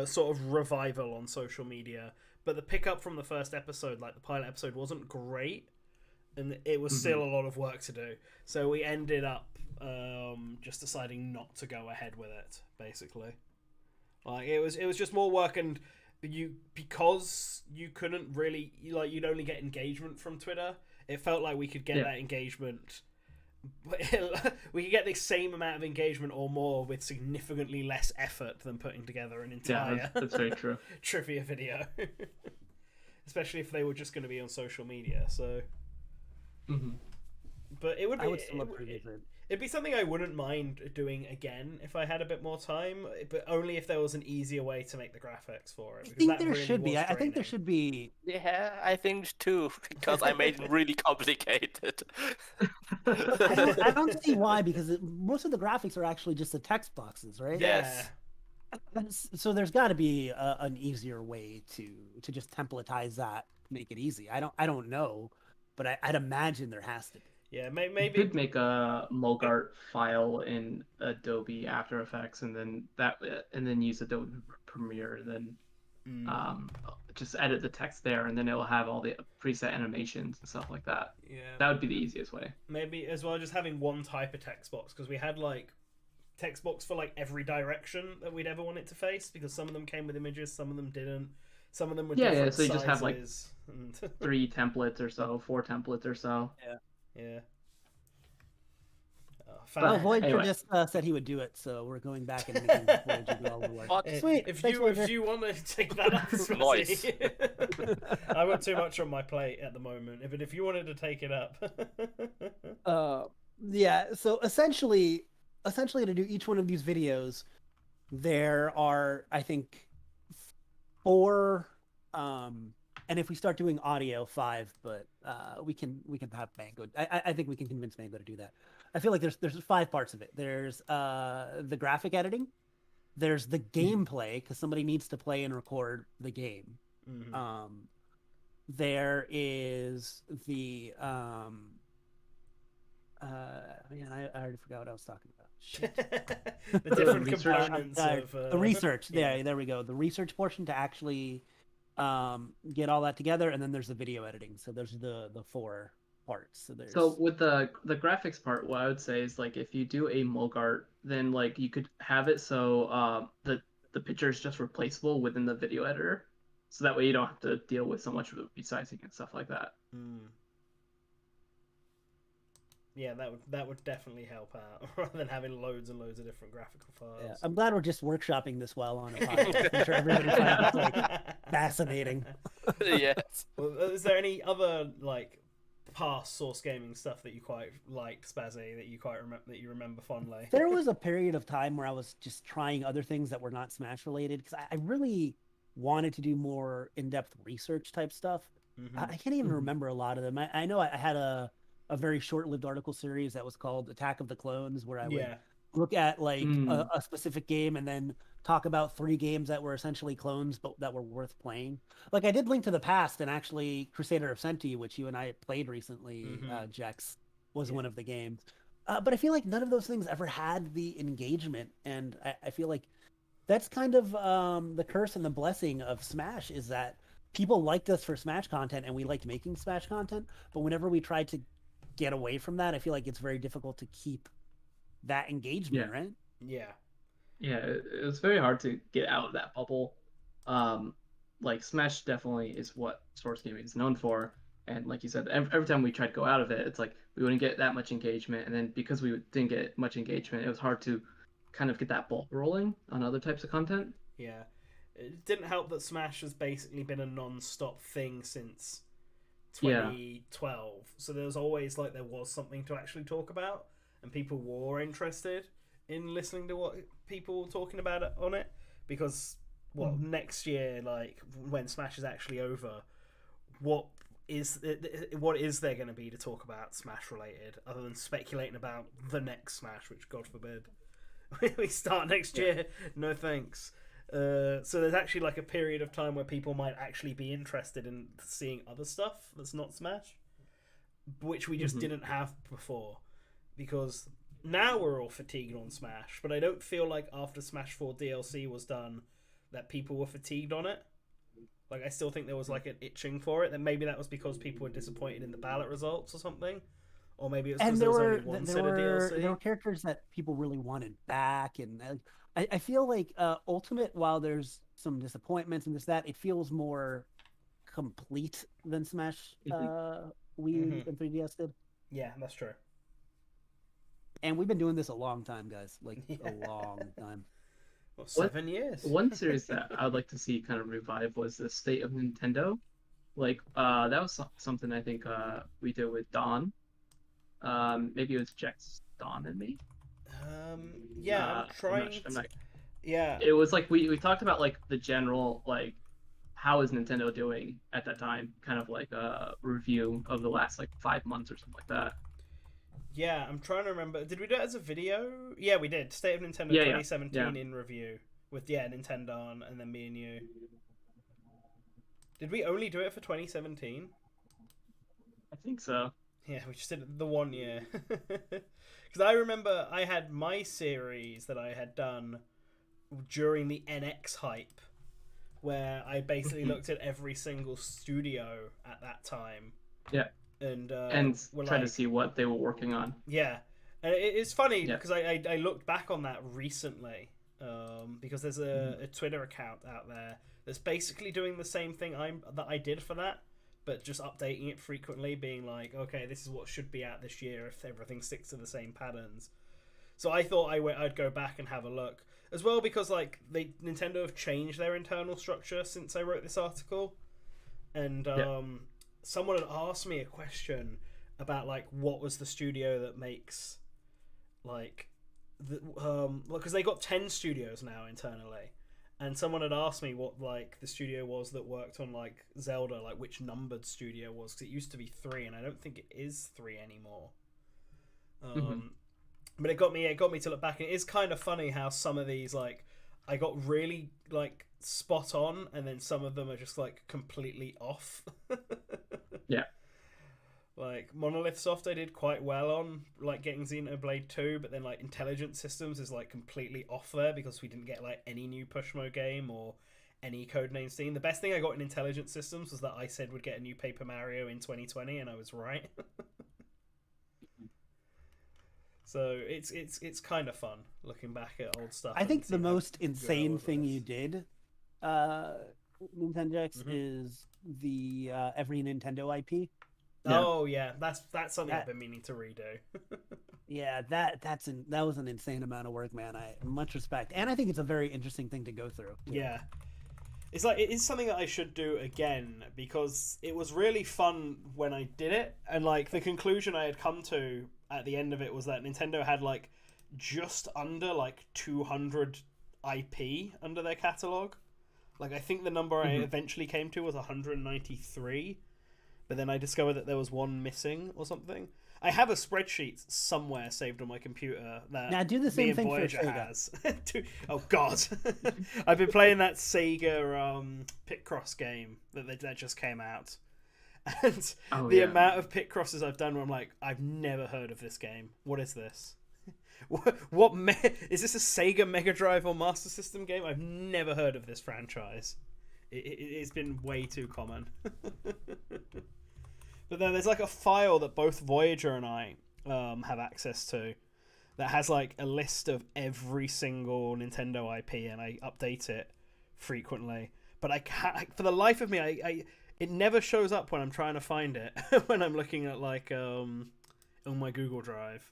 sort of revival on social media, but the pickup from the first episode, like the pilot episode, wasn't great, and it was still a lot of work to do. So we ended up just deciding not to go ahead with it. Basically, like it was just more work, and because you couldn't really you'd only get engagement from Twitter. It felt like we could get that engagement. We could get the same amount of engagement or more with significantly less effort than putting together an entire Yeah, that's very true. trivia video. Especially if they were just going to be on social media. So, Hmm. but it would be. I would still love to revisit. It'd be something I wouldn't mind doing again if I had a bit more time, but only if there was an easier way to make the graphics for it. I because think that there really should be. was I think there draining. should be. Yeah, I think too, because I made it really complicated. I don't see why, because most of the graphics are actually just the text boxes, right? Yes. So there's got to be an easier way to just templatize that, make it easy. I don't know, but I'd imagine there has to be. Yeah, You maybe. could make a Mogart file in Adobe After Effects, and then use Adobe Premiere, and then just edit the text there, and then it'll have all the preset animations and stuff like that. Yeah. That would be the easiest way. Maybe as well, just having one type of text box, because we had like text box for like every direction that we'd ever want it to face, because some of them came with images, some of them didn't, some of them were different so you sizes. just have like 3 templates or so, 4 templates or so. Yeah. Well, Fan- Voyager Anyway. just said he would do it, so we're going back and making Voyager do all the work. What? Sweet. If Thanks, you Voyager. want to take that up, Nice. I've got too much on my plate at the moment. If you wanted to take it up, Yeah. So essentially, to do each one of these videos, there are, I think, 4. And if we start doing audio, 5. But we can have Mango. I think we can convince Mango to do that. I feel like there's 5 parts of it. There's the graphic editing. There's the gameplay, because somebody needs to play and record the game. There is the man, I already forgot what I was talking about. Shit. the different research. components of The research. yeah. There we go. The research portion to actually get all that together, and then there's the video editing. So there's the 4 parts. So there's with the graphics part, what I would say is, like, if you do a Mogart, then like you could have it so the picture is just replaceable within the video editor, so that way you don't have to deal with so much resizing and stuff like that. Yeah, that would definitely help out, rather than having loads and loads of different graphical files. Yeah, I'm glad we're just workshopping this while on a podcast. I'm sure everybody finds it like fascinating. Yes. Well, is there any other like past Source Gaming stuff that you quite liked, Spazzy, that you remember fondly? There was a period of time where I was just trying other things that were not Smash related, because I really wanted to do more in-depth research type stuff. I can't even remember a lot of them. I know I had a very short-lived article series that was called Attack of the Clones, where I would look at like a specific game and then talk about 3 games that were essentially clones but that were worth playing. Like I did Link to the Past, and actually Crusader of Senti, which you and I played recently, Jex, was one of the games. But I feel like none of those things ever had the engagement, and I feel like that's kind of the curse and the blessing of Smash, is that people liked us for Smash content and we liked making Smash content, but whenever we tried to get away from that, I feel like it's very difficult to keep that engagement, right? Yeah. Yeah, it was very hard to get out of that bubble. Like Smash definitely is what Source Gaming is known for, and like you said, every time we tried to go out of it, it's like we wouldn't get that much engagement, and then because we didn't get much engagement, it was hard to kind of get that ball rolling on other types of content. Yeah. It didn't help that Smash has basically been a non-stop thing since 2012. So there was always like there was something to actually talk about, and people were interested in listening to what people were talking about on it, because next year, like when Smash is actually over, what is there going to be to talk about Smash related other than speculating about the next Smash, which God forbid we start next year? No thanks. So there's actually like a period of time where people might actually be interested in seeing other stuff that's not Smash, which we just didn't have before, because now we're all fatigued on Smash, but I don't feel like after Smash 4 DLC was done that people were fatigued on it. Like, I still think there was like an itching for it. Then maybe that was because people were disappointed in the ballot results or something, or maybe it's because there was only one set of DLC. There were characters that people really wanted back, and I feel like Ultimate, while there's some disappointments and that, it feels more complete than Smash Wii and 3DS did. Yeah, that's true. And we've been doing this a long time, guys. Like a long time. Well, 7 years. One series that I would like to see kind of revive was the State of Nintendo. Like that was something I think we did with Dawn. Maybe it was Jex Dawn in Me. Yeah, Uh, I'm trying. I'm not, Yeah, it was like we talked about like the general like how is Nintendo doing at that time, kind of like a review of the last like 5 months or something like that. yeah. I'm trying to remember. Did we do it as a video? Yeah, we did. State of Nintendo Yeah, 2017 yeah. in review with Nintendo and then me and you. Did we only do it for 2017? I think so. Yeah, we just did it the 1 year. Because I remember I had my series that I had done during the NX hype, where I basically looked at every single studio at that time. Yeah. And try to see what they were working on. Yeah, and it's funny Yeah. because I looked back on that recently, because there's a Twitter account out there that's basically doing the same thing that I did for that, but just updating it frequently, being like, okay, this is what should be out this year if everything sticks to the same patterns. So I thought I'd go back and have a look as well, because like Nintendo have changed their internal structure since I wrote this article, and someone had asked me a question about like what was the studio that makes like because they got 10 studios now internally, and someone had asked me what like the studio was that worked on like Zelda, like which numbered studio was, because it used to be 3 and I don't think it is 3 anymore. But it got me to look back, and it is kind of funny how some of these like I got really like spot on, and then some of them are just like completely off. Yeah. Like Monolith Soft I did quite well on, like getting Xenoblade 2, but then like Intelligent Systems is like completely off there because we didn't get like any new Pushmo game or any Codename Steam. The best thing I got in Intelligent Systems was that I said we'd get a new Paper Mario in 2020, and I was right. So it's kind of fun looking back at old stuff. I think the seeing how most good I insane was at thing this. you did, Nintendo X, is the every Nintendo IP. Yeah. Oh yeah, that's something I've That- been meaning to redo. Yeah, that was an insane amount of work, man. I much respect, and I think it's a very interesting thing to go through. too. Yeah. It's like it is something that I should do again, because it was really fun when I did it, and like the conclusion I had come to at the end of it was that Nintendo had like just under like 200 IP under their catalog. Like I think the number I eventually came to was 193, but then I discovered that there was one missing or something. I have a spreadsheet somewhere saved on my computer that Now do the me same and thing for Voyager Sega. has. Oh God, I've been playing that Sega Picross game that just came out, and the amount of Picrosses I've done where I'm like, I've never heard of this game. What is this? Is this a Sega Mega Drive or Master System game? I've never heard of this franchise. It's been way too common. But then there's like a file that both Voyager and I have access to that has like a list of every single Nintendo IP, and I update it frequently. But I can't, for the life of me, it never shows up when I'm trying to find it when I'm looking at like on my Google Drive.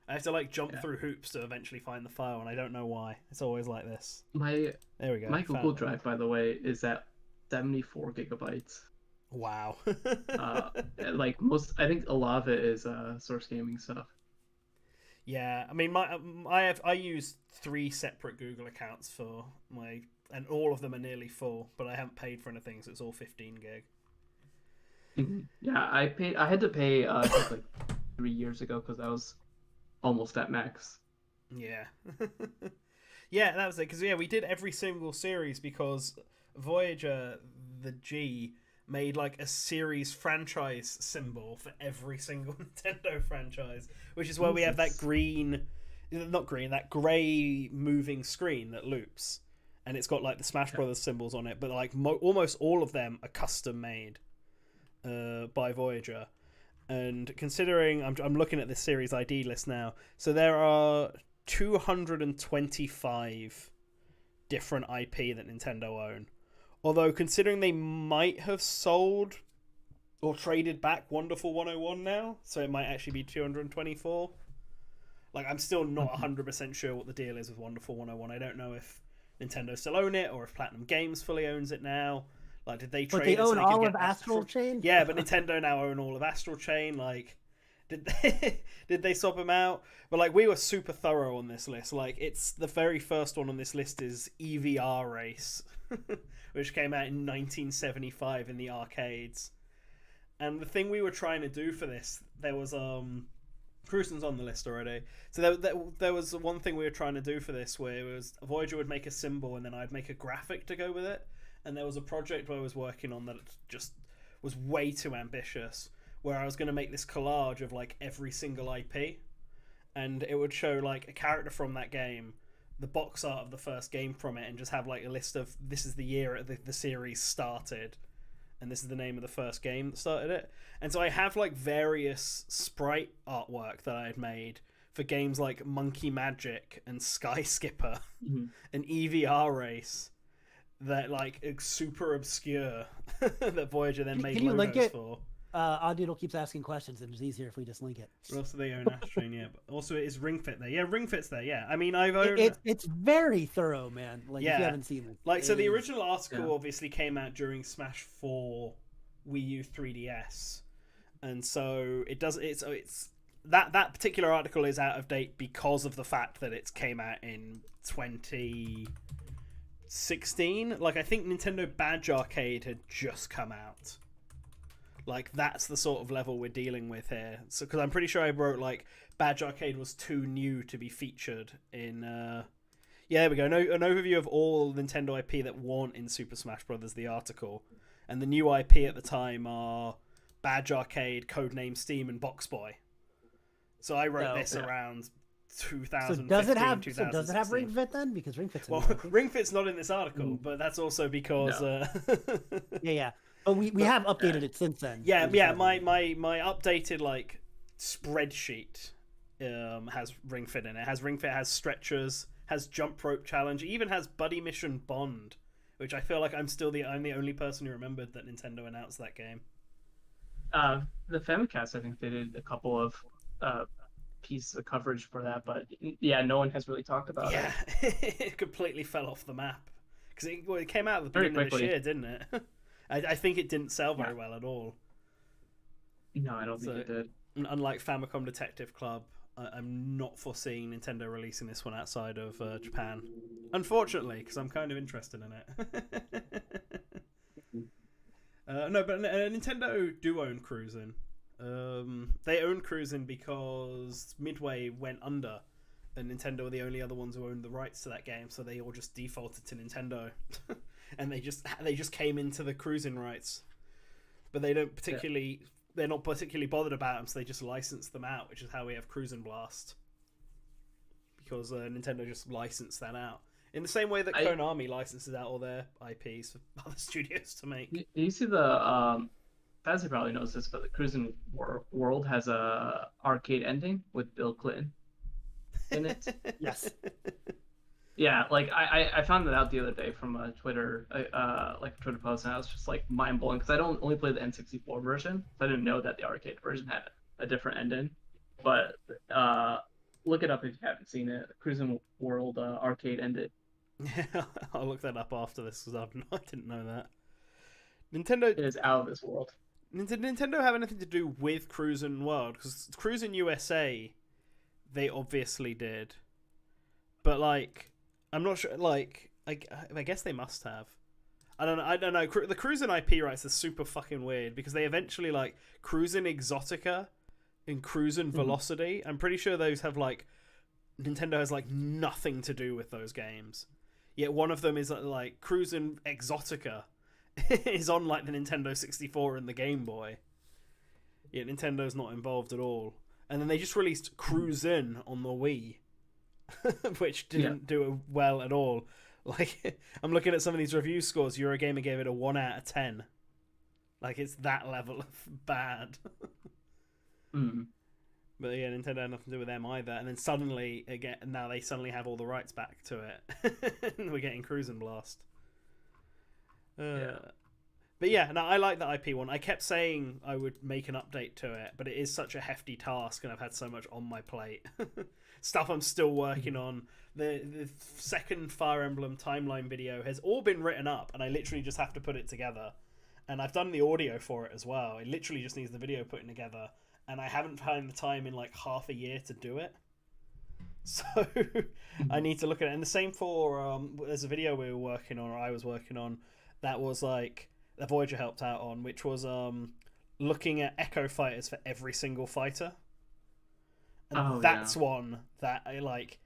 I have to like jump through hoops to eventually find the file, and I don't know why. It's always like this. My There we go. my Found Google it. Drive, by the way, is at 74 gigabytes. Wow. Like I think a lot of it is Source Gaming stuff. Yeah, I mean, I use 3 separate Google accounts for my, and all of them are nearly full, but I haven't paid for anything, so it's all 15 gig. Yeah, I had to pay I think like 3 years ago because I was almost at max. Yeah. Yeah, that was it, because we did every single series because Voyager, the G, made like a series franchise symbol for every single Nintendo franchise, which is why we have that that grey moving screen that loops, and it's got like the Smash Brothers symbols on it, but like almost all of them are custom made by Voyager. And considering I'm looking at this series ID list now, so there are 225 different IP that Nintendo own. Although, considering they might have sold or traded back Wonderful 101 now, so it might actually be 224. Like, I'm still not 100% sure what the deal is with Wonderful 101. I don't know if Nintendo still own it or if Platinum Games fully owns it now. Like, did they trade But they it so own they could all get of that Astral Chain. Yeah, but Nintendo now own all of Astral Chain. Like, Did they did they swap them out? But like we were super thorough on this list. Like it's the very first one on this list is EVR Race, which came out in 1975 in the arcades. And the thing we were trying to do for this, there was Cruisin's on the list already. So there was one thing we were trying to do for this where it was Voyager would make a symbol and then I'd make a graphic to go with it. And there was a project I was working on that just was way too ambitious, where I was going to make this collage of like every single IP, and it would show like a character from that game, the box art of the first game from it, and just have like a list of this is the year the series started, and this is the name of the first game that started it. And so I have like various sprite artwork that I had made for games like Monkey Magic and Sky Skipper and EVR Race that like super obscure that Voyager then made logos for. Odddoodle keeps asking questions, and it's easier if we just link it. Also, they own Astron, yeah. But also, it is Ring Fit there. Yeah, Ring Fit's there. Yeah, I mean, It's very thorough, man. Like if you haven't seen it. Like so, the original article obviously came out during Smash 4 Wii U 3DS, and so it does. It's that particular article is out of date because of the fact that it came out in 2016. Like I think Nintendo Badge Arcade had just come out. Like, that's the sort of level we're dealing with here. So, because I'm pretty sure I wrote, like, Badge Arcade was too new to be featured in... Yeah, there we go. An overview of all Nintendo IP that weren't in Super Smash Bros., the article. And the new IP at the time are Badge Arcade, Codename Steam, and Box Boy. So I wrote this around 2015, so does it have Ring Fit then? Because Ring Fit's in Ring Fit's not in this article, but that's also because... Yeah. But we have updated it since then. Yeah. My updated like spreadsheet has Ring Fit in it. Has Ring Fit, has stretchers, has Jump Rope Challenge, even has Buddy Mission Bond, which I feel like I'm the only person who remembered that Nintendo announced that game. The Famicast, I think they did a couple of pieces of coverage for that, but yeah, no one has really talked about it. Yeah, it completely fell off the map because it came out at the beginning of this year, didn't it? I think it didn't sell very well at all. No, I don't think it did. Unlike Famicom Detective Club, I'm not foreseeing Nintendo releasing this one outside of Japan. Unfortunately, because I'm kind of interested in it. No, but Nintendo do own Cruisin'. They own Cruisin' because Midway went under, and Nintendo were the only other ones who owned the rights to that game, so they all just defaulted to Nintendo. And they just came into the Cruisin' rights, but they're not particularly bothered about them, so they just license them out, which is how we have Cruisin' Blast, because Nintendo just licensed that out in the same way that Konami licenses out all their IPs for other studios to make. Do you see the Fazzy probably knows this, but the Cruisin' World has a arcade ending with Bill Clinton in it. Yes. Yeah, like I found that out the other day from a Twitter post, and I was just like mind blowing because I don't only play the N64 version, so I didn't know that the arcade version had a different ending. But look it up if you haven't seen it. Cruisin' World arcade ended. Yeah, I'll look that up after this because I didn't know that. Nintendo It is out of this world. Nintendo have anything to do with Cruisin' World? Because Cruisin' USA, they obviously did, but like. I'm not sure. Like, I guess they must have. I don't know. The Cruisin' IP rights are super fucking weird because they eventually like Cruisin' Exotica and Cruisin' Velocity. I'm pretty sure those have like Nintendo has like nothing to do with those games. Yet one of them is like Cruisin' Exotica is on like the Nintendo 64 and the Game Boy. Yet Nintendo's not involved at all. And then they just released Cruisin' on the Wii. Which didn't do well at all. Like, I'm looking at some of these review scores. Eurogamer gave it a 1 out of 10. Like, it's that level of bad. But yeah, Nintendo had nothing to do with them either. And then suddenly, now they suddenly have all the rights back to it. We're getting Cruisin' Blast. But yeah, no, I like the IP one. I kept saying I would make an update to it, but it is such a hefty task, and I've had so much on my plate. Stuff I'm still working on. The second Fire Emblem timeline video has all been written up, and I literally just have to put it together. And I've done the audio for it as well. It literally just needs the video putting together. and I haven't found the time in like half a year to do it. So I need to look at it. And the same for there's a video we were working on, or I was working on, that was like the Voyager helped out on, which was looking at Echo fighters for every single fighter. And that's one that I like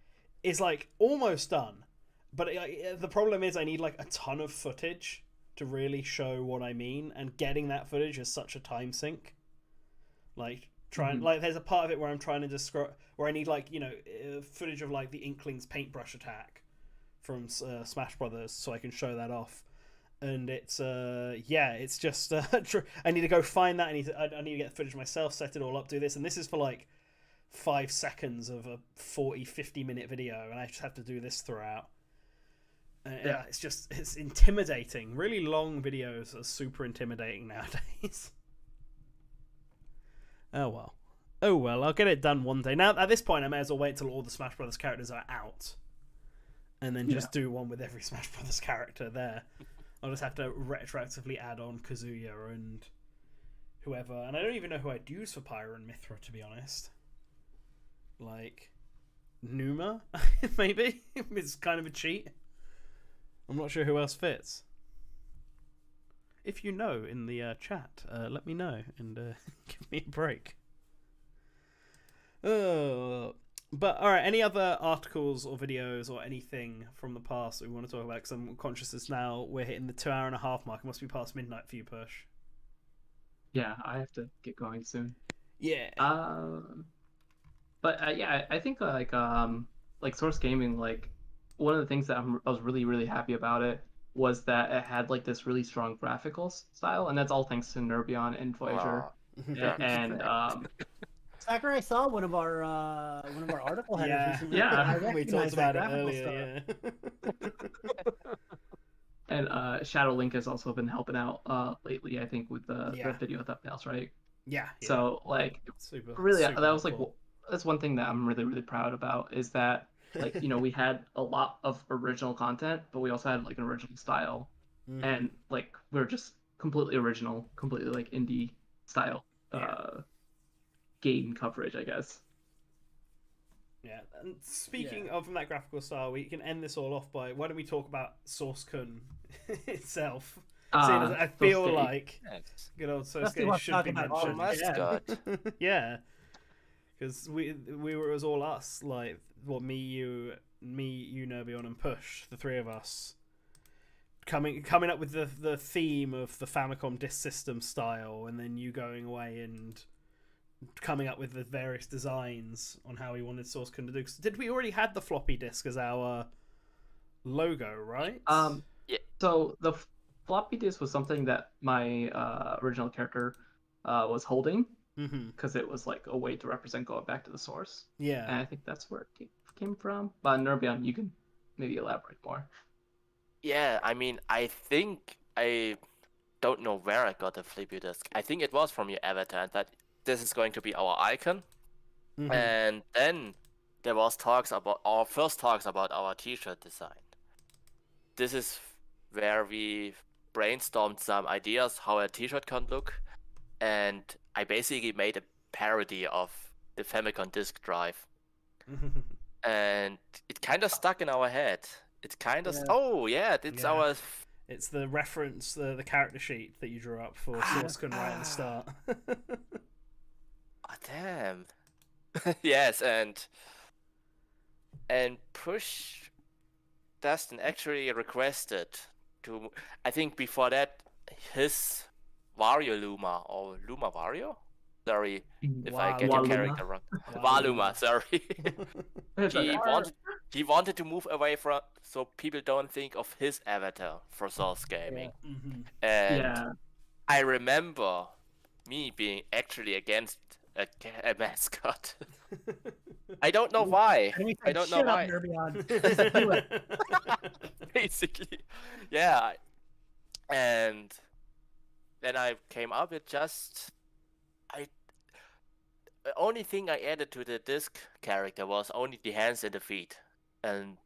is like almost done, but the problem is I need like a ton of footage to really show what I mean, and getting that footage is such a time sink. Like like there's a part of it where I'm trying to describe, where I need like footage of like the Inklings paintbrush attack from Smash Brothers, so I can show that off. And it's it's just I need to go find that. I need to get the footage myself, set it all up, do this, and this is for like 5 seconds of a 40-50 minute video, and I just have to do this throughout. It's intimidating. Really long videos are super intimidating nowadays. Oh well, I'll get it done one day. Now at this point I may as well wait till all the Smash Brothers characters are out, and then just do one with every Smash Brothers character there. I'll just have to retroactively add on Kazuya and whoever, and I don't even know who I'd use for Pyra and Mithra, to be honest. Like Numa, maybe? It's kind of a cheat. I'm not sure who else fits. If you know in the chat, let me know and give me a break. But alright, any other articles or videos or anything from the past that we want to talk about? Because I'm conscious it's now we're hitting the 2.5-hour mark. It must be past midnight for you, Push. Yeah, I have to get going soon. Yeah. But I think like Source Gaming, like one of the things that I was really, really happy about it was that it had like this really strong graphical style, and that's all thanks to Nerbion and Voyager. And Sakurai, I saw one of our article headers recently. Yeah, we talked about it earlier. And Shadow Link has also been helping out lately, I think, with the video thumbnails, right? Yeah. So like, really, that was like that's one thing that I'm really, really proud about, is that like we had a lot of original content, but we also had like an original style, and like we're just completely original, completely like indie style game coverage, I guess. Yeah, and speaking of that graphical style, we can end this all off by, why don't we talk about Source-kun itself? I feel like good old Sosuke should be mentioned. Mascot. Yeah, because it was all us, like me, you, Nerbion, and Push, the three of us, coming up with the theme of the Famicom Disk System style, and then you going away and coming up with the various designs on how we wanted Source-kun to do. Did we already had the floppy disk as our logo, right? Yeah. So the floppy disk was something that my original character was holding, because it was like a way to represent going back to the source. Yeah. And I think that's where it came from. But Nerbion, you can maybe elaborate more. Yeah, I mean, I think I don't know where I got the floppy disk. I think it was from your avatar, that this is going to be our icon. And then there was first talks about our t-shirt design. This is where we brainstormed some ideas how a t-shirt can look, and I basically made a parody of the Famicom disk drive. And it kind of stuck in our head. It kind of our. It's the reference, the character sheet that you drew up for Source-kun right at the start. Oh, damn. Yes, and Push Dustin actually requested to, I think before that, his Wario Luma, or Luma Wario? Sorry if I get your character wrong. Waluma, sorry. He wanted to move away from, so people don't think of his avatar for Source Gaming. And I remember me being actually against a mascot. I don't know why. I don't know why. Basically, yeah. And then I came up with the only thing I added to the disc character was only the hands and the feet, and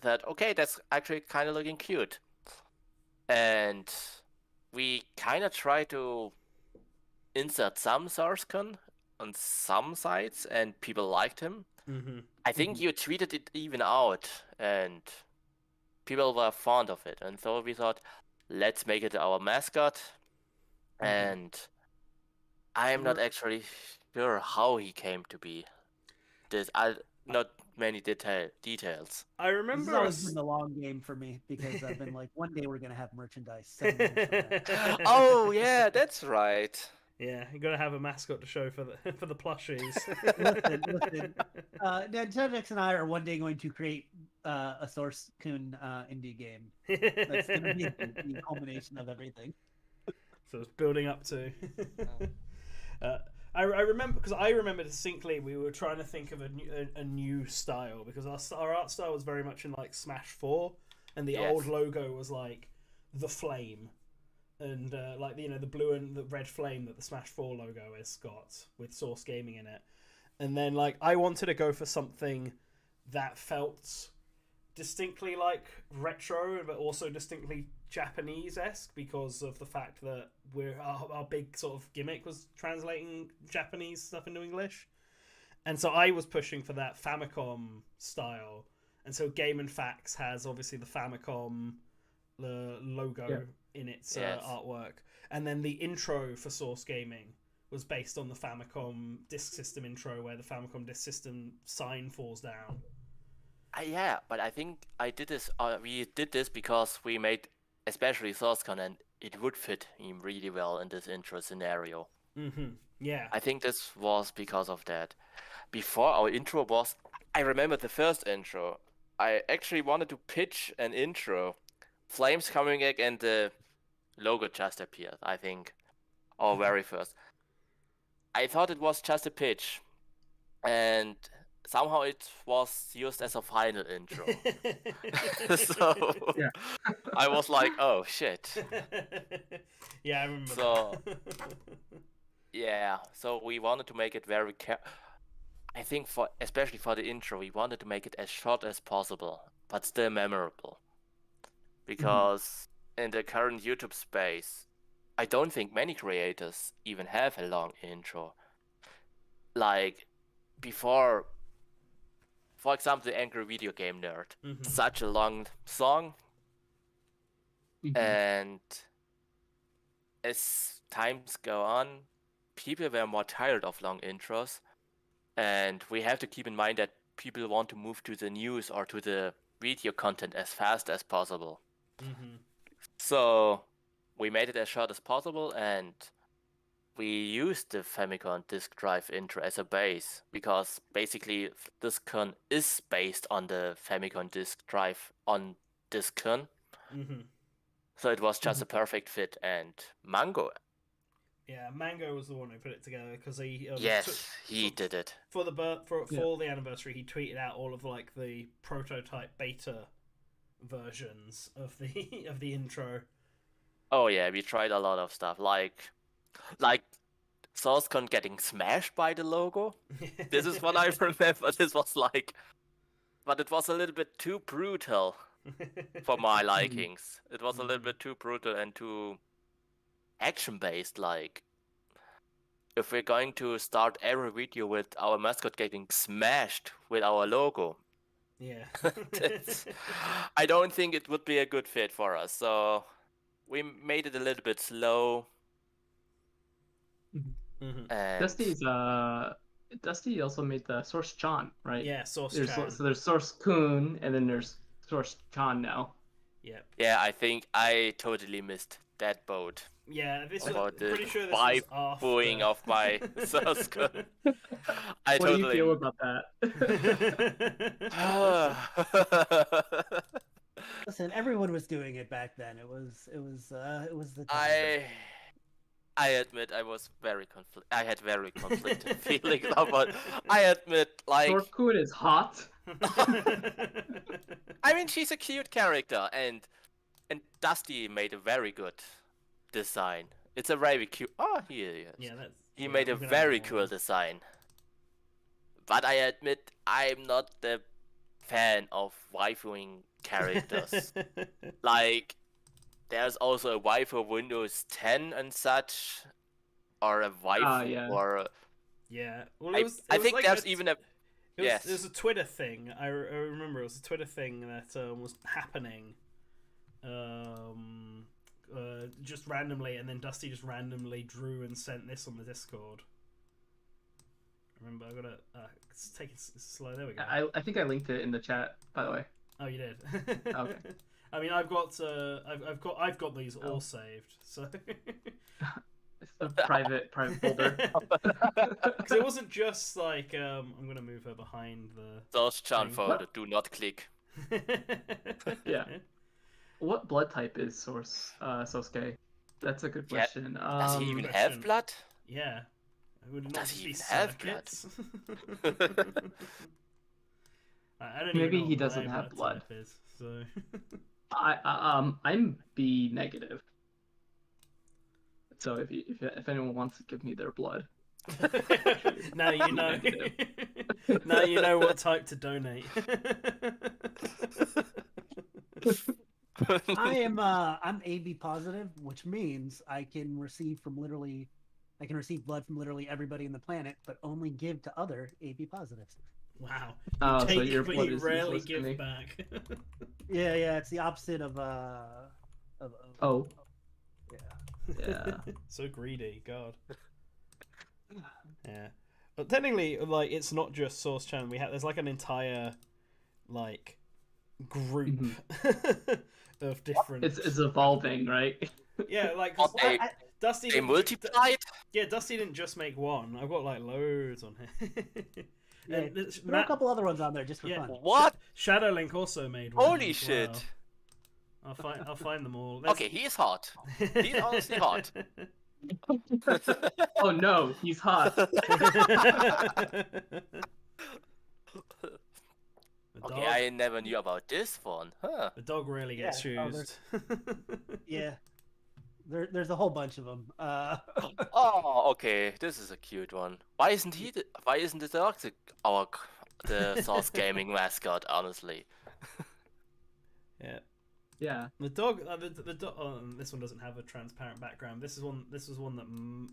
that okay, that's actually kind of looking cute. And we kind of try to insert some Source-kun on some sites, and people liked him. Mm-hmm. I think you tweeted it even out, and people were fond of it, and so we thought, let's make it our mascot. And I am not actually sure how he came to be. Not many details. I This remember. has always been the long game for me because I've been like, one day we're gonna have merchandise. 7 years from now. Oh yeah, that's right. Yeah, you got to have a mascot to show for the for the plushies. Listen. Nintendix and I are one day going to create a Source Kun indie game. That's going to be the culmination of everything. So it's building up to. I remember because I remember distinctly we were trying to think of a new style because our art style was very much in like Smash 4, and the old logo was like the flame, and like the blue and the red flame that the Smash 4 logo has got with Source Gaming in it, and then like I wanted to go for something that felt distinctly like retro but also distinctly Japanese-esque because of the fact that our big sort of gimmick was translating Japanese stuff into English, and so I was pushing for that Famicom style, and so Game and Facts has obviously the Famicom logo in its artwork, and then the intro for Source Gaming was based on the Famicom Disk System intro where the Famicom Disk System sign falls down. Yeah, but I think I did this. We did this because we made especially SourceCon, and it would fit him really well in this intro scenario. Mm-hmm. Yeah. I think this was because of that. Before our intro was, I remember the first intro. I actually wanted to pitch an intro, flames coming back, and the logo just appeared. I think, our very first. I thought it was just a pitch, and somehow it was used as a final intro. So I was like, oh shit. Yeah, I remember that. Yeah, so we wanted to make it very I think especially for the intro, we wanted to make it as short as possible, but still memorable. Because in the current YouTube space, I don't think many creators even have a long intro. Like before, for example, the Angry Video Game Nerd, such a long song, and as times go on, people were more tired of long intros, and we have to keep in mind that people want to move to the news or to the video content as fast as possible. So we made it as short as possible, and we used the Famicom disk drive intro as a base, because basically DiskCon is based on the Famicom disk drive on DiskCon. So it was just a perfect fit, and Mango. Yeah, Mango was the one who put it together because he. He did it for the anniversary. He tweeted out all of like the prototype beta versions of the intro. Oh yeah, we tried a lot of stuff like SourceCon getting smashed by the logo. This is what I remember. This was like, but it was a little bit too brutal for my likings. It was a little bit too brutal and too action-based. Like, if we're going to start every video with our mascot getting smashed with our logo, I don't think it would be a good fit for us. So we made it a little bit slow. And Dusty also made the Source Chan, right? Yeah, Source Chan. So there's Source Kun, and then there's Source Chan now. Yeah, I think I totally missed that boat. Yeah, about the pretty sure this was after booing of my Source Kun. What do you feel about that? Listen, everyone was doing it back then. It was the time. I admit I was I had very conflicted feelings about. I admit, like, Source Kun is hot. I mean, she's a cute character, and Dusty made a very good design. It's a very cute. Oh, here he is. Yeah, he made a very cool design. But I admit, I'm not the fan of waifuing characters. Like, there's also a waifu Windows 10 and such, or a waifu, or Yeah. Well, I think like there's even a It was a Twitter thing. I remember it was a Twitter thing that was happening, just randomly, and then Dusty just randomly drew and sent this on the Discord. Remember, I gotta take it slow. There we go. I think I linked it in the chat, by the way. Oh, you did. Okay. I mean, I've got these all saved, so. It's a private folder. Because it wasn't just like I'm gonna move her behind the. Source Chan thing. folder. Do not click. Yeah. What blood type is Sosuke? That's a good Yeah. question. Does he even question. have blood? Yeah. It would not Does just he be even have circuits. I don't Maybe even know he what doesn't my have blood. type is, so. I'm B negative. So if anyone wants to give me their blood, Now you know. Now you know what type to donate. I'm AB positive, which means I can receive blood from literally everybody on the planet, but only give to other AB positives. Wow. oh, so Take, your but blood you is rarely useless to me. give back. Yeah, it's the opposite of Oh, yeah. yeah. So greedy, God. Yeah, but technically, like, it's not just Source Chan. There's like an entire, like, group of different. It's evolving, right? Yeah, like Oh, they Dusty. they didn't- multiplied. Yeah, Dusty didn't just make one. I've got like loads on here. Yeah, And it's- throw a couple other ones on there just for Yeah. fun. What? Shadow Link also made one. Holy as shit! well. I'll find them all. Okay, he's hot. He's honestly hot. Oh no, he's hot. Okay, I never knew about this one. Huh. The dog really gets Yeah, used. Yeah, there's a whole bunch of them. Oh, okay. This is a cute one. Why isn't the dog the Source Gaming mascot? Honestly. Yeah. Yeah. The dog, the dog. Oh, this one doesn't have a transparent background. This was one that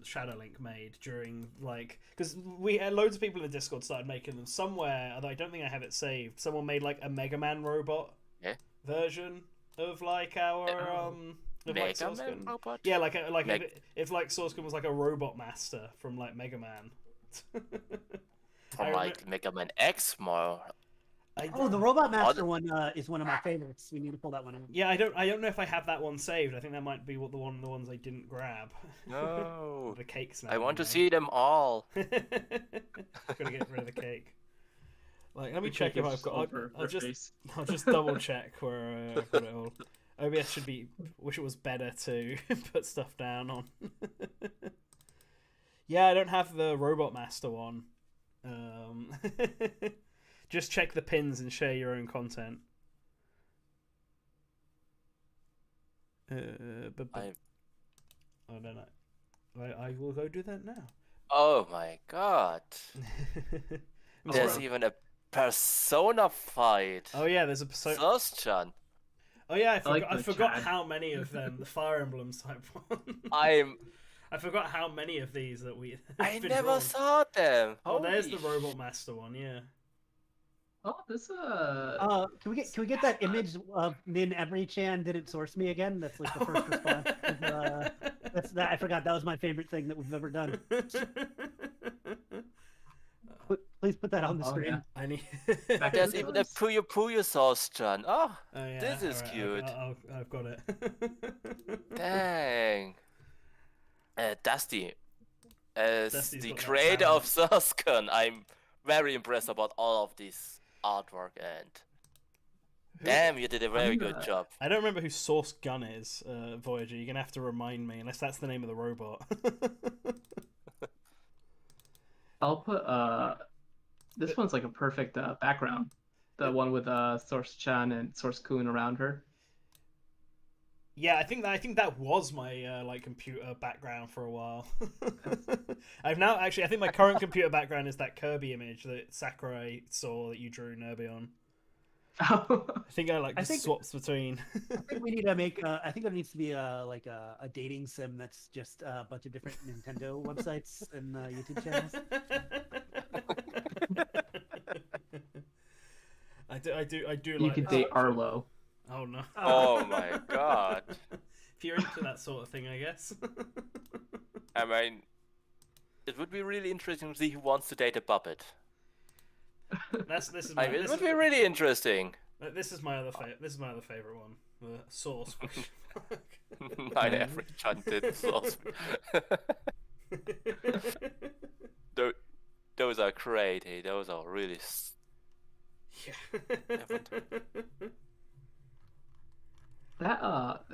Shadowlink made during, like, because we had loads of people in the Discord started making them somewhere. Although I don't think I have it saved. Someone made like a Mega Man robot version of like our of like Mega Source Man Gun. robot? Yeah, if like Source Gun was like a robot master from like Mega Man. From like Mega Man X more. The Robot Master one is one of my favorites. We need to pull that one in. Yeah, I don't know if I have that one saved. I think that might be the ones I didn't grab. No. The cake snap. I want to see them all. Gotta get rid of the cake. Like, let me The check cake if is I've got. over I'll her just face. I'll just double check where I've got it all. OBS should be. Wish it was better to put stuff down on. Yeah, I don't have the Robot Master one. Just check the pins and share your own content. I don't know. I will go do that now. Oh my god. There's Right. even a Persona fight. Oh yeah, there's a Persona. Source-chan. Oh yeah, like I the forgot chat. how many of them. The Fire Emblem type one. I forgot how many of these that we. I been never drawn. saw them. Oh, there's the Holy Robot Master one. Yeah. Oh, this Can we get that image of Nin Every-chan didn't source me again? That's like the first response. That's that. I forgot that was my favorite thing that we've ever done. Please put that on the Oh, screen. yeah. I need. There's even a Puyo Puyo Source-chan. Oh, Oh, yeah, this is alright, cute. I've got it. Dang. Dusty. As Dusty's the got that creator talent. of Source-Gun, I'm very impressed about all of this artwork and damn, you did a very good job. I don't remember who Source Gun is, Voyager. You're gonna have to remind me, unless that's the name of the robot. I'll put this one's like a perfect background. The one with Source Chan and Source Kun around her. Yeah, I think that was my like computer background for a while. I've now actually I think my current computer background is that Kirby image that Sakurai saw that you drew Nerby on. Oh, I think I like I just think- swaps between. I think we need to make. I think there needs to be a dating sim that's just a bunch of different Nintendo websites and YouTube channels. I do you like could this date option. Arlo. Oh no. Oh my god. If you're into that sort of thing, I guess. I mean, it would be really interesting to see who wants to date a puppet. This is I my mean, it this would is, be really interesting. this is my other favorite one. The sauce. My average hunted sauce. Those are great. Hey, those are really. Yeah.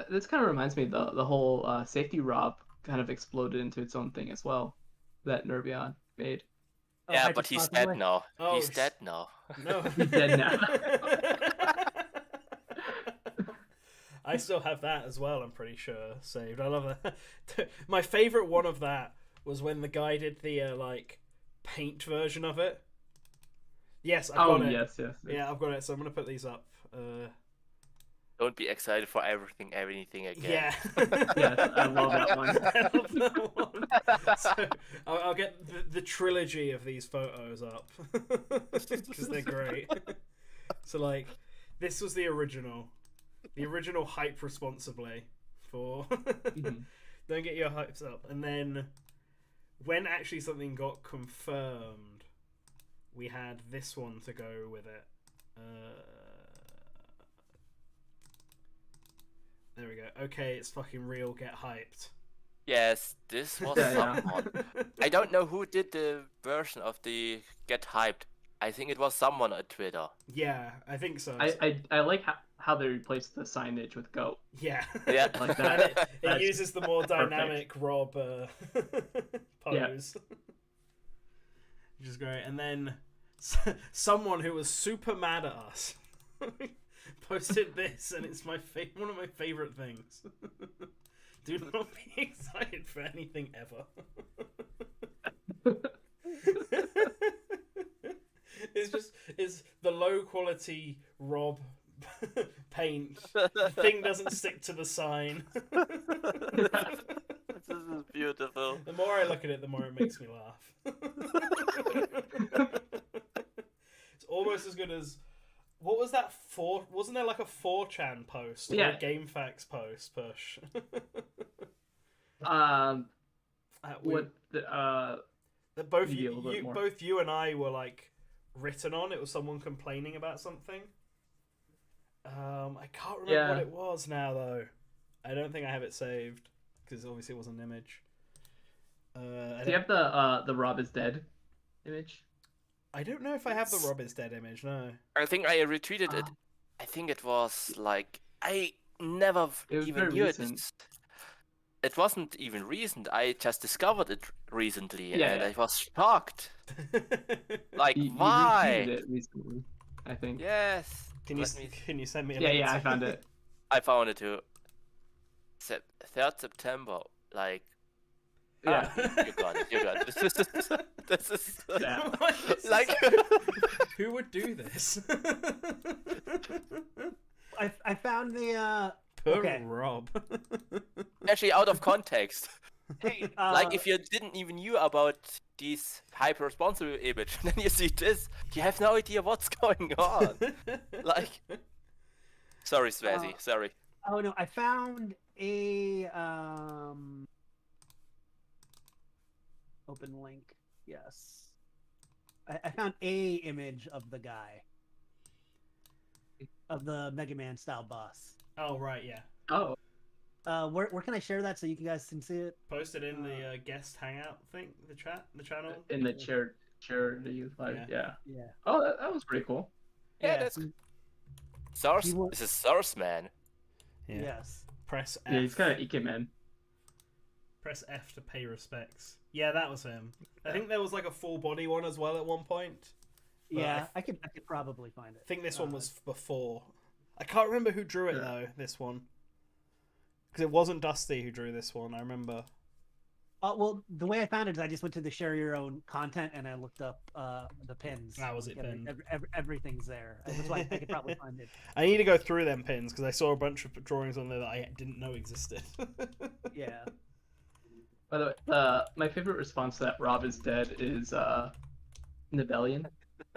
This kind of reminds me the whole Safety Rob kind of exploded into its own thing as well, that Nervion made. Oh, Yeah, but he's dead Hyperspace now. Oh, He's dead now. No. He's dead now. I still have that as well, I'm pretty sure, saved. I love that. My favorite one of that was when the guy did the like paint version of it. Yes, I've got it. Yes. Yeah, I've got it. So I'm gonna put these up. Don't be excited for anything again. Yeah. Yes, I love that one. I love that one. So I'll get the trilogy of these photos up because they're great. So like, this was the original hype responsibly for. Mhm. Don't get your hypes up, and then when actually something got confirmed, we had this one to go with it. There we go. Okay, it's fucking real. Get hyped. Yes, this was Yeah. someone. I don't know who did the version of the Get Hyped. I think it was someone on Twitter. Yeah, I think so. I like how they replaced the signage with Go. Yeah. Yeah. Like And that. it That's uses the more perfect. dynamic Rob Yeah. pose. Which is great. And then someone who was super mad at us posted this, and it's one of my favorite things. Do not be excited for anything ever. It's the low quality Rob paint. The thing doesn't stick to the sign. This is beautiful. The more I look at it, the more it makes me laugh. It's almost as good as what was that for? Wasn't there like a 4chan post or Yeah. a GameFAQs post push? What the That both Maybe a little bit more. both you and I were like written on. It was someone complaining about something. I can't remember Yeah. what it was now though. I don't think I have it saved because obviously it was an image. I do you don't, have the Rob is dead image? I don't know if I have the Rob is dead image. No. I think I retweeted it. I think it was like I never It was even very knew recent. it wasn't even recent. I just discovered it recently, Yeah, and yeah. I was shocked. Like, You why? retweeted it recently, I think. Yes. Can you Let me- can you send me a Yeah, link? I found it. I found it too. 3rd September. Like, Yeah. you got it. You got it. This is Yeah. This is like. who would do this? I found the Poor Okay. Rob. Actually, out of context. hey Like, if you didn't even knew about these hyper responsible image, then you see this, you have no idea what's going on. Like, sorry, Svazzy, sorry. oh no, I found a open link. Yes, I found a image of the guy of the Mega Man style boss. Oh right, yeah. Oh, Where can I share that so you guys can see it? Post it in the guest hangout thing, the channel. in the charity live. Yeah. Yeah. Yeah. Oh, that was pretty cool. Yeah, Yeah. that's Source. He wa- This is Source Man. Yeah. Yes. Press F. Yeah, he's kind of Ike man. Press F to pay respects. Yeah, that was him. I think there was like a full body one as well at one point. But Yeah, I could probably find it. I think this one was before. I can't remember who drew it though. This one, because it wasn't Dusty who drew this one. I remember. Well, the way I found it is I just went to the share your own content and I looked up the pins. How was it pinned? Everything's there. That's why I could probably find it. I need to go through them pins because I saw a bunch of drawings on there that I didn't know existed. Yeah. By the way, my favorite response to that Rob is dead is Nibelian,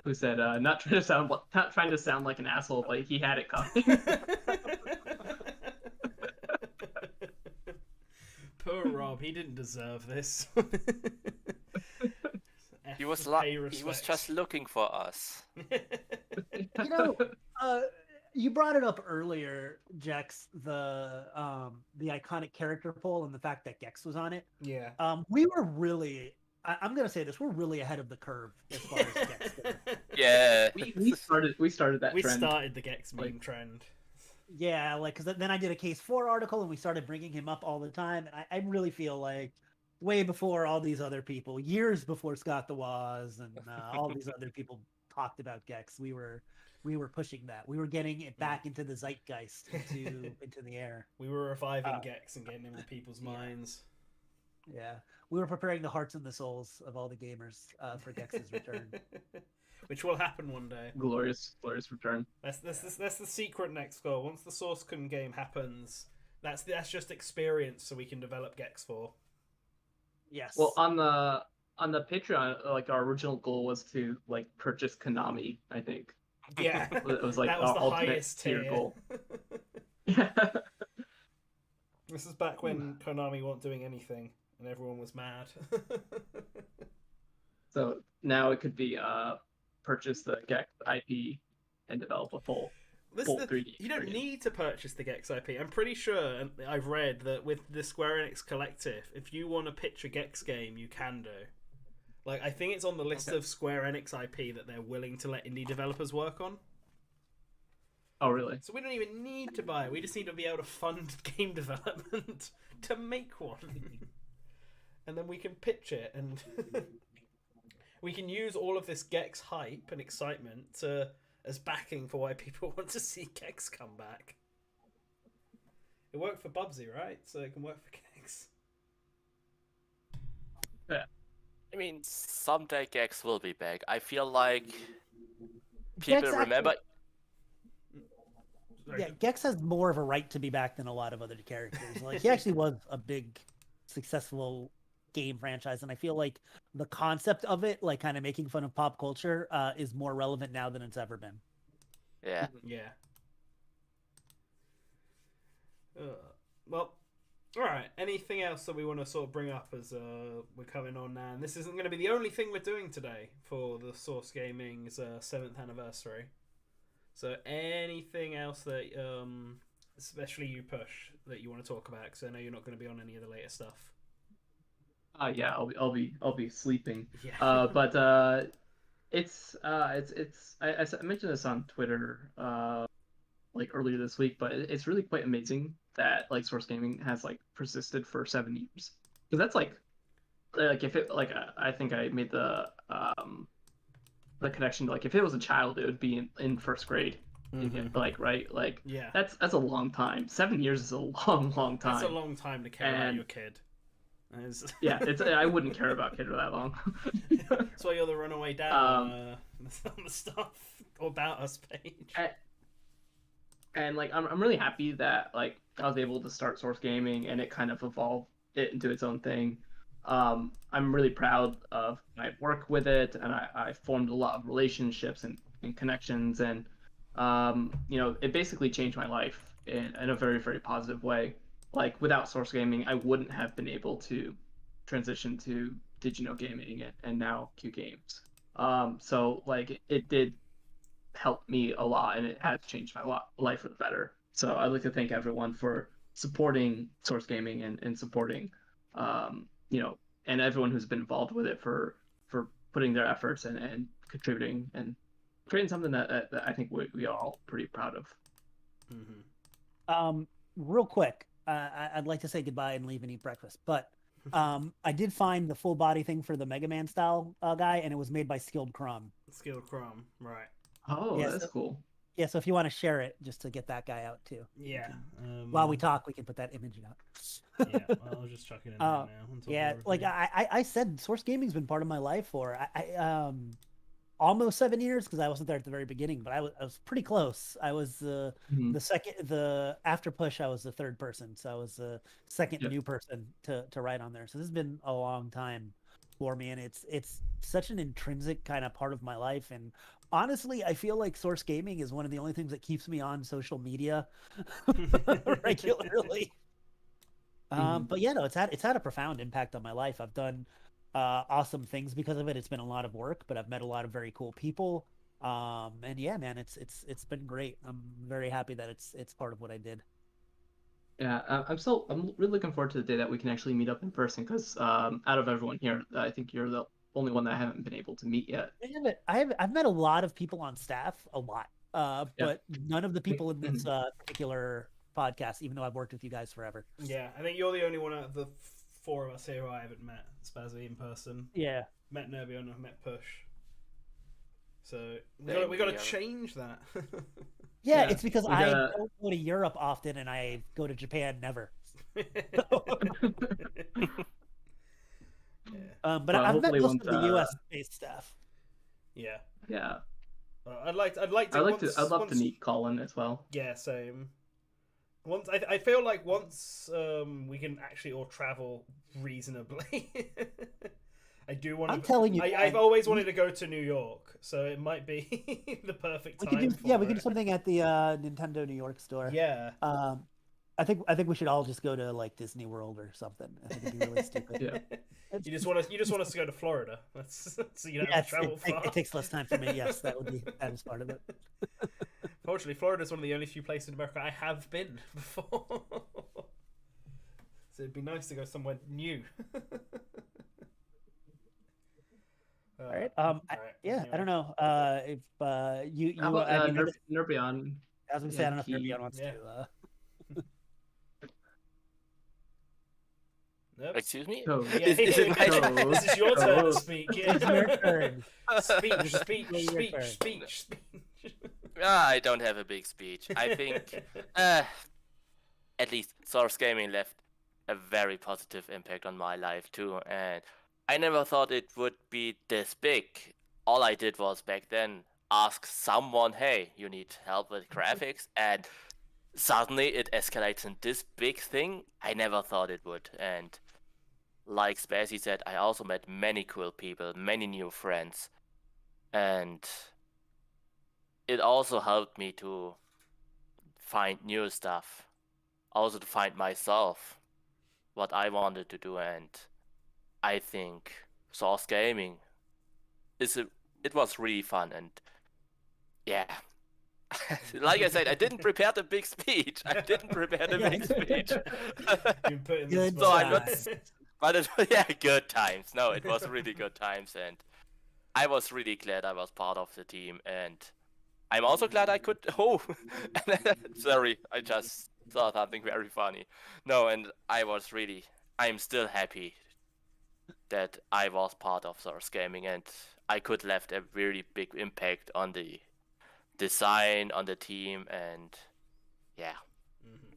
who said, not trying to sound like an asshole, but he had it coming. Poor Rob, he didn't deserve this. He was just looking for us. You know, you brought it up earlier, Jex, the iconic character poll and the fact that Gex was on it. Yeah. We were really, I'm gonna say this, we're really ahead of the curve as far as Gex goes. Yeah. we started that We trend. started the Gex meme trend. Yeah, like, because then I did a Case 4 article and we started bringing him up all the time. And I really feel like way before all these other people, years before Scott the Woz and all these other people talked about Gex, we were pushing that. We were getting it back into the zeitgeist, into the air. We were reviving Gex and getting him in people's minds. Yeah, we were preparing the hearts and the souls of all the gamers for Gex's return. Which will happen one day. Glorious return. That's the secret next goal. Once the Source Kun game happens, that's just experience, so we can develop Gex 4. Yes. Well, on the Patreon, like our original goal was to like purchase Konami. I think. Yeah, It was like that was our the ultimate highest tier goal. Yeah. This is back when Konami weren't doing anything and everyone was mad. So now it could be purchase the Gex IP and develop a full 3D. You don't need to purchase the Gex IP. I'm pretty sure, and I've read that with the Square Enix Collective, if you want to pitch a Gex game, you can do. Like, I think it's on the list of Square Enix IP that they're willing to let indie developers work on. Oh, really? So we don't even need to buy it. We just need to be able to fund game development to make one. And then we can pitch it, and we can use all of this Gex hype and excitement as backing for why people want to see Gex come back. It worked for Bubsy, right? So it can work for Gex. Yeah. I mean, someday Gex will be back. I feel like people remember. Yeah, Gex has more of a right to be back than a lot of other characters. Like, he actually was a big, successful game franchise, and I feel like the concept of it, like kind of making fun of pop culture, is more relevant now than it's ever been. Yeah. Yeah. Well, all right. Anything else that we want to sort of bring up as we're coming on now? And this isn't going to be the only thing we're doing today for the Source Gaming's 7th anniversary. So anything else that, especially you, Push, that you want to talk about? Because I know you're not going to be on any of the later stuff. Yeah, I'll be sleeping. Yeah. But it's I mentioned this on Twitter like earlier this week, but it's really quite amazing that like Source Gaming has like persisted for 7 years, because that's like if it like I think I made the connection to, like, if it was a child, it would be in first grade. Mm-hmm. Like, right, like, Yeah. that's a long time. 7 years is a long time. That's a long time to care about your kid. Yeah, I wouldn't care about kid for that long. That's why you're the runaway dad on the stuff about us page. And like I'm really happy that like I was able to start Source Gaming and it kind of evolved it into its own thing. I'm really proud of my work with it, and I formed a lot of relationships and connections, and you know, it basically changed my life in a very, very positive way. Like, without Source Gaming, I wouldn't have been able to transition to Digino Gaming and now Q Games. So like it did help me a lot, and it has changed my life for the better. So I'd like to thank everyone for supporting Source Gaming and supporting you know, and everyone who's been involved with it for putting their efforts and contributing and creating something that I think we are all pretty proud of. Mm-hmm. Real quick, I'd like to say goodbye and leave and eat breakfast, but I did find the full body thing for the Mega Man style guy, and it was made by Skilled Crumb. Skilled Crumb, right? Oh, Yeah, that's cool. Yeah, so if you want to share it, just to get that guy out too. Yeah. While we talk, we can put that image out. Yeah, well, I'll just chuck it in there now. on top of Yeah, like everything. I said, Source Gaming's been part of my life for almost 7 years, because I wasn't there at the very beginning, but I was pretty close. I was the after push. I was the third person, so I was the second new person to write on there. So this has been a long time for me, and it's such an intrinsic kind of part of my life. And honestly, I feel like Source Gaming is one of the only things that keeps me on social media regularly. But yeah, no, it's had a profound impact on my life. I've done awesome things because of it. It's been a lot of work, but I've met a lot of very cool people. And yeah, man, it's been great. I'm very happy that it's part of what I did. Yeah, I'm really looking forward to the day that we can actually meet up in person, because out of everyone here, I think you're the only one that I haven't been able to meet yet. I've met a lot of people on staff, a lot, but none of the people in this particular podcast, even though I've worked with you guys forever. Yeah, I think you're the only one out of the four of us here who I haven't met Spazzy in person. Yeah. Met Nerbion, I've met Push. So we got to change that. Yeah, it's because I don't go to Europe often, and I go to Japan never. But I've met most of the US based staff. Yeah. Yeah. I'd love to meet Colin as well. Yeah, same. Once I feel like once we can actually all travel reasonably. I do want to. I'm telling you, I've always wanted to go to New York, so it might be the perfect time. We could do something at the Nintendo New York store. Yeah. I think we should all just go to like Disney World or something. I think it'd be really stupid. Yeah. You just want us to go to Florida. So you don't have to travel far. It takes less time for me. Yes, that is part of it. Fortunately, Florida is one of the only few places in America I have been before. So it'd be nice to go somewhere new. All right. Anyway. I don't know. If you How about Nerbion. I was gonna say, I don't know if Nerbion wants to. Nope. Excuse me? Oh. Yeah, Is it my turn? This is your turn to speak. Yeah. It's your turn. Speech. I don't have a big speech. I think at least Source Gaming left a very positive impact on my life too, and I never thought it would be this big. All I did was back then ask someone, hey, you need help with graphics, and suddenly it escalates in this big thing. I never thought it would. And like Spazzy said, I also met many cool people, many new friends, and it also helped me to find new stuff, also to find myself, what I wanted to do. And I think Source Gaming it was really fun. And yeah, like I said, I didn't prepare the big speech. Good So I'm not, times. but good times. No, it was really good times, and I was really glad I was part of the team. And I'm also glad I could. Oh, sorry, I just saw something very funny. No, and I'm still happy that I was part of Source Gaming, and I could left a really big impact on the design, on the team, and yeah. Mm-hmm.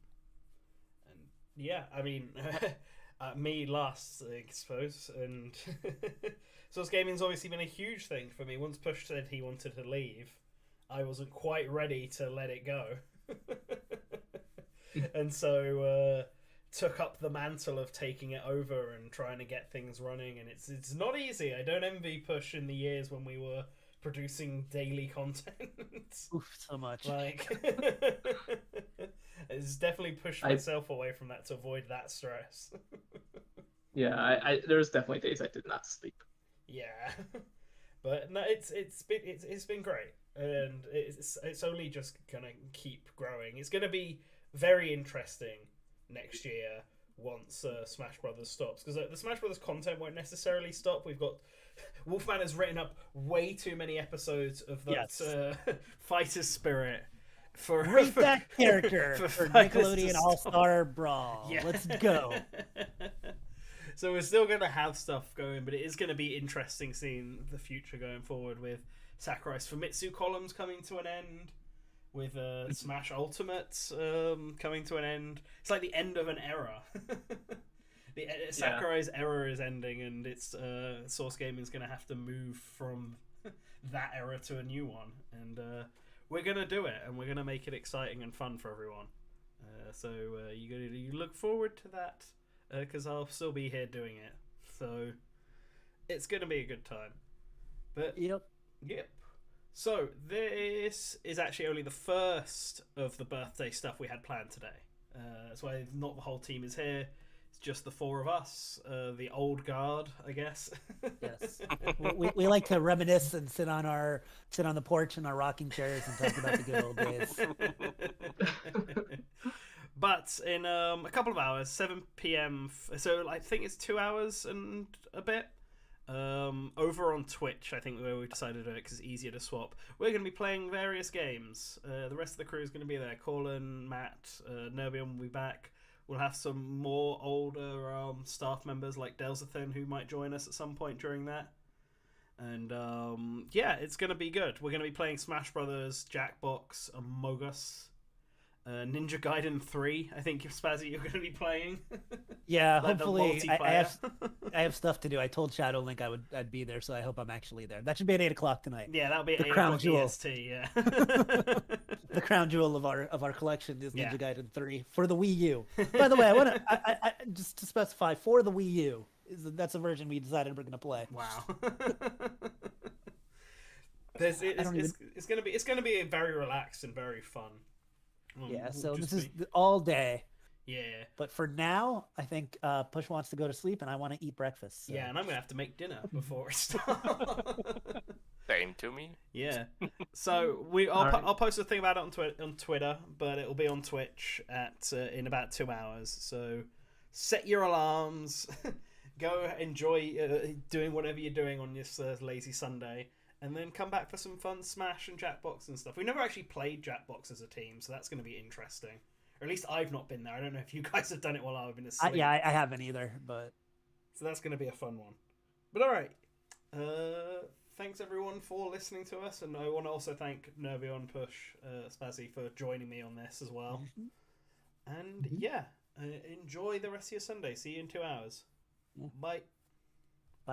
And yeah, I mean, me last, I suppose, and Source Gaming's obviously been a huge thing for me. Once Push said he wanted to leave, I wasn't quite ready to let it go. And so took up the mantle of taking it over and trying to get things running, and it's not easy. I don't envy Push in the years when we were producing daily content. Oof, so much. Like, it's definitely pushed myself away from that to avoid that stress. Yeah, I there's definitely days I did not sleep. Yeah, but no, it's been great, and it's only just gonna keep growing. It's gonna be very interesting next year once Smash Brothers stops, because the Smash Brothers content won't necessarily stop. We've got Wolfman has written up way too many episodes of that fighter spirit for that character for Nickelodeon All-Star Brawl. Yeah. Let's go. So we're still going to have stuff going, but it is going to be interesting seeing the future going forward with Sakurai's Famitsu columns coming to an end, with Smash Ultimate coming to an end. It's like the end of an era. Sakurai's era is ending, and it's Source Gaming is going to have to move from that era to a new one, and we're going to do it, and we're going to make it exciting and fun for everyone. So you look forward to that, because I'll still be here doing it. So it's going to be a good time. But Yep. So this is actually only the first of the birthday stuff we had planned today. That's why not the whole team is here. It's just the four of us, the old guard, I guess. Yes. we like to reminisce and sit on the porch in our rocking chairs and talk about the good old days. But in a couple of hours, 7 p.m. So I think it's 2 hours and a bit. Over on Twitch, I think where we decided to do it because it's easier to swap. We're going to be playing various games. The rest of the crew is going to be there. Colin, Matt, Nerbion will be back. We'll have some more older staff members like Delzathan who might join us at some point during that. And yeah, it's going to be good. We're going to be playing Smash Brothers, Jackbox, Among Us, Ninja Gaiden 3. I think Spazzy you're going to be playing. Yeah, Like the hopefully I multiplayer. have stuff to do. I told Shadowlink I'd be there, so I hope I'm actually there. That should be at 8:00 tonight. Yeah, that'll be at The 8 crown o'clock jewel. EST, yeah. The crown jewel of our collection is Yeah. Ninja Gaiden 3 for the Wii U. By the way, I just to specify, for the Wii U, that's the version we decided we're going to play. Wow. It's gonna be very relaxed and very fun. Yeah, We'll so just this is be- all day. yeah. But for now, I think Push wants to go to sleep, and I want to eat breakfast. So. Yeah, and I'm gonna have to make dinner before it starts. Same to me. Yeah. So I'll post a thing about it on Twitter, but it'll be on Twitch in about 2 hours. So set your alarms, go enjoy doing whatever you're doing on this lazy Sunday, and then come back for some fun Smash and Jackbox and stuff. We never actually played Jackbox as a team, so that's going to be interesting. Or at least I've not been there. I don't know if you guys have done it while I've been asleep. I haven't either, but So that's going to be a fun one. But all right. Thanks everyone for listening to us, and I want to also thank Nervion, Push, Spazzy for joining me on this as well. And yeah, enjoy the rest of your Sunday. See you in 2 hours. Yeah. Bye.